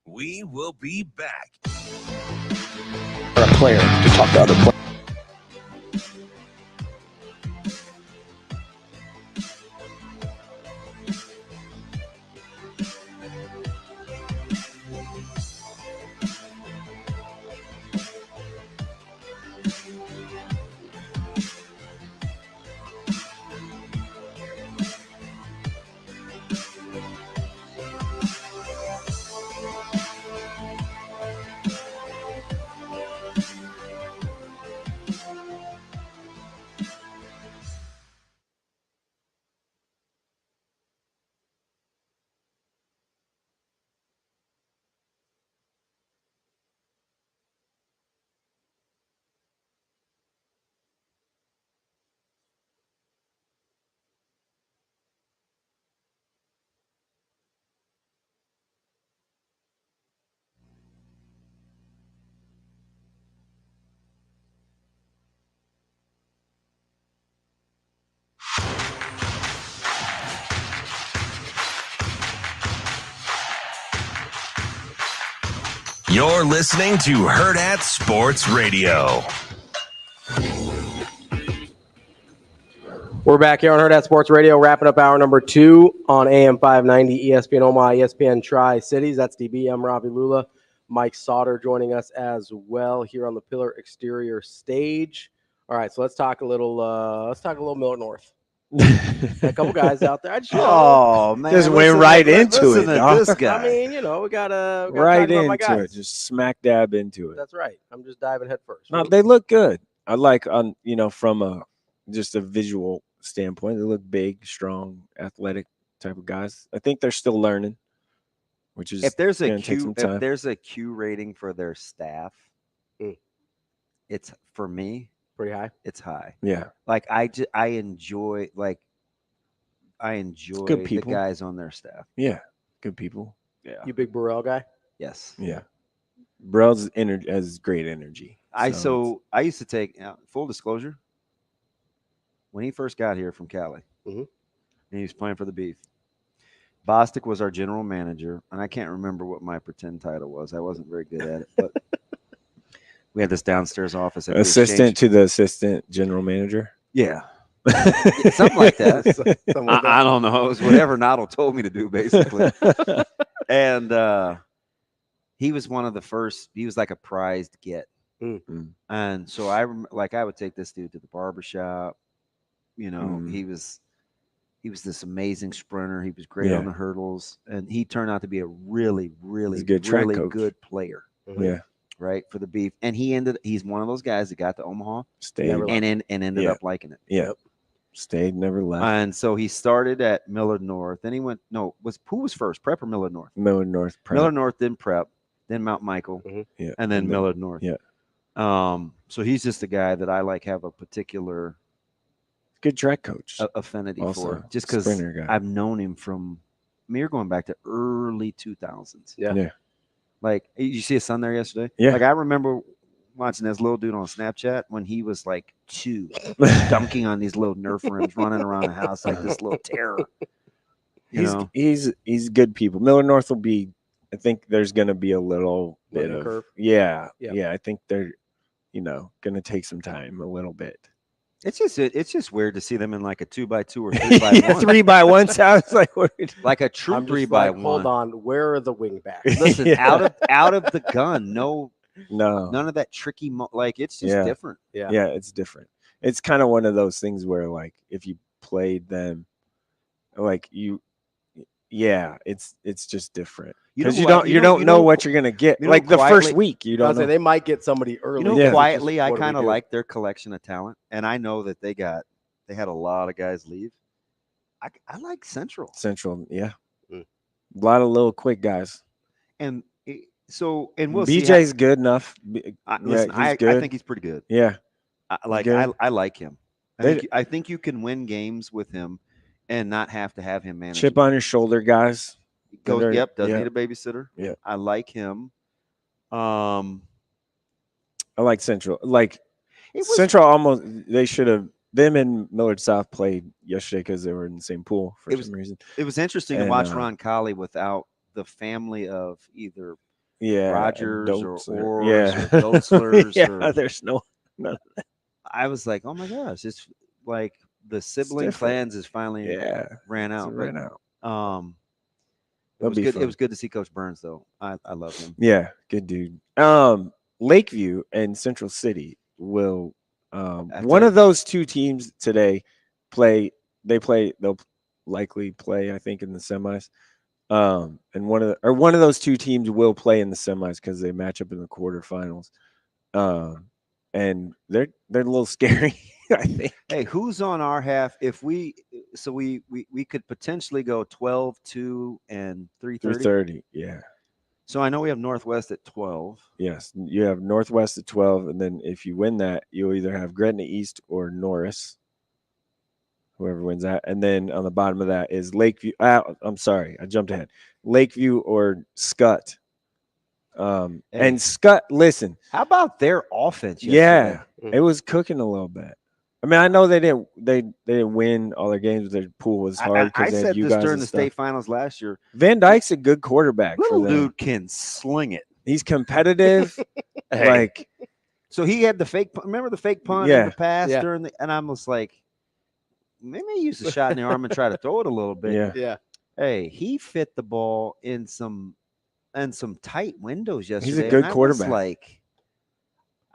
We will be back. For a player to talk to other players. You're listening to Hurrdat Sports Radio. We're back here on Hurrdat Sports Radio, wrapping up hour number 2 on AM 590, ESPN Omaha, ESPN Tri-Cities. That's DB. I'm Ravi, Lulla. Mike Sautter joining us as well here on the Pillar Exterior stage. All right, so let's talk a little Miller North. A couple guys out there. Man, just went right into it. This guy. I mean, we gotta right talk about my guys. into it, just smack dab into it. That's right. I'm just diving head first. No, they look good. I like from just a visual standpoint, they look big, strong, athletic type of guys. I think they're still learning, which is if there's a Q rating for their staff, it's for me. Pretty high. It's high. Yeah. Like I enjoy good the guys on their staff. Yeah. Good people. Yeah. You big Vrzal guy? Yes. Yeah. Vrzal's has great energy. I used to take full disclosure. When he first got here from Cali, and he was playing for the Beef, Bostic was our general manager, and I can't remember what my pretend title was. I wasn't very good at it, but we had this downstairs office. Assistant to the assistant general manager? Yeah. Something like that. I don't know. It was whatever Noddle told me to do, basically. And he was one of the first. He was like a prized get. And so I would take this dude to the barbershop. He was this amazing sprinter. He was great on the hurdles, and he turned out to be a really, really, good player. Yeah. right, for the beef. And he's one of those guys that got to Omaha and ended up liking it. Yeah. Stayed, never left. And so he started at Millard North. Then he went, who was first, Prep or Millard North? Millard North, Prep. Millard North, then Prep, then Mount Michael, and then Millard North. Yeah. So he's just a guy that I have a particular good track coach affinity also, for, just because I've known him from, you're going back to early 2000s. Yeah. Like, you see his son there yesterday? Yeah. Like, I remember watching this little dude on Snapchat when he was like 2, dunking on these little Nerf rims, running around the house like this little terror. He's good people. Millard North will be, I think there's going to be a little bit of curve. Yeah. I think they're, going to take some time a little bit. It's just weird to see them in like a 2x2 or 3x1. 3x1 sounds like a true 3x1. Hold on, where are the wing backs? Listen, out of the gun, no, none of that tricky. It's just different. Yeah, it's different. It's kind of one of those things where, like, if you played them, like it's just different. Because you don't know what you're gonna get. Like the first week, you don't know. They might get somebody early. Quietly, I kind of like their collection of talent, and I know that they had a lot of guys leave. I like Central. Yeah. A lot of little quick guys. And we'll BJ's see good enough. Listen, I think he's pretty good. Yeah. I like him. I think you can win games with him and not have to have him manage. Chip on your shoulder, guys. Doesn't need a babysitter. Yeah. I like him. I like Central. Central almost, they should have, them and Millard South played yesterday because they were in the same pool for some reason. It was interesting to watch Ron Colley without the family of either Rogers or Dotzlers. There's none of that. I was like, oh my gosh, it's like the sibling clans is finally ran out. It was good to see Coach Burns, though. I love him. Yeah, good dude. Lakeview and Central City will one of those two teams today they'll likely play, I think, in the semis. And one of those two teams will play in the semis because they match up in the quarterfinals. And they're a little scary, I think. Hey, who's on our half? If we could potentially go 12-2 and 3:30. 3:30, yeah. So I know we have Northwest at 12. Yes, you have Northwest at 12, and then if you win that, you'll either have Gretna East or Norris. Whoever wins that, and then on the bottom of that is Lakeview. I'm sorry, I jumped ahead. Lakeview or Scott. And Scott, listen. How about their offense yesterday? Yeah, it was cooking a little bit. I mean, I know they didn't win all their games. Their pool was hard. I said this during the state finals last year. Van Dyke's a good quarterback. Little dude can sling it. He's competitive. So he had the fake. Remember the fake punt in the pass during the, and I was like, maybe use a shot in the arm and try to throw it a little bit. Yeah. Hey, he fit the ball in some tight windows yesterday. He's a good quarterback.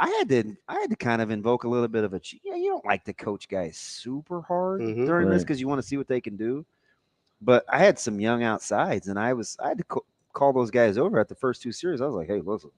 I had to kind of invoke a little bit of you don't like to coach guys super hard during this because you want to see what they can do. But I had some young outsides, and I had to call those guys over at the first two series. I was like, hey, listen.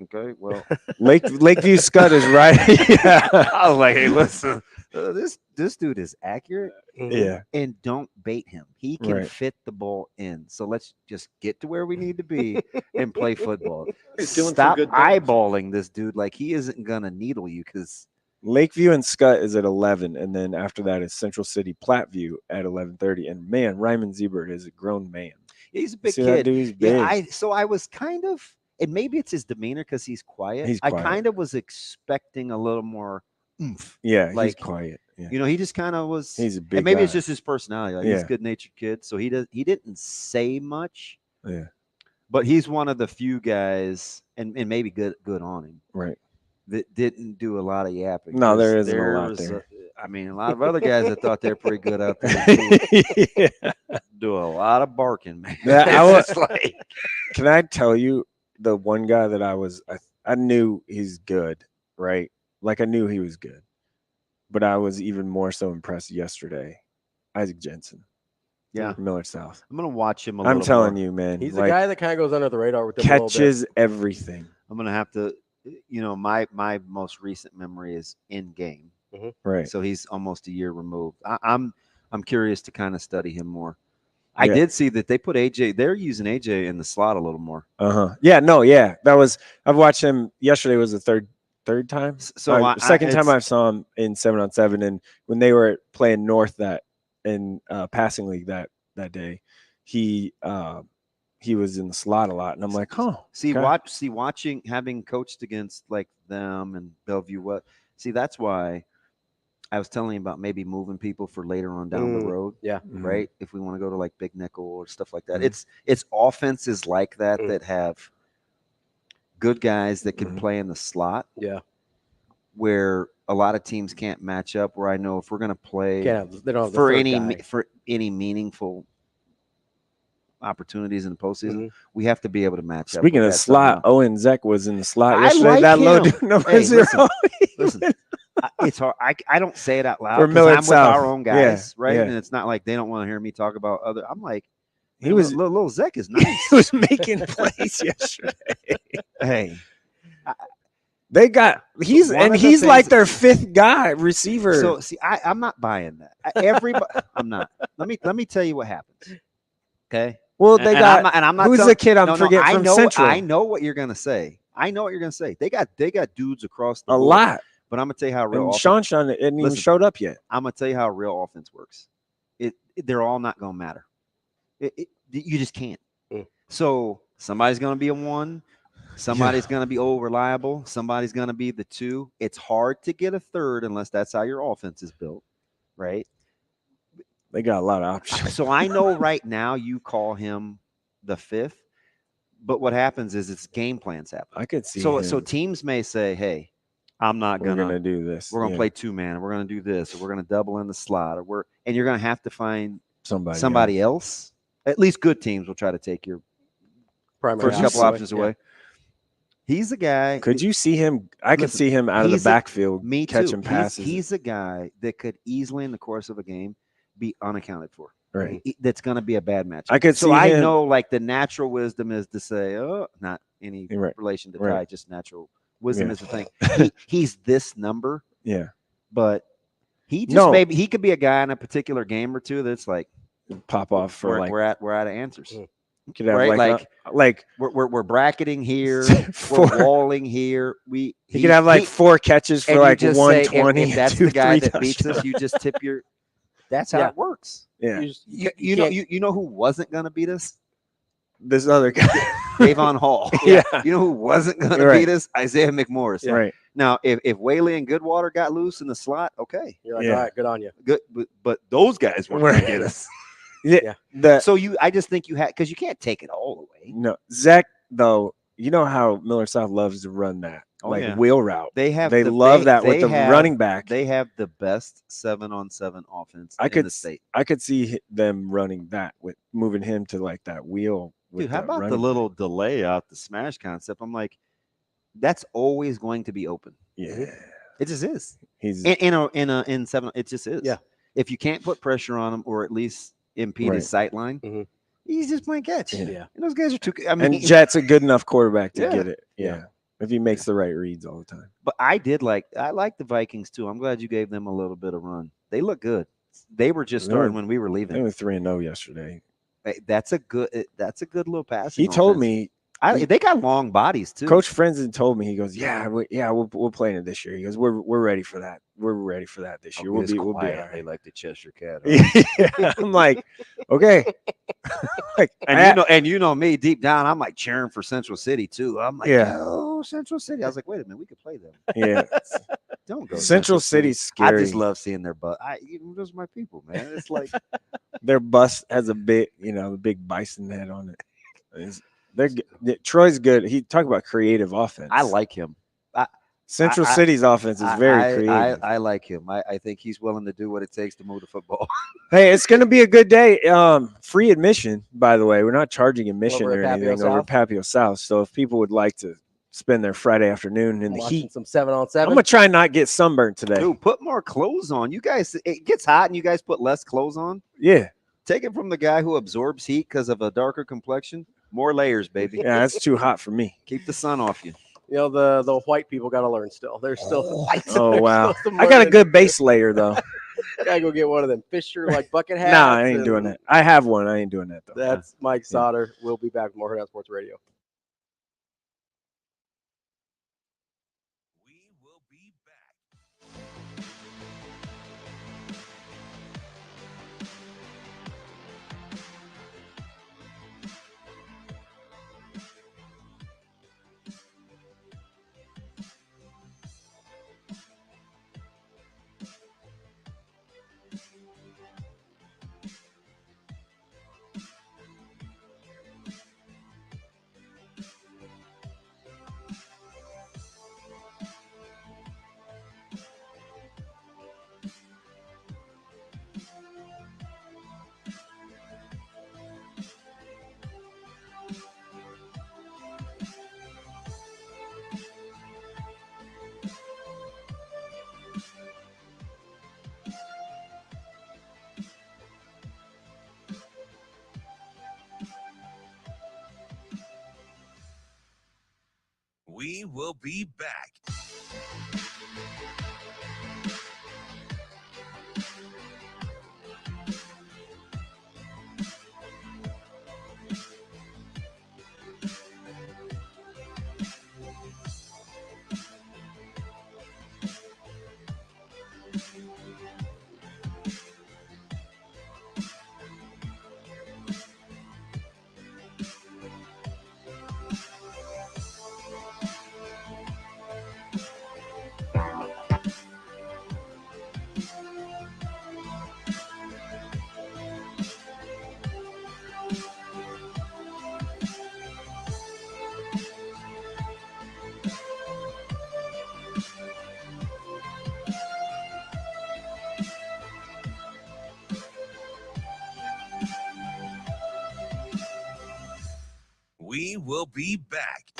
Okay, well, Lakeview Scott is right. I was like, hey, listen, this dude is accurate. Yeah. And don't bait him. He can fit the ball in. So let's just get to where we need to be and play football. Stop eyeballing this dude like he isn't going to needle you because Lakeview and Scott is at 11, and then after that is Central City Platteview at 11:30. And man, Ryman Ziebert is a grown man. He's a big kid. That dude, he's big. Yeah, so I was kind of, and maybe it's his demeanor because he's quiet. I kind of was expecting a little more oomph. Yeah, he's quiet. Yeah. He just kind of was. He's a big and maybe guy. it's just his personality. He's a good-natured kid, so he didn't say much. Yeah. But he's one of the few guys, and maybe good on him. Right. That didn't do a lot of yapping. No, there isn't a lot there. A lot of other guys that thought they're pretty good out there do a lot of barking, man. Yeah, can I tell you the one guy that I knew he's good, right? Like I knew he was good, but I was even more so impressed yesterday. Isaac Jensen. Yeah. Millard South. I'm going to watch him a little I'm telling more. you, man. He's the guy that kind of goes under the radar with them catches everything. I'm gonna have to. My most recent memory is in game. Right. So he's almost a year removed. I'm curious to kind of study him more. I did see that they put AJ. They're using AJ in the slot a little more. Yeah. No. Yeah. I've watched him. Yesterday was the third time. So second time I saw him in 7-on-7, and when they were playing North in passing league that day, he was in the slot a lot, and I'm like, watching having coached against like them and Bellevue. That's why I was telling you about maybe moving people for later on down the road. Yeah. Right. If we want to go to like big nickel or stuff like that, it's offenses like that that have good guys that can play in the slot. Yeah. Where a lot of teams can't match up. Where I know if we're going to play they don't have for any meaningful opportunities in the postseason, we have to be able to match up. Speaking of slot, Owen Zek was in the slot yesterday. Like that him. low dude, number 0. Listen, it's hard. I don't say it out loud For because I'm with South. our own guys, right? Yeah. And it's not like they don't want to hear me talk about other. I'm like, he was little Zek is nice. He was making plays yesterday. Hey, they got he's like their 5th guy receiver. So see, I'm not buying that. Everybody, I'm not. Let me tell you what happens. Okay. Well, they got. I'm not. Who's the kid? I'm forgetting from Central. I know what you're gonna say. They got dudes across the board. Lot. But I'm gonna tell you how real. And Sean hadn't even showed up yet. I'm gonna tell you how real offense works. They're all not gonna matter. You just can't. So somebody's gonna be a 1. Somebody's gonna be reliable. Somebody's gonna be the 2. It's hard to get a 3rd unless that's how your offense is built, right? They got a lot of options. So I know right now you call him the 5th, but what happens is it's game plans happen. I could see. So teams may say, "Hey, I'm not gonna do this. We're gonna play 2-man. We're gonna do this. Or we're gonna double in the slot. And you're gonna have to find somebody else. At least good teams will try to take your primary first couple options away. He's a guy. Could you see him? I could see him out of the backfield catching passes. He's a guy that could easily, in the course of a game, be unaccounted for. Right. That's going to be a bad match. I could see I him. know, like, the natural wisdom is to say, not any relation to Ty, just natural wisdom is the thing. He's this number. Yeah. But he just maybe he could be a guy in a particular game or two that's like pop off for we're out of answers. Could have like we're bracketing here, we're walling here. He could have like 4 catches for like 120. If that's the guy that beats us, you just tip your. That's how it works. Yeah. You know who wasn't gonna beat us? This other guy, Davon Hall. Yeah. You know who wasn't gonna beat us? Isaiah McMorris. Yeah. Right. Now, if Whaley and Goodwater got loose in the slot, okay. You're like, all right, good on you. Good, but those guys weren't gonna get us. So I just think you had because you can't take it all away. No, Zach though, you know how Miller South loves to run that wheel route. They love that with the running back. They have the best 7-on-7 offense in the state. I could see them running that with moving him to like that wheel. Dude, how about the little delay out the smash concept? I'm like, that's always going to be open. Yeah, it just is. He's in 7. It just is. Yeah. If you can't put pressure on him or at least impede his sight line, he's just playing catch. Yeah. And those guys are too. I mean, and Jet's a good enough quarterback to get it. Yeah. If he makes the right reads all the time. But I like the Vikings too. I'm glad you gave them a little bit of run. They look good. They were just starting when we were leaving. They were 3-0 yesterday. That's a good little pass. He told me they got long bodies too. Coach Frenzen told me, he goes, we'll play in it this year. He goes, we're ready for that. We're ready for that this year. We'll be all right. They like the Cheshire Cat. Yeah, I'm like, okay. and you know me deep down, I'm like cheering for Central City too. I'm like, oh, Central City. I was like, wait a minute, we could play them. Yeah. Don't go. Central City's scary. I just love seeing their butt. Those are my people, man. It's like their bus has a big, the big bison head on it. Troy's good. He talked about creative offense. I like him. Central City's offense is very creative. I like him. I think he's willing to do what it takes to move the football. Hey, it's going to be a good day. Free admission, by the way. We're not charging admission or anything over Papio South. So if people would like to spend their Friday afternoon in the heat, some 7-on-7. I'm going to try not get sunburned today. Dude, put more clothes on. You guys, it gets hot and you guys put less clothes on. Yeah. Take it from the guy who absorbs heat because of a darker complexion. More layers, baby. Yeah, that's too hot for me. Keep the sun off you. the white people got to learn still. There's still. Oh wow! I got a good base layer though. Gotta go get one of them Fisher bucket hats. Nah, I ain't doing that. I have one. I ain't doing that though. That's Mike Sautter. We'll be back with more Hurrdat Sports Radio. We will be back. We will be back.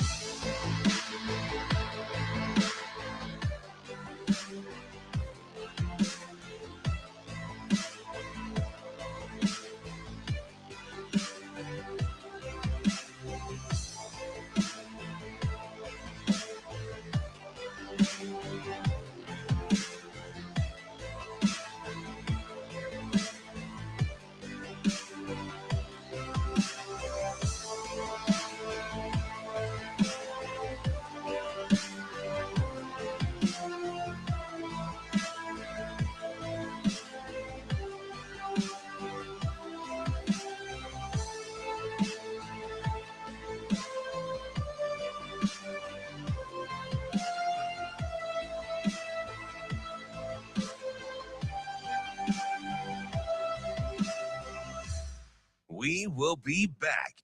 We will be back.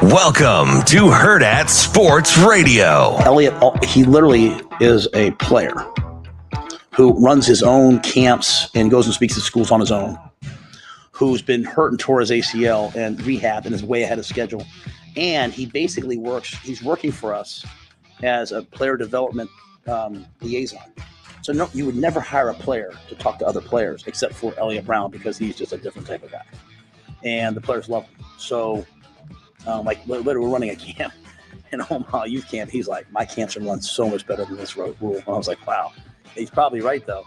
Welcome to Hurrdat Sports Radio. Elliot, he literally is a player who runs his own camps and goes and speaks at schools on his own, who's been hurt and tore his ACL and rehab and is way ahead of schedule. And he basically he's working for us as a player development liaison. So no, you would never hire a player to talk to other players except for Elliot Brown, because he's just a different type of guy. And the players love him. So like literally we're running a camp in Omaha youth camp. He's like, my camps are run so much better than this rule. And I was like, wow. He's probably right, though.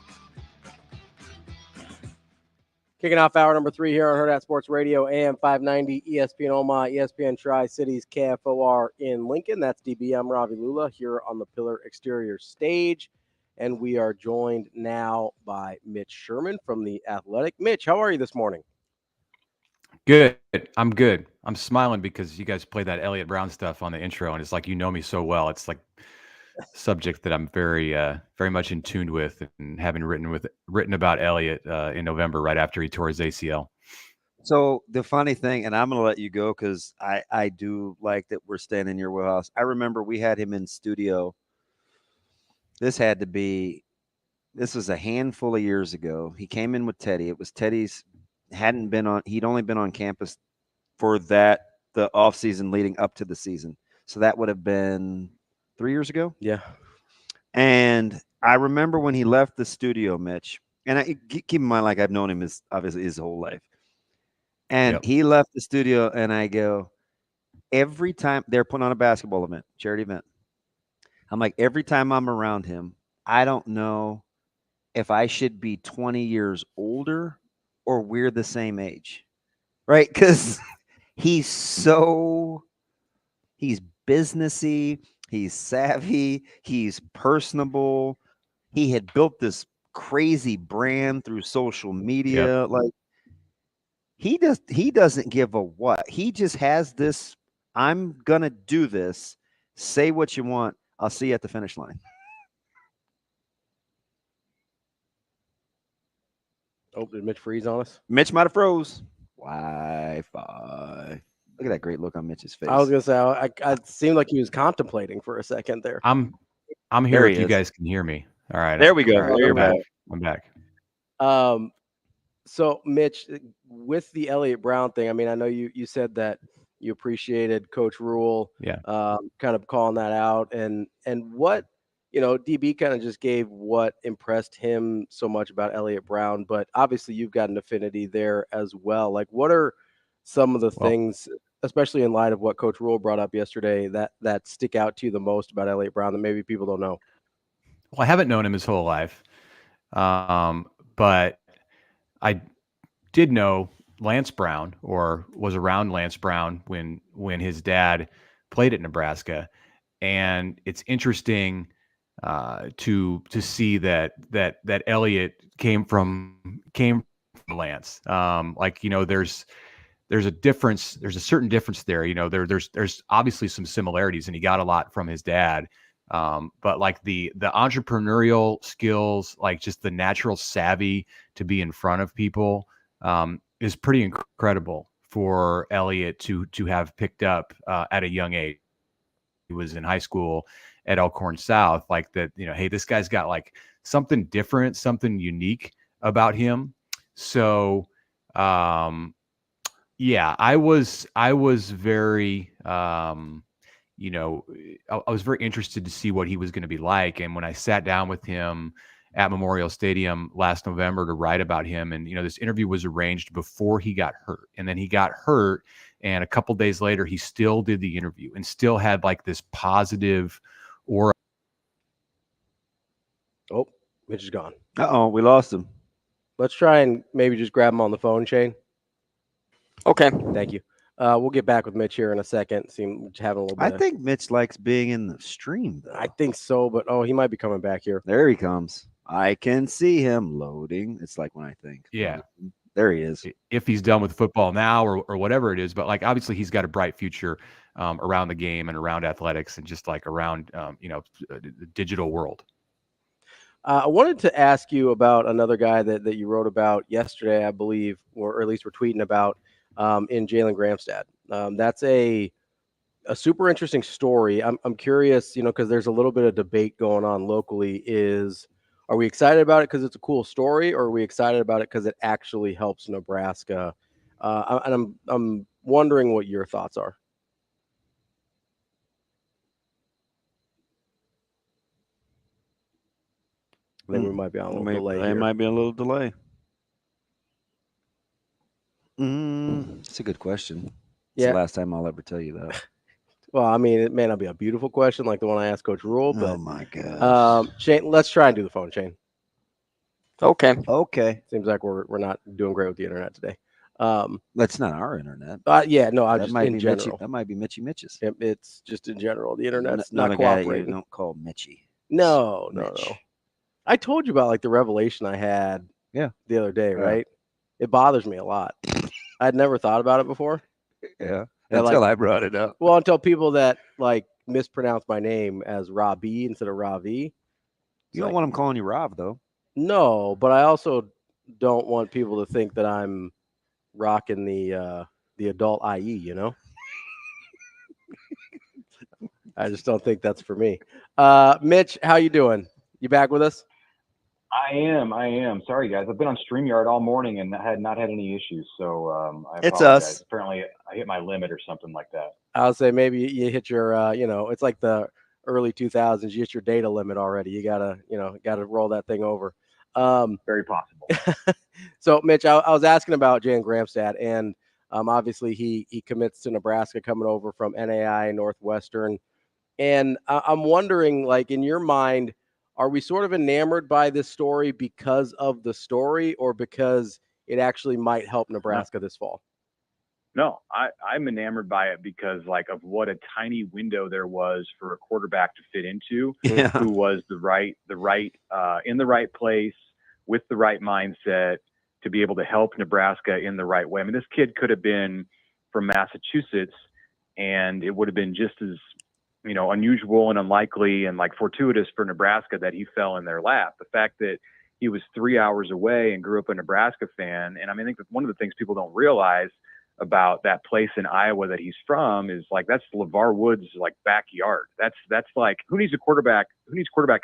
Kicking off hour number 3 here on Hurrdat Sports Radio, AM 590, ESPN Omaha, ESPN Tri-Cities, KFOR in Lincoln. That's DB. I'm Ravi Lulla here on the Pillar Exterior stage. And we are joined now by Mitch Sherman from The Athletic. Mitch, how are you this morning? Good. I'm good. I'm smiling because you guys play that Elliott Brown stuff on the intro, and it's like you know me so well. It's like a subject that I'm very much in tune with, and having written about Elliott in November right after he tore his ACL. So the funny thing, and I'm going to let you go because I do like that we're staying in your wheelhouse. I remember we had him in studio. This was a handful of years ago. He came in with Teddy. It was Teddy's. He'd only been on campus for the off season leading up to the season. So that would have been 3 years ago. Yeah. And I remember when he left the studio, Mitch, and keep in mind, like I've known him obviously his whole life. And he left the studio and I go, every time they're putting on a basketball event, charity event, I'm like, every time I'm around him, I don't know if I should be 20 years older or we're the same age, right? Because he's businessy, he's savvy, he's personable. He had built this crazy brand through social media. Yep. Like he doesn't give a what. He just has this, I'm gonna do this, say what you want, I'll see you at the finish line. Oh, did Mitch freeze on us? Mitch might have froze. Wi-Fi. Look at that great look on Mitch's face. I was going to say, I seemed like he was contemplating for a second there. I'm here if you guys can hear me. All right. There we go. Right, You're back. I'm back. So, Mitch, with the Elliott Brown thing, I mean, I know you said that you appreciated Coach Rule, kind of calling that out, and what, DB kind of just gave what impressed him so much about Elliott Brown, but obviously you've got an affinity there as well. Like, what are some of the things, especially in light of what Coach Rule brought up yesterday, that stick out to you the most about Elliott Brown that maybe people don't know? Well, I haven't known him his whole life, but I did know Lance Brown, or was around Lance Brown when his dad played at Nebraska, and it's interesting to see that Elliott came from Lance. There's a difference. There's a certain difference there. There's obviously some similarities, and he got a lot from his dad. But like the entrepreneurial skills, like just the natural savvy to be in front of people, is pretty incredible for Elliott to have picked up at a young age. He was in high school at Elkhorn South, like that, hey, this guy's got like something different, something unique about him. So, I was very, I was very interested to see what he was going to be like. And when I sat down with him at Memorial Stadium last November to write about him, and, this interview was arranged before he got hurt, and then he got hurt. And a couple days later, he still did the interview and still had like this positive aura. Oh, Mitch is gone. Uh-oh, we lost him. Let's try and maybe just grab him on the phone, Shane. Okay. Thank you. We'll get back with Mitch here in a second. Seem having a little bit. I think Mitch likes being in the stream, though. I think so, but he might be coming back here. There he comes. I can see him loading. It's like when I think. Yeah. There he is. If he's done with football now or whatever it is, but like obviously he's got a bright future around the game and around athletics and just like around the digital world. I wanted to ask you about another guy that you wrote about yesterday, I believe, or at least were tweeting about in Jalen Gramstad. That's a super interesting story. I'm curious, because there's a little bit of debate going on locally. Are we excited about it because it's a cool story, or are we excited about it because it actually helps Nebraska? And I'm wondering what your thoughts are. I think we might be on a little delay. There might be a little delay. It's a good question. It's the last time I'll ever tell you that. Well, I mean, it may not be a beautiful question like the one I asked Coach Rule, but oh my gosh. Shane, let's try and do the phone, Shane. Okay. Okay. Seems like we're not doing great with the internet today. That's not our internet. Yeah, no, I that just might in be general. Mitchie, that might be Mitchie Mitch's. It's just in general. The internet's Not not a guy that cooperating. you don't call Mitchie. No. Mitch. I told you about like the revelation I had the other day, right? It bothers me a lot. I'd never thought about it before. Yeah. And, Until I brought it up. Well, until people that like mispronounce my name as Ravi instead of Ravi. You don't want them calling you Rob, though. No, but I also don't want people to think that I'm rocking the adult IE, you know? I just don't think that's for me. Mitch, how you doing? You back with us? I am. Sorry, guys. I've been on StreamYard all morning and had not had any issues. So I it's apologize. us. Apparently, I hit my limit or something like that. I'll say maybe you hit your, it's like the early 2000s. You hit your data limit already. You gotta roll that thing over. Very possible. So, Mitch, I was asking about Jan Gramstad, and obviously he commits to Nebraska coming over from NAI Northwestern. And I'm wondering, like, in your mind, are we sort of enamored by this story because of the story or because it actually might help Nebraska this fall? No, I'm enamored by it because like of what a tiny window there was for a quarterback to fit into, who was in the right place with the right mindset to be able to help Nebraska in the right way. I mean, this kid could have been from Massachusetts and it would have been just as, unusual and unlikely and like fortuitous for Nebraska that he fell in their lap. The fact that he was 3 hours away and grew up a Nebraska fan. And I mean, I think that one of the things people don't realize about that place in Iowa that he's from is like, that's LeVar Woods' like backyard. That's like, who needs quarterback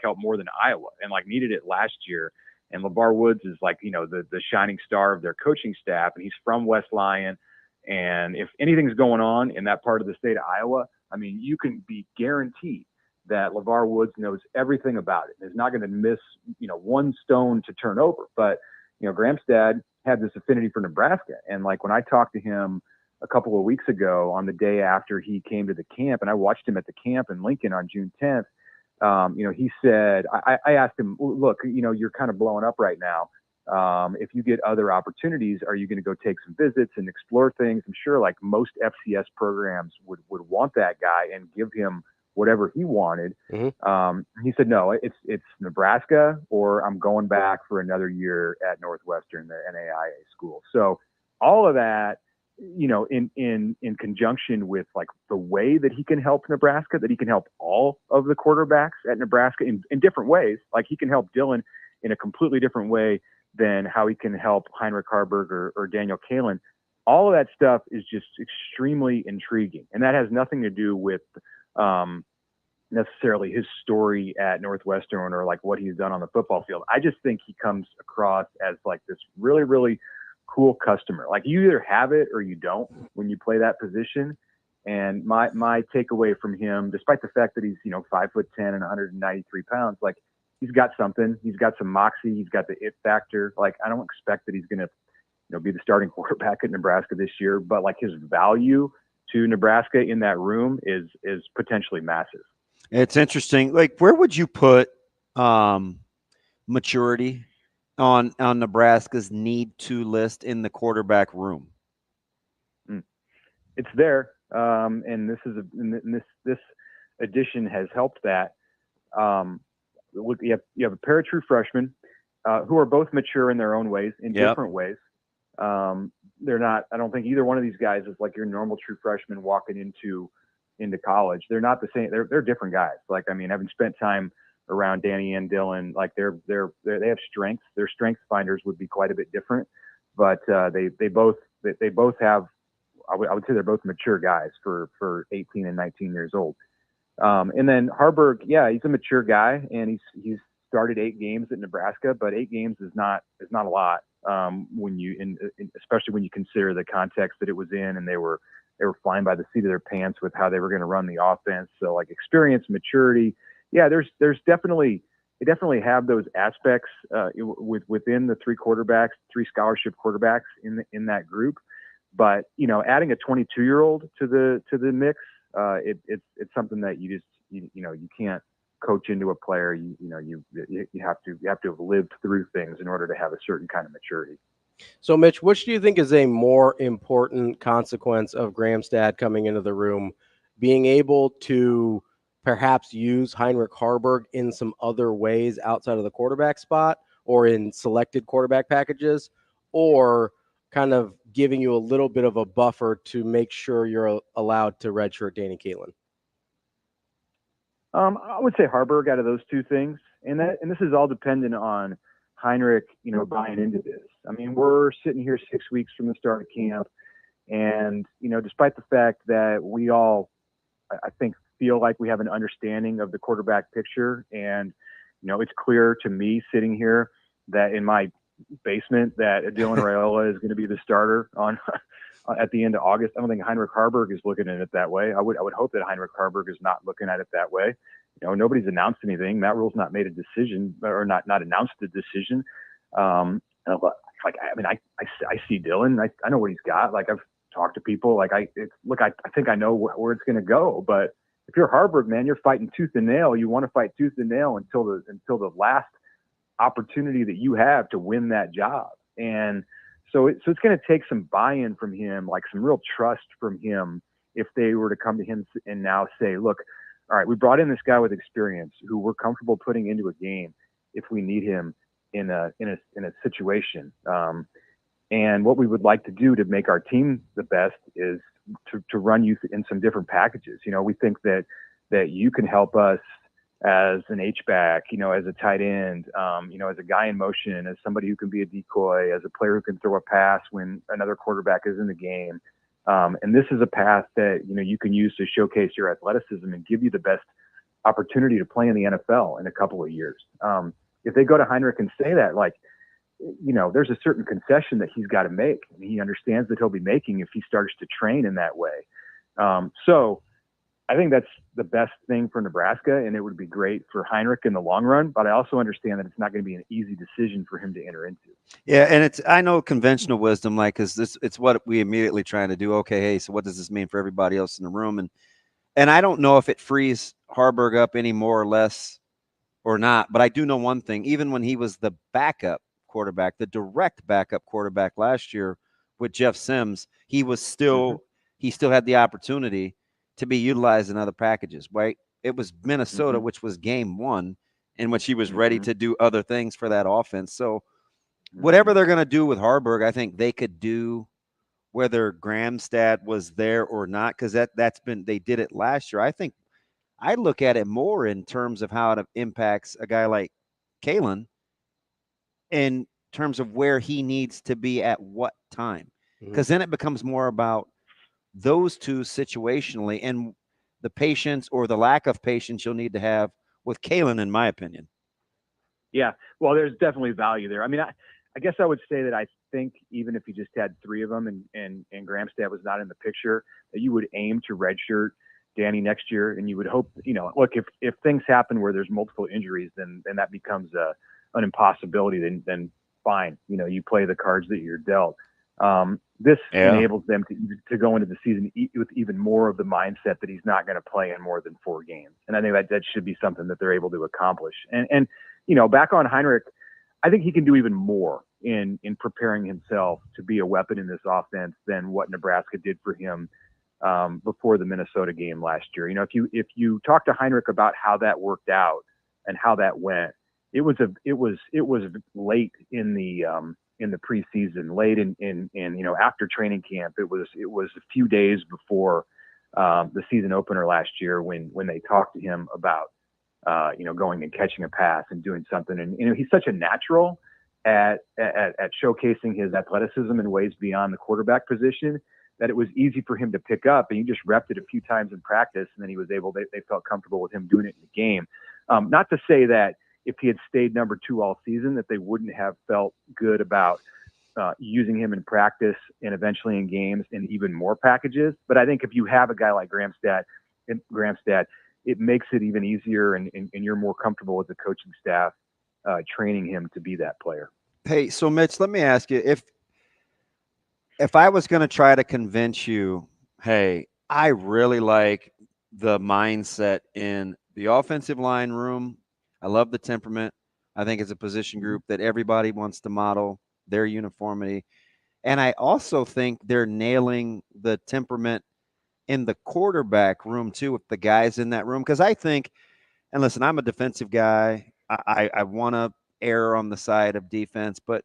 help more than Iowa, and like needed it last year. And LeVar Woods is like, the shining star of their coaching staff, and he's from West Lyon. And if anything's going on in that part of the state of Iowa, I mean, you can be guaranteed that LeVar Woods knows everything about it. Is not going to miss, one stone to turn over. But, Gramstad had this affinity for Nebraska. And like when I talked to him a couple of weeks ago on the day after he came to the camp, and I watched him at the camp in Lincoln on June 10th, he said, I asked him, look, you're kind of blowing up right now. If you get other opportunities, are you going to go take some visits and explore things? I'm sure like most FCS programs would want that guy and give him whatever he wanted. He said, no, it's Nebraska, or I'm going back for another year at Northwestern, the NAIA school. So all of that, in conjunction with like the way that he can help Nebraska, that he can help all of the quarterbacks at Nebraska in different ways. Like he can help Dylan in a completely different way than how he can help Heinrich Harburg or Daniel Kalen. All of that stuff is just extremely intriguing. And that has nothing to do with necessarily his story at Northwestern or like what he's done on the football field. I just think he comes across as like this really, really cool customer. Like you either have it or you don't when you play that position. And my takeaway from him, despite the fact that he's, 5'10" and 193 pounds, like he's got something. He's got some moxie. He's got the it factor. Like I don't expect that he's going to, be the starting quarterback at Nebraska this year, but like his value to Nebraska in that room is potentially massive. It's interesting. Like, where would you put maturity on Nebraska's need to list in the quarterback room? It's there, and this addition has helped that. You have a pair of true freshmen who are both mature in their own ways, in different ways. They're not. I don't think either one of these guys is like your normal true freshman walking into college. They're not the same. They're different guys. Like, I mean, having spent time around Danny and Dylan, like they have strengths. Their strength finders would be quite a bit different, but they both have. I would say they're both mature guys for 18 and 19 years old. And then Harburg, he's a mature guy, and he's started 8 games at Nebraska, but 8 games is not a lot when especially when you consider the context that it was in, and they were flying by the seat of their pants with how they were going to run the offense. So like experience, maturity, there's definitely they definitely have those aspects within the 3 scholarship quarterbacks in that group. But adding a 22-year-old to the mix it's something that you can't coach into a player. You have to have lived through things in order to have a certain kind of maturity. So, Mitch, which do you think is a more important consequence of Gramstad coming into the room, being able to perhaps use Heinrich Haarberg in some other ways outside of the quarterback spot or in selected quarterback packages, or kind of giving you a little bit of a buffer to make sure you're allowed to redshirt Danny Caitlin? I would say Haarberg out of those two things, and this is all dependent on Heinrich, buying into this. I mean, we're sitting here 6 weeks from the start of camp, and despite the fact that we all, I think, feel like we have an understanding of the quarterback picture, and it's clear to me sitting here that in my basement that Dylan Raiola is going to be the starter on at the end of August. I don't think Heinrich Haarberg is looking at it that way. I would hope that Heinrich Haarberg is not looking at it that way. Nobody's announced anything. Matt Rule's not made a decision or not announced a decision. I see Dylan. I know what he's got. Like, I've talked to people. Like, I think I know where it's going to go. But if you're Haarberg, man, you're fighting tooth and nail. You want to fight tooth and nail until the last opportunity that you have to win that job. And so it's going to take some buy-in from him, like some real trust from him, if they were to come to him and now say, look, all right, we brought in this guy with experience who we're comfortable putting into a game if we need him in a situation. And what we would like to do to make our team the best is to run you in some different packages. We think that you can help us as an H-back, as a tight end, as a guy in motion, as somebody who can be a decoy, as a player who can throw a pass when another quarterback is in the game. And this is a path that, you can use to showcase your athleticism and give you the best opportunity to play in the NFL in a couple of years. If they go to Heinrich and say that, there's a certain concession that he's got to make, and he understands that he'll be making if he starts to train in that way. So I think that's the best thing for Nebraska, and it would be great for Heinrich in the long run, but I also understand that it's not going to be an easy decision for him to enter into. Yeah, and I know conventional wisdom, because it's what we immediately trying to do. Okay, hey, so what does this mean for everybody else in the room? And I don't know if it frees Haarberg up any more or less or not, but I do know one thing. Even when he was the backup quarterback, the direct backup quarterback last year with Jeff Sims, he still had the opportunity to be utilized in other packages, right? It was Minnesota, which was game one, in which he was ready to do other things for that offense. So whatever they're going to do with Haarberg, I think they could do whether Gramstad was there or not, because they did it last year. I think I look at it more in terms of how it impacts a guy like Kalen in terms of where he needs to be at what time, because then it becomes more about those two situationally and the patience or the lack of patience you'll need to have with Kalen, in my opinion. Yeah, well, there's definitely value there. I mean, I guess I would say that I think even if you just had three of them and Gramstad was not in the picture, that you would aim to redshirt Danny next year, and you would hope, look, if things happen where there's multiple injuries, then that becomes an impossibility. Then fine, you play the cards that you're dealt. This enables them to go into the season with even more of the mindset that he's not going to play in more than 4 games. And I think that should be something that they're able to accomplish. And back on Heinrich, I think he can do even more in preparing himself to be a weapon in this offense than what Nebraska did for him before the Minnesota game last year. If you talk to Heinrich about how that worked out and how that went, it was late in the preseason, late in after training camp. It was a few days before the season opener last year when they talked to him about going and catching a pass and doing something. And he's such a natural at showcasing his athleticism in ways beyond the quarterback position that it was easy for him to pick up, and he just repped it a few times in practice, and then he was they felt comfortable with him doing it in the game. Not to say that if he had stayed number 2 all season, that they wouldn't have felt good about using him in practice and eventually in games and even more packages. But I think if you have a guy like Gramstad, it makes it even easier, and you're more comfortable with the coaching staff training him to be that player. Hey, so Mitch, let me ask you, if I was going to try to convince you, hey, I really like the mindset in the offensive line room. I love the temperament. I think it's a position group that everybody wants to model their uniformity. And I also think they're nailing the temperament in the quarterback room too, with the guys in that room. Because I think, and listen, I'm a defensive guy. I want to err on the side of defense, but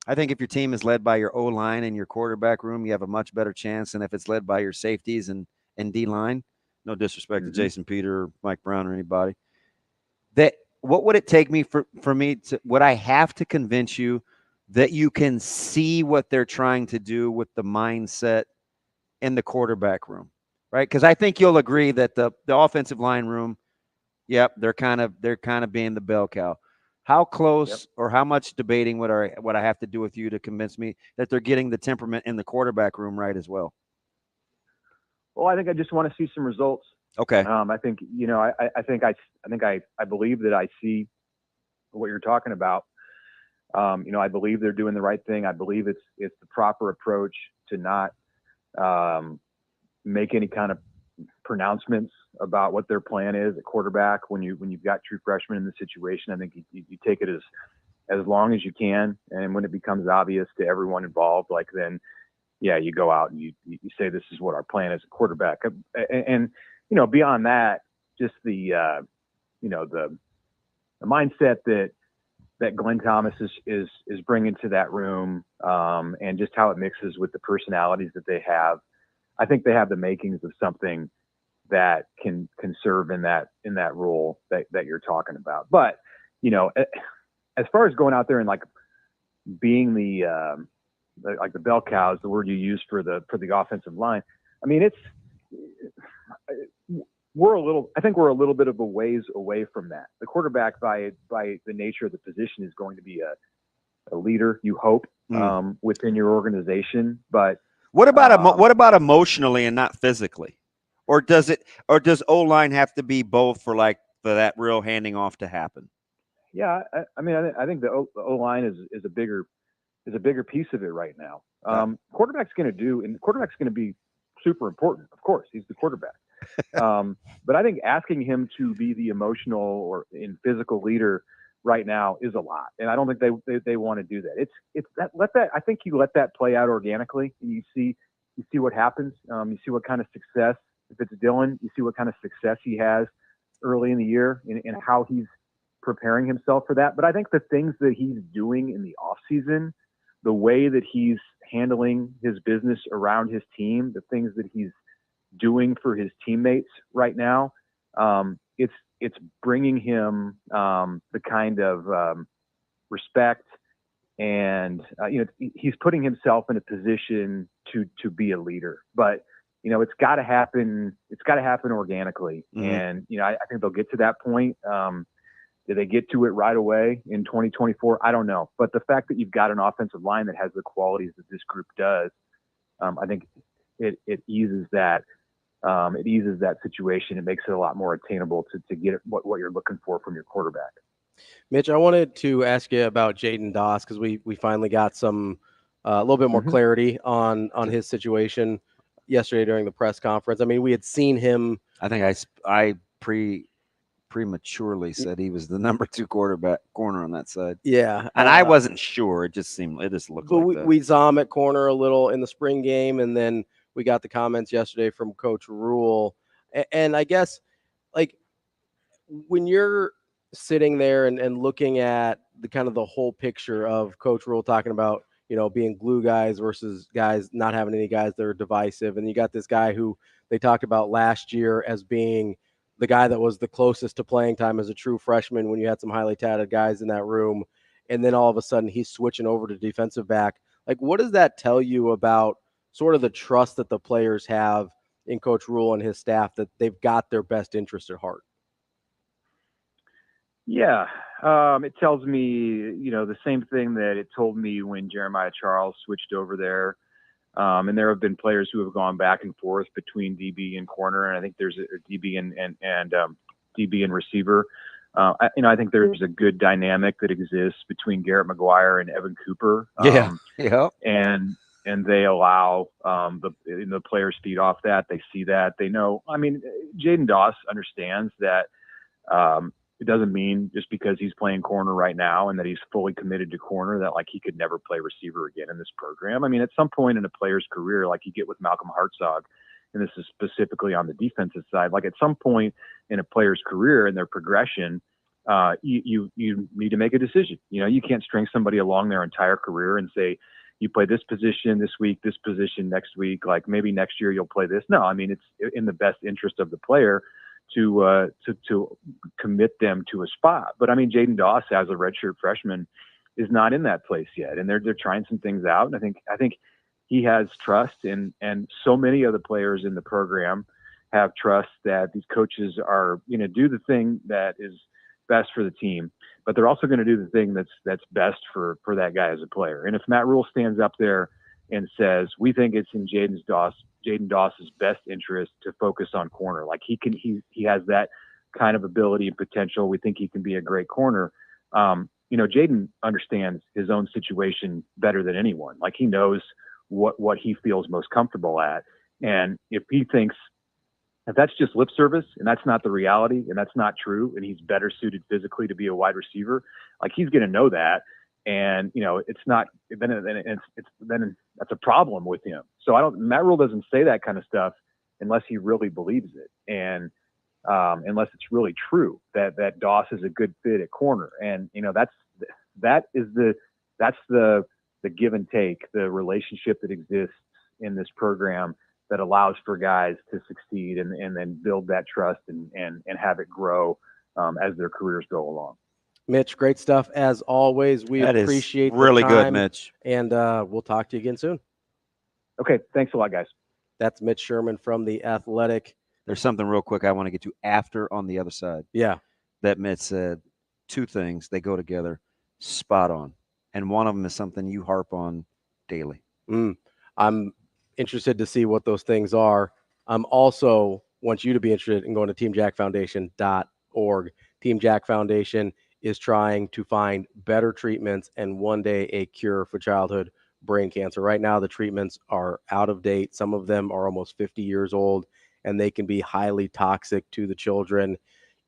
I think if your team is led by your O-line and your quarterback room, you have a much better chance than if it's led by your safeties and D-line. No disrespect to Jason Peter, Mike Brown, or anybody. What would it take me for me to, would I have to convince you that you can see what they're trying to do with the mindset in the quarterback room, right? Because I think you'll agree that the offensive line room, yep, they're kind of being the bell cow. How close or how much debating would I have to do with you to convince me that they're getting the temperament in the quarterback room right as well? Well, I think I just want to see some results. Okay. I think, I believe that I see what you're talking about. I believe they're doing the right thing. I believe it's the proper approach to not make any kind of pronouncements about what their plan is at quarterback when you've got true freshmen in the situation. I think you take it as long as you can, and when it becomes obvious to everyone involved, like then, yeah, you go out and you say this is what our plan is at quarterback, and beyond that, just the mindset that Glenn Thomas is bringing to that room, and just how it mixes with the personalities that they have. I think they have the makings of something that can serve in that role that you're talking about. But, as far as going out there and like being the bell cows, the word you used for the offensive line, I mean, I think we're a little bit of a ways away from that. The quarterback, by the nature of the position, is going to be a leader, you hope, within your organization. But what about emotionally and not physically, or does O-line have to be both for that real handing off to happen? Yeah, I think the O-line is a bigger piece of it right now. Quarterback's going to be super important. Of course, he's the quarterback. But I think asking him to be the emotional or physical leader right now is a lot, and I don't think they want to do that. I think you let that play out organically, and you see what happens. You see what kind of success, if it's Dylan, you see what kind of success he has early in the year and how he's preparing himself for that. But I think the things that he's doing in the off season, the way that he's handling his business around his team, the things that he's doing for his teammates right now, it's bringing him the kind of respect, and he's putting himself in a position to be a leader. But it's got to happen. It's got to happen organically, and I think they'll get to that point. Do they get to it right away in 2024? I don't know. But the fact that you've got an offensive line that has the qualities that this group does, I think it eases that. It eases that situation. It makes it a lot more attainable to get what you're looking for from your quarterback. Mitch, I wanted to ask you about Jaden Doss, because we finally got some a little bit more clarity on his situation yesterday during the press conference. I mean, we had seen him. I think I prematurely said he was the number 2 corner on that side. Yeah, and I wasn't sure. It just looked like that. We saw him at corner a little in the spring game, and then we got the comments yesterday from Coach Rule. And I guess, like, when you're sitting there and looking at the kind of the whole picture of Coach Rule talking about, being glue guys versus guys not having any guys that are divisive, and you got this guy who they talked about last year as being the guy that was the closest to playing time as a true freshman when you had some highly touted guys in that room, and then all of a sudden he's switching over to defensive back. Like, what does that tell you about sort of the trust that the players have in Coach Rule and his staff, that they've got their best interest at heart? Yeah. It tells me, the same thing that it told me when Jeremiah Charles switched over there. And there have been players who have gone back and forth between DB and corner. And I think there's a DB and DB and receiver. I think there's a good dynamic that exists between Garrett McGuire and Evan Cooper. Yeah. And and they allow the players feed off that. They see that. They know. I mean, Jaden Doss understands that it doesn't mean just because he's playing corner right now and that he's fully committed to corner that like he could never play receiver again in this program. I mean, at some point in a player's career, like you get with Malcolm Hartzog, and this is specifically on the defensive side, like at some point in a player's career and their progression, you need to make a decision. You know, you can't string somebody along their entire career and say, you play this position this week, this position next week, like maybe next year you'll play this. No, I mean, it's in the best interest of the player to commit them to a spot. But I mean, Jaden Doss as a redshirt freshman is not in that place yet. And they're trying some things out. And I think he has trust, and so many of the players in the program have trust that these coaches are going to do the thing that is best for the team, but they're also going to do the thing that's best for that guy as a player. And if Matt Rule stands up there and says, we think it's in Jaden Doss's best interest to focus on corner, like he has that kind of ability and potential. We think he can be a great corner. You know, Jaden understands his own situation better than anyone. Like he knows what he feels most comfortable at. And if he thinks if that's just lip service and that's not the reality and that's not true, and he's better suited physically to be a wide receiver, like he's going to know that. And, you know, it's not, then that's a problem with him. So Matt Rule doesn't say that kind of stuff unless he really believes it. And, unless it's really true that Doss is a good fit at corner. And, you know, that's the give and take, the relationship that exists in this program that allows for guys to succeed and then build that trust and have it grow as their careers go along. Mitch, great stuff as always. We appreciate really the time, good, Mitch. And we'll talk to you again soon. Okay, thanks a lot, guys. That's Mitch Sherman from The Athletic. There's something real quick I want to get to after on the other side. Yeah. That Mitch said, two things, they go together spot on. And one of them is something you harp on daily. I'm interested to see what those things are. I'm also want you to be interested in going to teamjackfoundation.org. Team Jack Foundation is trying to find better treatments and one day a cure for childhood brain cancer. Right now, the treatments are out of date. Some of them are almost 50 years old, and they can be highly toxic to the children.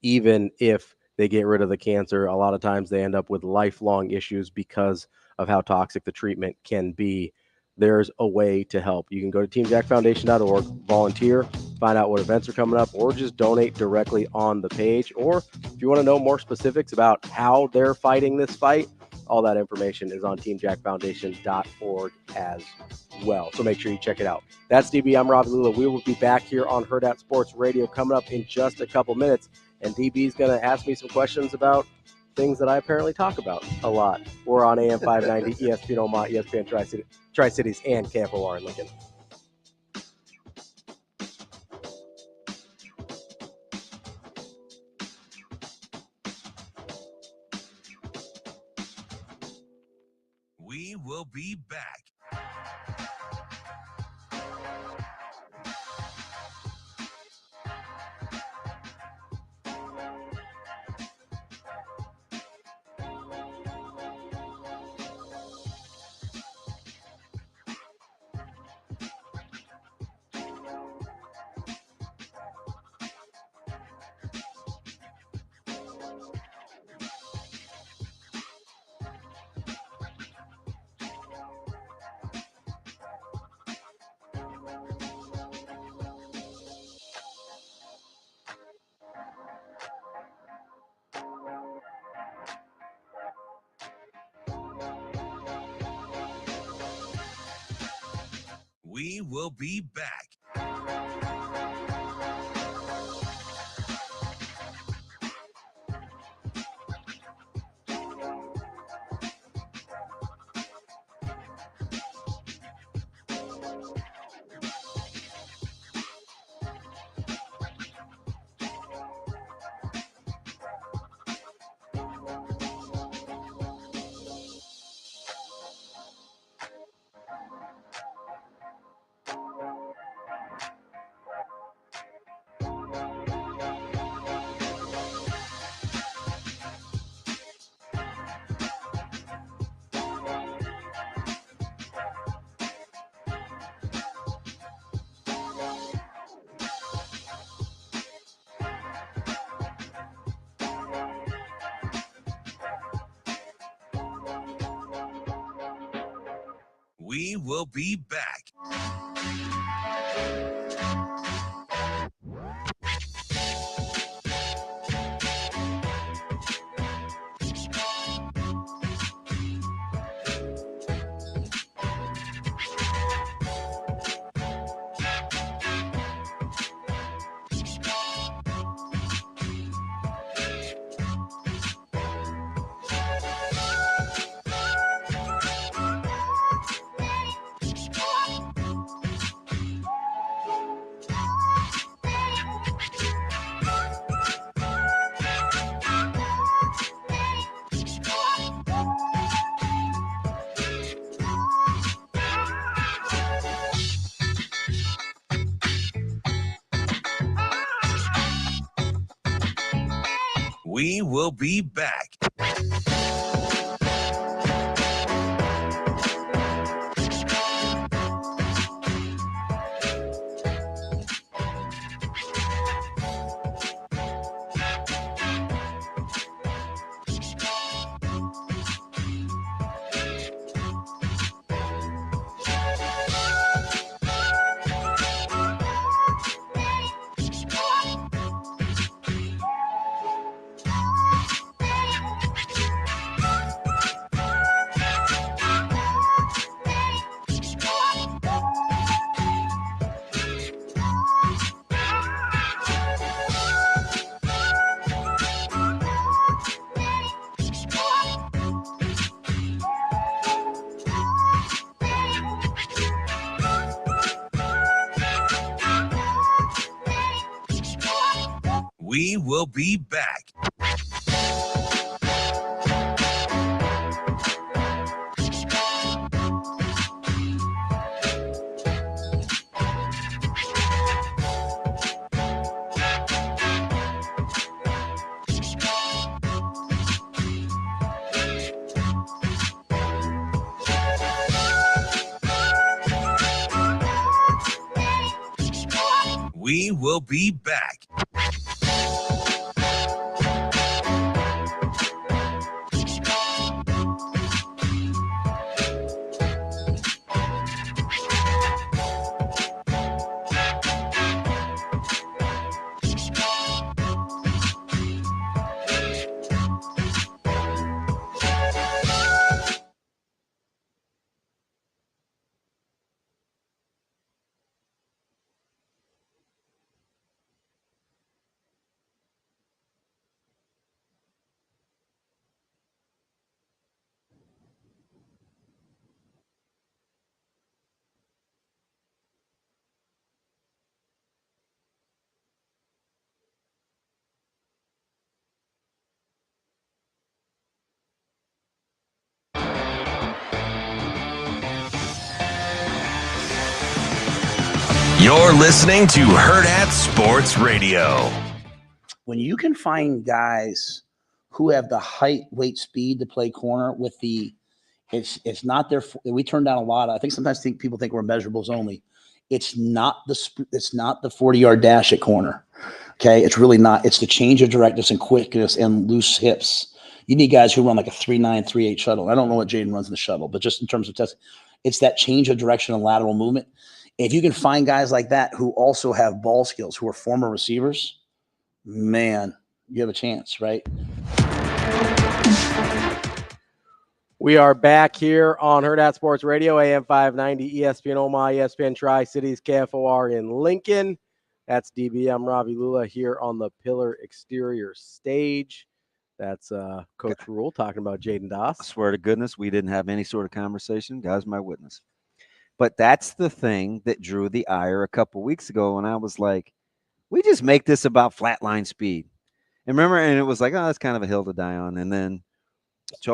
Even if they get rid of the cancer, a lot of times they end up with lifelong issues because of how toxic the treatment can be. There's a way to help. You can go to teamjackfoundation.org, volunteer, find out what events are coming up, or just donate directly on the page. Or if you want to know more specifics about how they're fighting this fight, all that information is on teamjackfoundation.org as well. So make sure you check it out. That's DB. I'm Ravi Lulla. We will be back here on Hurrdat Sports Radio coming up in just a couple minutes. And DB is going to ask me some questions about things that I apparently talk about a lot. We're on AM 590, ESPN Omaha, ESPN Tri-Cities, and KFOR in Lincoln. We will be back. We will be back. We will be back. We will be back. We will be back. We will be back. You're listening to Hurrdat Sports Radio. When you can find guys who have the height, weight, speed to play corner with the, it's not their. We turn down a lot. I think sometimes people think we're measurables only. It's not the 40-yard dash at corner. Okay, it's really not. It's the change of directness and quickness and loose hips. You need guys who run like a 3.9, 3.8 shuttle. I don't know what Jaden runs in the shuttle, but just in terms of testing, it's that change of direction and lateral movement. If you can find guys like that who also have ball skills, who are former receivers, man, you have a chance, right? We are back here on Hurrdat Sports Radio, AM 590, ESPN Omaha, ESPN Tri-Cities, KFOR in Lincoln. That's DB. I'm Ravi Lulla here on the Pillar Exterior stage. That's Coach Rule talking about Jaden Doss. I swear to goodness, we didn't have any sort of conversation. God's my witness. But that's the thing that drew the ire a couple weeks ago when I was like, we just make this about flatline speed. And remember, and it was like, oh, that's kind of a hill to die on. And then Mitch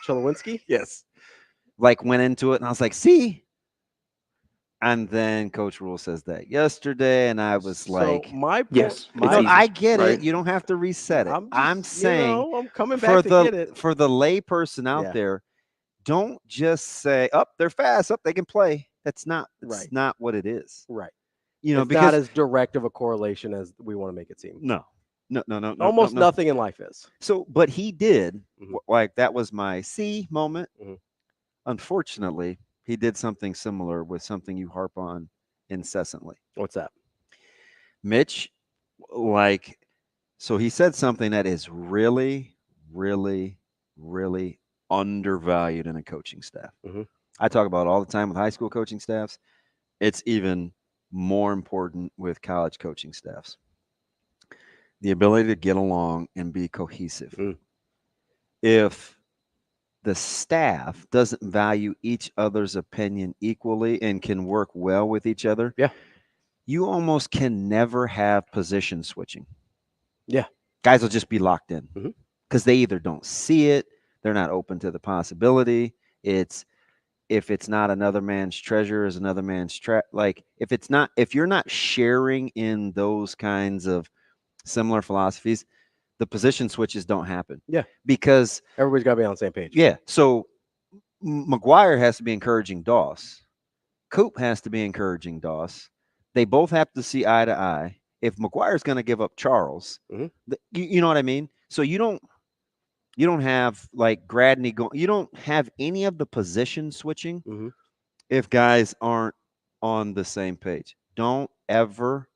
Cholowinski? Yes. Like went into it and I was like, see? And then Coach Rule says that yesterday, and I was like, I get it. You don't have to reset it. I'm saying I'm coming back to get it. For the lay person out there, don't just say, they're fast, they can play. That's not what it is. Right. You know, it's because not as direct of a correlation as we want to make it seem. No. No. Almost nothing in life is. So, but he did, like, that was my C moment. Unfortunately, he did something similar with something you harp on incessantly. What's that? Mitch, like, so he said something that is really, really, really undervalued in a coaching staff. I talk about it all the time with high school coaching staffs. It's even more important with college coaching staffs. The ability to get along and be cohesive. If the staff doesn't value each other's opinion equally and can work well with each other, you almost can never have position switching. Guys will just be locked in because they either don't see it, they're not open to the possibility. If it's not another man's treasure is another man's trap. Like, if you're not sharing in those kinds of similar philosophies, the position switches don't happen. Because everybody's got to be on the same page. So McGuire has to be encouraging Doss. Coop has to be encouraging Doss. They both have to see eye to eye. If McGuire's going to give up Charles, you know what I mean? So you don't have like Gradney going. You don't have any of the position switching if guys aren't on the same page. Don't ever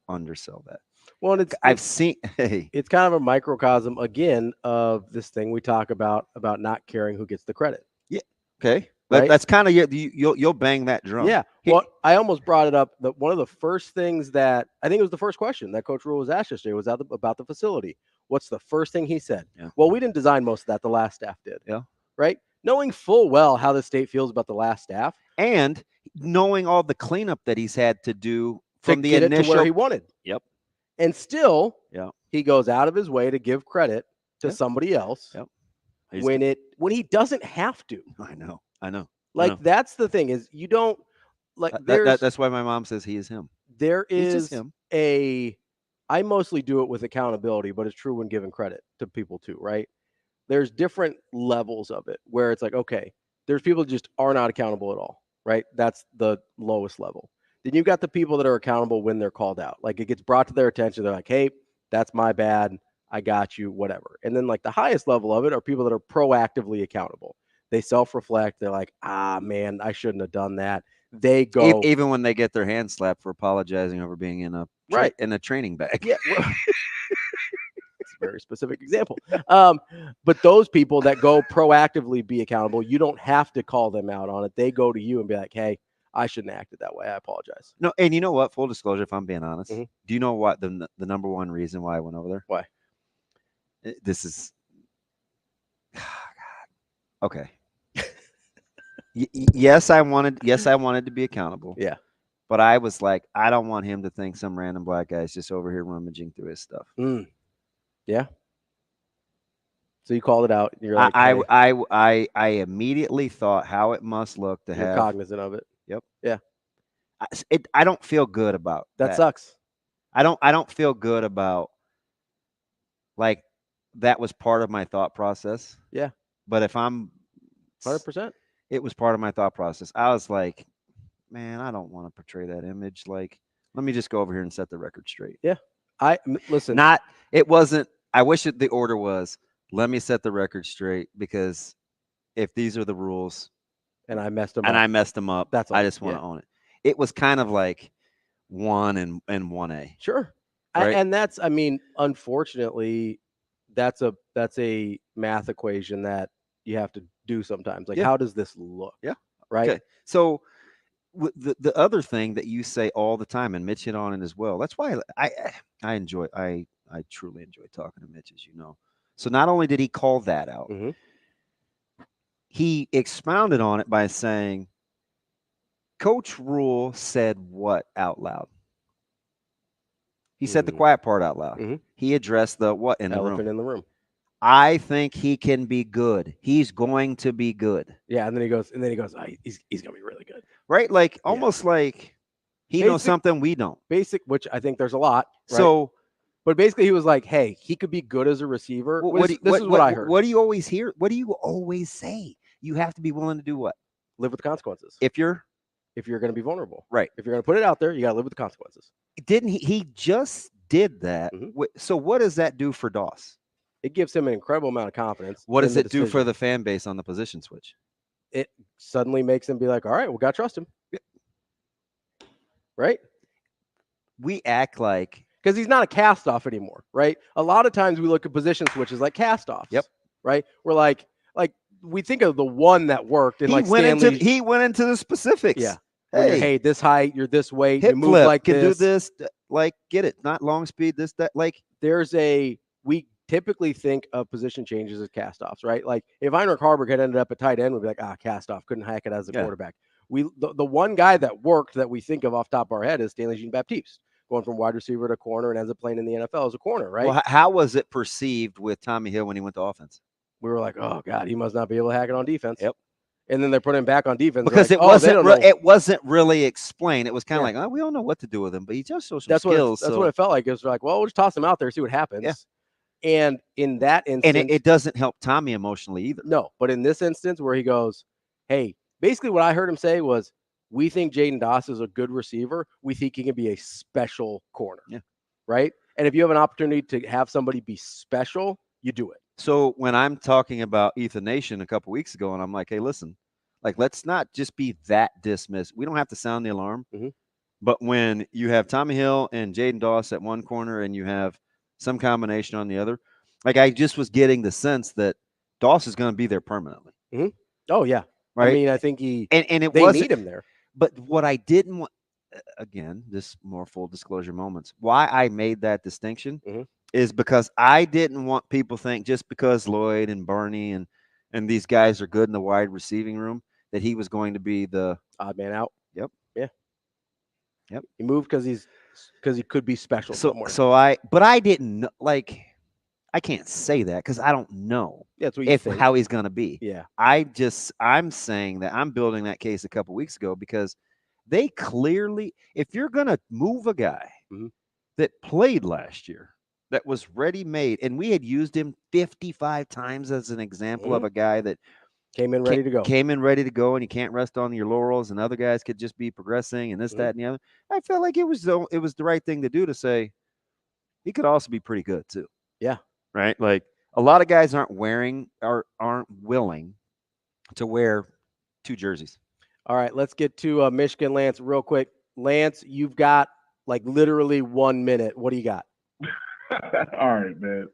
undersell that. Well, I've seen. Hey, it's kind of a microcosm again of this thing we talk about not caring who gets the credit. Yeah. Okay. Right? That's kind of you'll bang that drum. Yeah. Well, I almost brought it up. One of the first things that I think it was the first question that Coach Rule was asked yesterday was about the facility. What's the first thing he said? Well, we didn't design most of that. The last staff did. Right. Knowing full well how the state feels about the last staff and knowing all the cleanup that he's had to do from the get initial it to where he wanted. And still, he goes out of his way to give credit to somebody else when he doesn't have to. I know. Like, that's the thing is you don't like. That's why my mom says he is him. There He's is just him. I mostly do it with accountability, but it's true when giving credit to people too, right? There's different levels of it where it's like, okay, there's people that just are not accountable at all, right? That's the lowest level. Then you've got the people that are accountable when they're called out. Like, it gets brought to their attention. They're like, hey, that's my bad. I got you, whatever. And then like the highest level of it are people that are proactively accountable. They self-reflect. They're like, man, I shouldn't have done that. They go. Even when they get their hand slapped for apologizing over being in a training bag. Yeah. Well, it's a very specific example. But those people that go proactively be accountable, you don't have to call them out on it. They go to you and be like, hey, I shouldn't have acted that way. I apologize. No, and you know what? Full disclosure, if I'm being honest, do you know what the number one reason why I went over there? Why? This is okay. Yes, I wanted to be accountable. Yeah. But I was like, I don't want him to think some random black guy's just over here rummaging through his stuff. Yeah. So you called it out. You're like, I immediately thought how it must look to have cognizant of it. Yep. Yeah. I don't feel good about that. Sucks. I don't feel good about, like, that was part of my thought process. Yeah. But if I'm 100%, it was part of my thought process. I was like, man, I don't want to portray that image. Like, let me just go over here and set the record straight. Yeah. Listen. It wasn't. I wish the order was, let me set the record straight, because if these are the rules and I messed them up, that's all. I just want to own it. It was kind of like 1 and 1A. Sure. Right? And that's, I mean, unfortunately, that's a math equation that you have to do sometimes. Like, how does this look? Yeah. Right. Okay. So the other thing that you say all the time, and Mitch hit on it as well. That's why I truly enjoy talking to Mitch, as you know. So not only did he call that out, he expounded on it by saying, Coach Rule said what out loud? He said the quiet part out loud. He addressed the what in the room? Elephant in the room. I think he can be good. He's going to be good. Yeah, and then he goes, he's going to be really good. Right? Like, almost like he knows something we don't. Basic, which I think there's a lot. Right? So, but basically he was like, hey, he could be good as a receiver. This is what I heard. What do you always hear? What do you always say? You have to be willing to do what? Live with the consequences. If you're going to be vulnerable. Right. If you're going to put it out there, you got to live with the consequences. Didn't he just did that. Mm-hmm. So what does that do for Doss? It gives him an incredible amount of confidence. What does it do for the fan base on the position switch? It suddenly makes him be like, all right, we got to trust him. Right? We act like... Because he's not a cast-off anymore, right? A lot of times we look at position switches like cast-offs. Yep. Right? We're like we think of the one that worked. And he went into the specifics. Yeah. Hey, this height, you're this weight, hip you move flip, like can this. do this, like get it, not long speed, this, that, like. We typically think of position changes as cast-offs, right? Like if Heinrich Harburg had ended up at tight end, we'd be like, cast-off, couldn't hack it as a quarterback. The one guy that worked that we think of off the top of our head is Stanley Jean-Baptiste, going from wide receiver to corner and ends up playing in the NFL as a corner, right? Well, how was it perceived with Tommy Hill when he went to offense? We were like, oh God, he must not be able to hack it on defense. Yep. And then they're putting him back on defense because like, it wasn't really explained. It was kind of like, we don't know what to do with him, but he just shows some skills. That's what it felt like. It was like, well, we'll just toss him out there, see what happens. Yeah. And in that instance, and it doesn't help Tommy emotionally either. No, but in this instance where he goes, hey, basically what I heard him say was, we think Jaden Doss is a good receiver. We think he can be a special corner. Yeah. Right. And if you have an opportunity to have somebody be special, you do it. So when I'm talking about Ethan Nation a couple weeks ago, and I'm like, hey, listen, like, let's not just be that dismissed. We don't have to sound the alarm. Mm-hmm. But when you have Tommy Hill and Jaden Doss at one corner and you have some combination on the other, like I just was getting the sense that Doss is going to be there permanently. Mm-hmm. Oh, yeah. Right. I mean, I think they need him there. But what I didn't want, again, this more full disclosure moments, why I made that distinction is because I didn't want people to think just because Lloyd and Barney and these guys are good in the wide receiving room that he was going to be the odd man out. Yep. Yeah. Yep. He moved because he could be special somewhere. But I didn't know, like, I can't say that because I don't know how he's going to be. Yeah. I'm saying that I'm building that case a couple weeks ago because they clearly, if you're going to move a guy that played last year, that was ready-made, and we had used him 55 times as an example of a guy that came in ready to go, and you can't rest on your laurels, and other guys could just be progressing and this, that, and the other. I felt like it was the right thing to do to say he could also be pretty good too. Yeah. Right? Like a lot of guys aren't willing to wear two jerseys. All right, let's get to Michigan Lance real quick. Lance, you've got like literally 1 minute. What do you got? All right, man.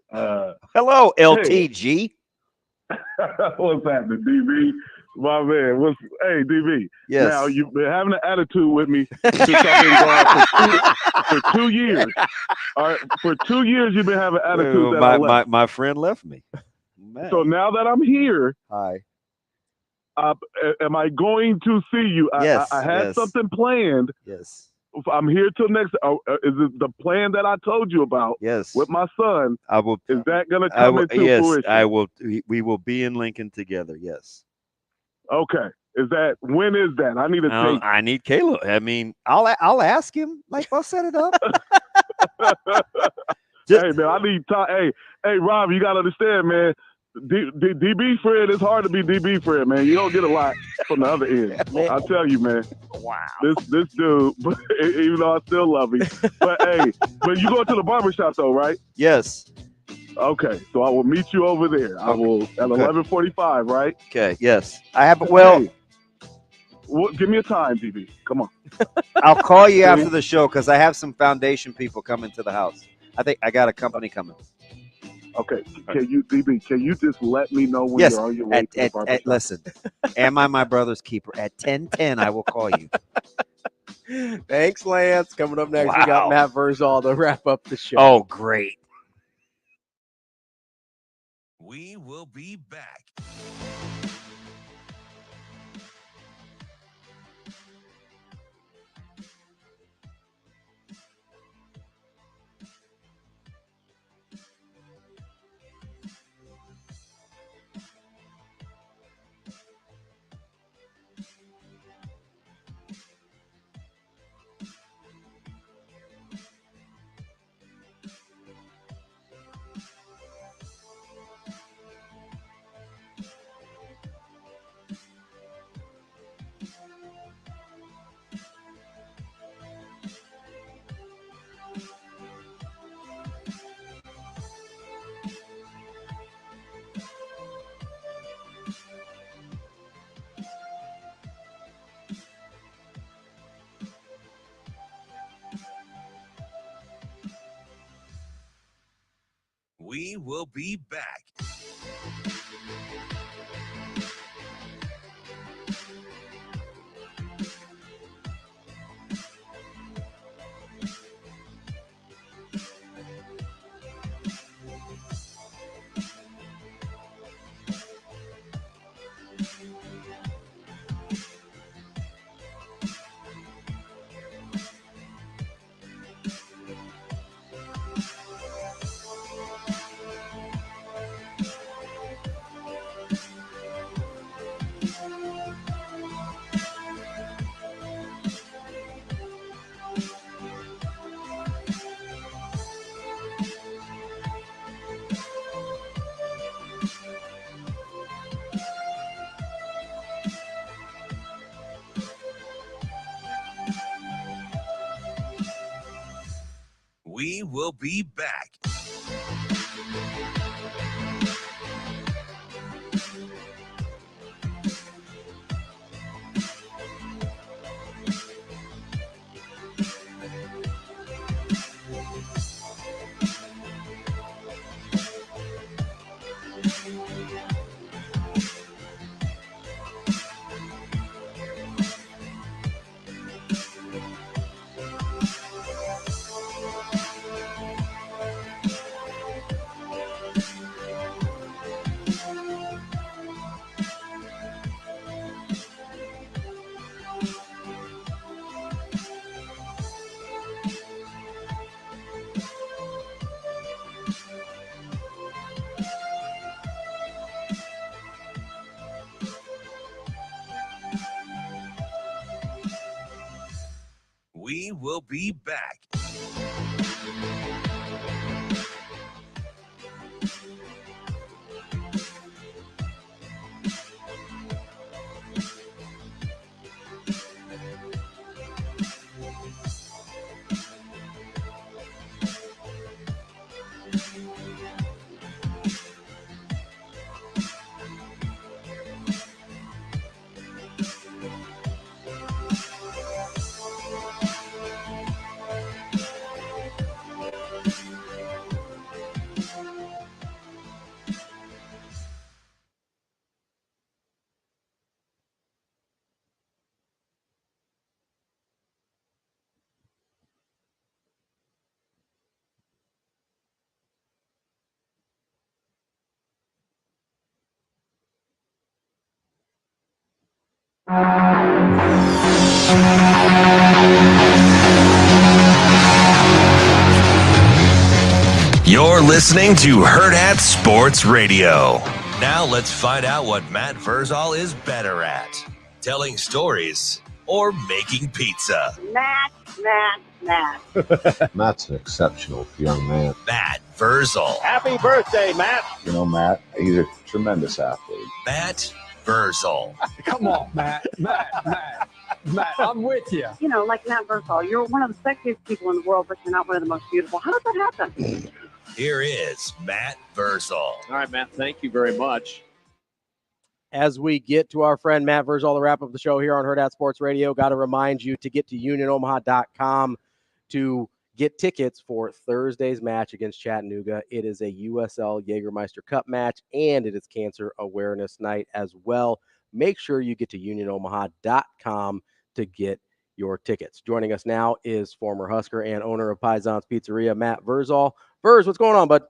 Hello, LTG. What's happening, DB? My man. Hey, DB. Yes. Now, you've been having an attitude with me since I've been gone for 2 years. All right, for 2 years, you've been having an attitude that I left. My friend left me. Man. So now that I'm here, hi. Am I going to see you? Yes. I had something planned. Yes. I'm here till next. Is it the plan that I told you about? Yes. With my son. I will. Is that going to come into fruition? I will. We will be in Lincoln together. Yes. Okay. When is that? I need a date. I need Caleb. I mean, I'll ask him. Like, I'll set it up. Hey man, I need time. Hey, Rob, you gotta understand, man. DB friend, it's hard to be DB friend, man. You don't get a lot from the other end. I tell you, man. Wow. This dude, even though I still love him, but hey, but you go to the barbershop though, right? Yes. Okay, so I will meet you over there. I will at 11:45, right? Okay. Yes, I have. Well, hey, give me a time, DB. Come on. I'll call you after the show because I have some foundation people coming to the house. I think I got a company coming. Okay. Can you just let me know when you're on your way to the barbershop? Listen, am I my brother's keeper? At 10:10, I will call you. Thanks, Lance. Coming up next, we got Matt Vrzal to wrap up the show. Oh, great. We will be back. We will be back. We will be back. We will be back. You're listening to Hurrdat Sports Radio. Now let's find out what Matt Vrzal is better at. Telling stories or making pizza. Matt. Matt's an exceptional young man. Matt Vrzal. Happy birthday, Matt. You know, Matt, he's a tremendous athlete. Matt Vrzal. Come on, Matt, I'm with you. You know, like Matt Vrzal, you're one of the sexiest people in the world, but you're not one of the most beautiful. How does that happen? Here is Matt Vrzal. All right, Matt, thank you very much. As we get to our friend Matt Vrzal, the wrap up the show here on Hurrdat Sports Radio, got to remind you to get to unionomaha.com to get tickets for Thursday's match against Chattanooga. It is a USL Jägermeister Cup match, and it is Cancer Awareness Night as well. Make sure you get to unionomaha.com to get your tickets. Joining us now is former Husker and owner of Paisans Pizzeria, Matt Vrzal. Verz, what's going on, bud?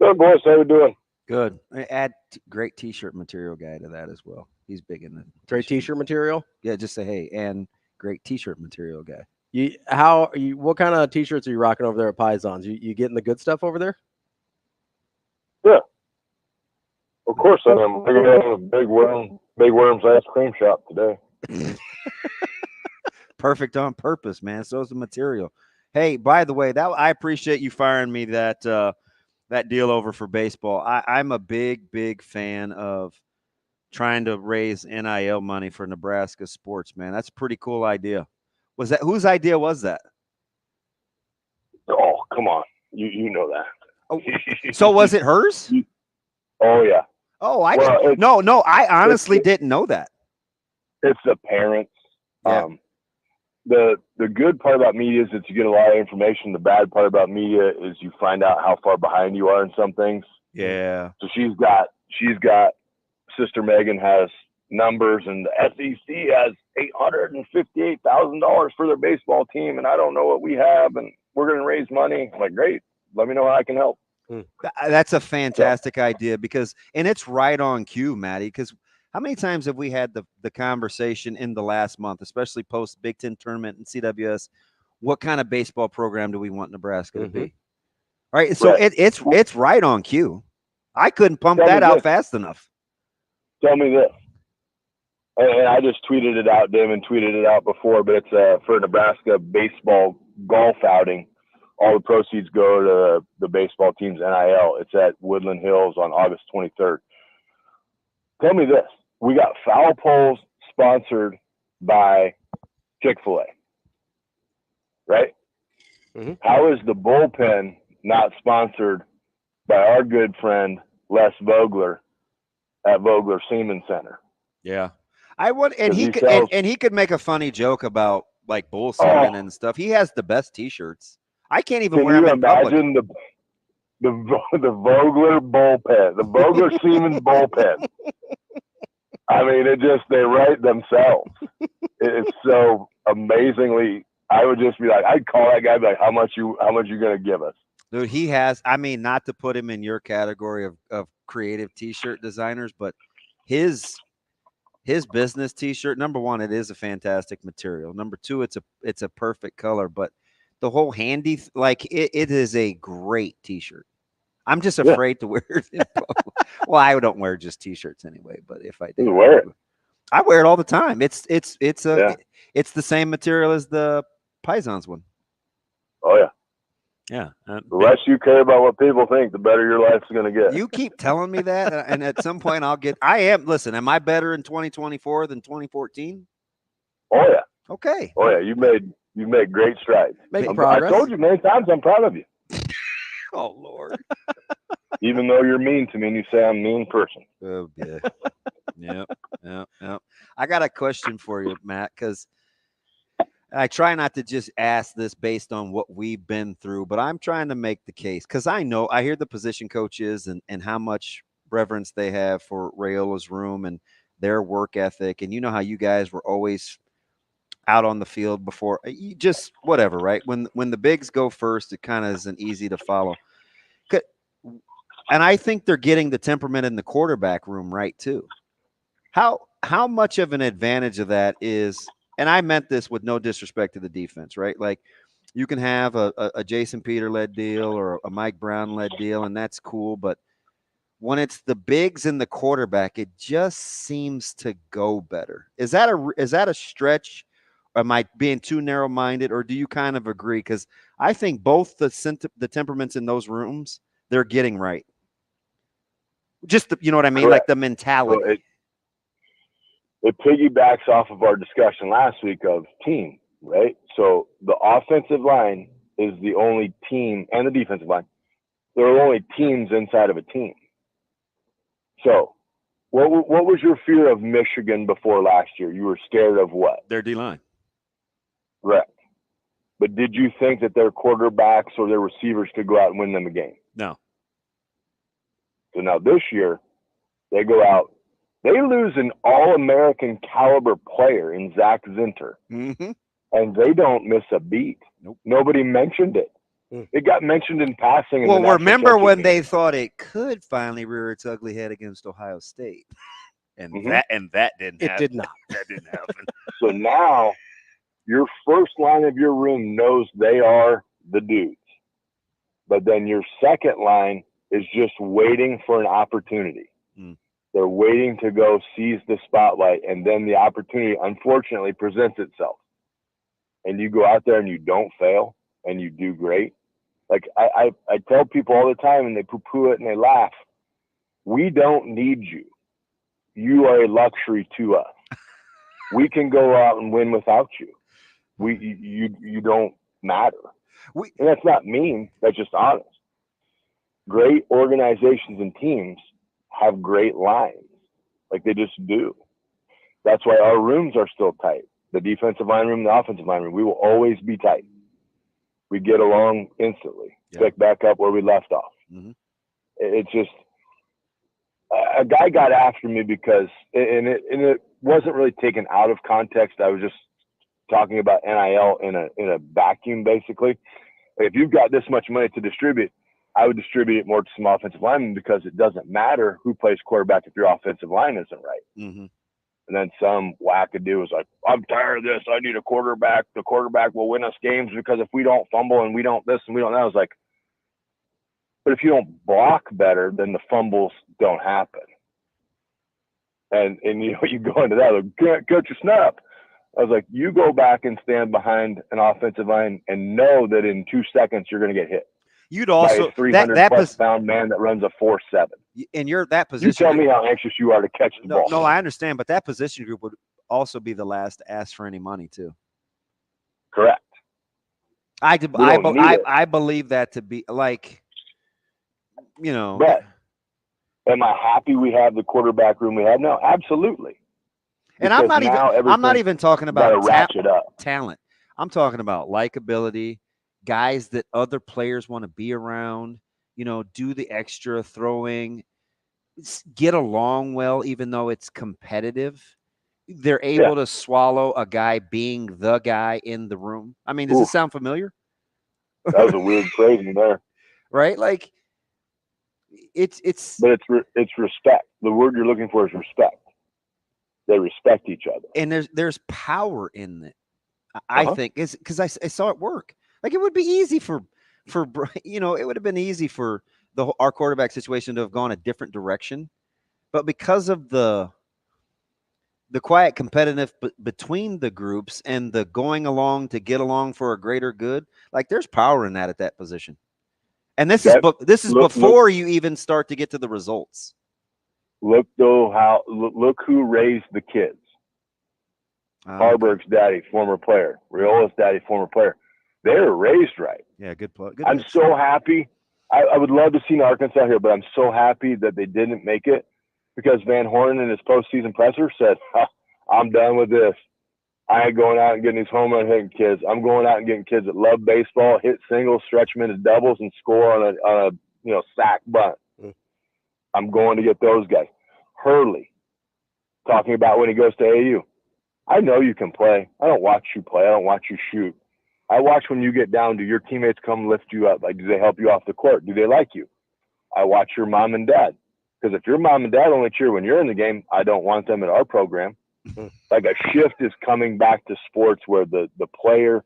Good, boys. How we doing? Good. Add great T-shirt material guy to that as well. He's big in the great T-shirt material. Yeah, just say hey, and great T-shirt material guy. What kind of T-shirts are you rocking over there at Paisans? You getting the good stuff over there? Yeah, of course I am. We're gonna have a Big Worms ice cream shop today. Perfect on purpose, man. So is the material. Hey, by the way, I appreciate you firing me that deal over for baseball. I'm a big fan of trying to raise NIL money for Nebraska sports, man. That's a pretty cool idea. Whose idea was that? Oh, come on. You know that. Oh, so was it hers? Oh yeah. Oh, I honestly didn't know that. It's the parents. Yeah. the good part about media is that you get a lot of information. The bad part about media is you find out how far behind you are in some things. Yeah. So she's got Sister Megan has numbers, and the SEC has $858,000 for their baseball team, and I don't know what we have, and we're going to raise money. I'm like, great. Let me know how I can help. That's a fantastic idea and it's right on cue, Maddie, because how many times have we had the conversation in the last month, especially post Big Ten tournament and CWS, what kind of baseball program do we want Nebraska to be? Right. So it's right on cue. I couldn't pump that out fast enough. Tell me this. And I just tweeted it out. Damon tweeted it out before, but it's for Nebraska baseball golf outing. All the proceeds go to the baseball team's NIL. It's at Woodland Hills on August 23rd. Tell me this. We got foul poles sponsored by Chick-fil-A, right? How is the bullpen not sponsored by our good friend Les Vogler at Vogler Seaman Center? Yeah. I would, and he could make a funny joke about like bull semen and stuff. He has the best T-shirts. I can't even wear them in public. Imagine the Vogler bullpen, the Vogler Seaman bullpen. I mean, they write themselves. It's so amazingly. I would just be like, I'd call that guy, be like, how much you gonna give us? Dude, he has. I mean, not to put him in your category of creative T-shirt designers, but his business T-shirt. Number one, it is a fantastic material. Number two, it's a perfect color, but the whole handy, like it is a great T-shirt. I'm just afraid to wear it. Well, I don't wear just T-shirts anyway, but if I do, you wear it. I wear it all the time. It's the same material as the Pisons one. Oh yeah. Yeah. The less you care about what people think, the better your life's going to get. You keep telling me that, and at some point listen, am I better in 2024 than 2014? Oh yeah. Okay. Oh yeah, you made great strides. Progress. I told you many times I'm proud of you. Oh Lord. Even though you're mean to me and you say I'm a mean person. Oh yeah. Yep. I got a question for you, Matt, because I try not to just ask this based on what we've been through, but I'm trying to make the case because I hear the position coaches and how much reverence they have for Rayola's room and their work ethic. And you know how you guys were always out on the field before, just whatever, right? When the bigs go first, it kind of isn't easy to follow. And I think they're getting the temperament in the quarterback room right too. How much of an advantage of that is, and I meant this with no disrespect to the defense, right? Like you can have a Jason Peter-led deal or a Mike Brown-led deal, and that's cool. But when it's the bigs and the quarterback, it just seems to go better. Is that a stretch? Am I being too narrow-minded, or do you kind of agree? Because I think both the temperaments in those rooms, they're getting right. Just you know what I mean? Correct. Like the mentality. So it piggybacks off of our discussion last week of team, right? So the offensive line is the only team, and the defensive line, there are only teams inside of a team. So what was your fear of Michigan before last year? You were scared of what? Their D-line. Correct. But did you think that their quarterbacks or their receivers could go out and win them a game? No. So now this year, they go out, they lose an all-American caliber player in Zach Zinter, and they don't miss a beat. Nope. Nobody mentioned it. It got mentioned in passing. Well, remember when they thought it could finally rear its ugly head against Ohio State, and that didn't happen. It did not. That didn't happen. So now your first line of your room knows they are the dudes, but then your second line is just waiting for an opportunity. They're waiting to go seize the spotlight, and then the opportunity, unfortunately, presents itself. And you go out there and you don't fail, and you do great. Like I tell people all the time, and they poo-poo it and they laugh. We don't need you. You are a luxury to us. We can go out and win without you. You don't matter. And that's not mean. That's just honest. Great organizations and teams have great lines. Like they just do. That's why our rooms are still tight. the defensive line room, the offensive line room. We will always be tight. We get along instantly, pick back up where we left off. Mm-hmm. It's just a guy got after me because, and it wasn't really taken out of context. I was just talking about NIL in a vacuum, basically. If you've got this much money to distribute, I would distribute it more to some offensive linemen because it doesn't matter who plays quarterback if your offensive line isn't right. Mm-hmm. And then some wackadoo was like, I'm tired of this. I need a quarterback. The quarterback will win us games because if we don't fumble and we don't this and we don't that, I was like, but if you don't block better, then the fumbles don't happen. And you know, you go into that, like, can't catch a snap. I was like, you go back and stand behind an offensive line and know that in 2 seconds you're going to get hit. You'd also by a 300-plus-pound man that runs a 4.7. And you're that position. You tell me how anxious you are to catch the ball. No, I understand, but that position group would also be the last to ask for any money too. Correct. I believe that to be like, you know. But am I happy we have the quarterback room we have? No, absolutely. And I'm not even talking about talent. I'm talking about likability, guys that other players want to be around, you know, do the extra throwing, get along well, even though it's competitive. They're able to swallow a guy being the guy in the room. I mean, does it sound familiar? That was a weird phrasing there. Right? Like it's respect. The word you're looking for is respect. They respect each other. And there's power in it. I think is because I saw it work. Like it would be easy for you know, it would have been easy for our quarterback situation to have gone a different direction, but because of the quiet competitive between the groups and the going along to get along for a greater good, like there's power in that at that position. And this is before you even start to get to the results. Look who raised the kids. Harburg's daddy, former player. Riola's daddy, former player. They were raised right. Yeah, good play. I'm so happy. I would love to see Arkansas here, but I'm so happy that they didn't make it because Van Horn in his postseason presser said, I'm done with this. I ain't going out and getting these home run hitting kids. I'm going out and getting kids that love baseball, hit singles, stretch them into doubles, and score on a sack bunt. I'm going to get those guys. Hurley, talking about when he goes to AU. I know you can play. I don't watch you play. I don't watch you shoot. I watch when you get down. Do your teammates come lift you up? Like, do they help you off the court? Do they like you? I watch your mom and dad. Because if your mom and dad only cheer when you're in the game, I don't want them in our program. Like a shift is coming back to sports where the player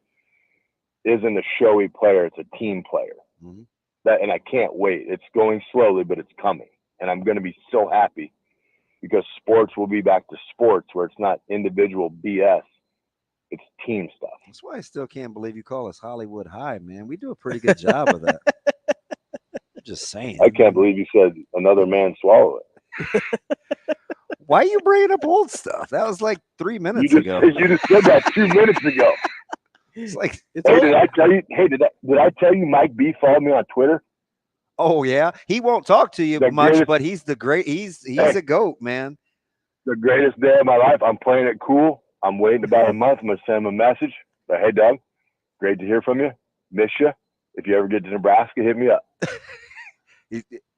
isn't a showy player. It's a team player. Mm-hmm. And I can't wait. It's going slowly, but it's coming. And I'm going to be so happy because sports will be back to sports where it's not individual BS. It's team stuff. That's why I still can't believe you call us Hollywood High, man. We do a pretty good job of that. Just saying. I can't believe you said another man swallow it. Why are you bringing up old stuff? That was like 3 minutes ago. You just said that 2 minutes ago. It's like, did I tell you? Hey, did I tell you Mike B followed me on Twitter? Oh yeah, he won't talk to you much, but he's the great. He's a goat, man. The greatest day of my life. I'm playing it cool. I'm waiting about a month. I'm gonna send him a message. But hey, Doug, great to hear from you. Miss you. If you ever get to Nebraska, hit me up.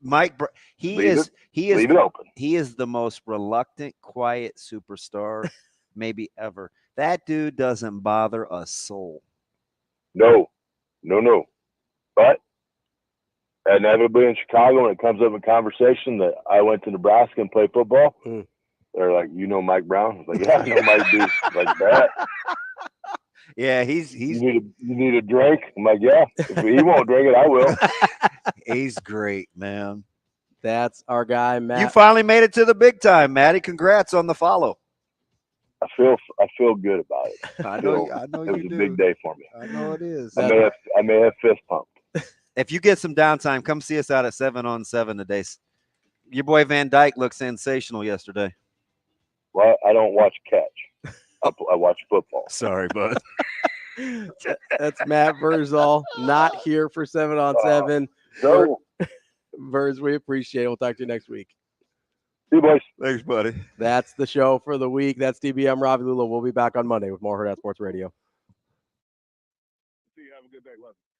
Mike, he is the most reluctant, quiet superstar maybe ever. That dude doesn't bother a soul. No. But inevitably in Chicago, when it comes up in conversation that I went to Nebraska and played football, they're like, you know Mike Brown? I was like, yeah, I know Mike B. Like that. Yeah, he's you need a drink? I'm like, yeah. If he won't drink it, I will. He's great, man. That's our guy, Matt. You finally made it to the big time, Matty. Congrats on the follow. I feel good about it. I know it was a big day for me. I know it is. I may have fist pumped. If you get some downtime, come see us out at 7-on-7 today. Your boy Van Dyke looked sensational yesterday. Well, I don't watch catch. I watch football. Sorry, bud. That's Matt Vrzal, not here for 7-on-7. No. Verz, we appreciate it. We'll talk to you next week. See you, boys. Thanks, buddy. That's the show for the week. That's DB. I'm Ravi Lulla. We'll be back on Monday with more Hurrdat Sports Radio. See you. Have a good day. Love you.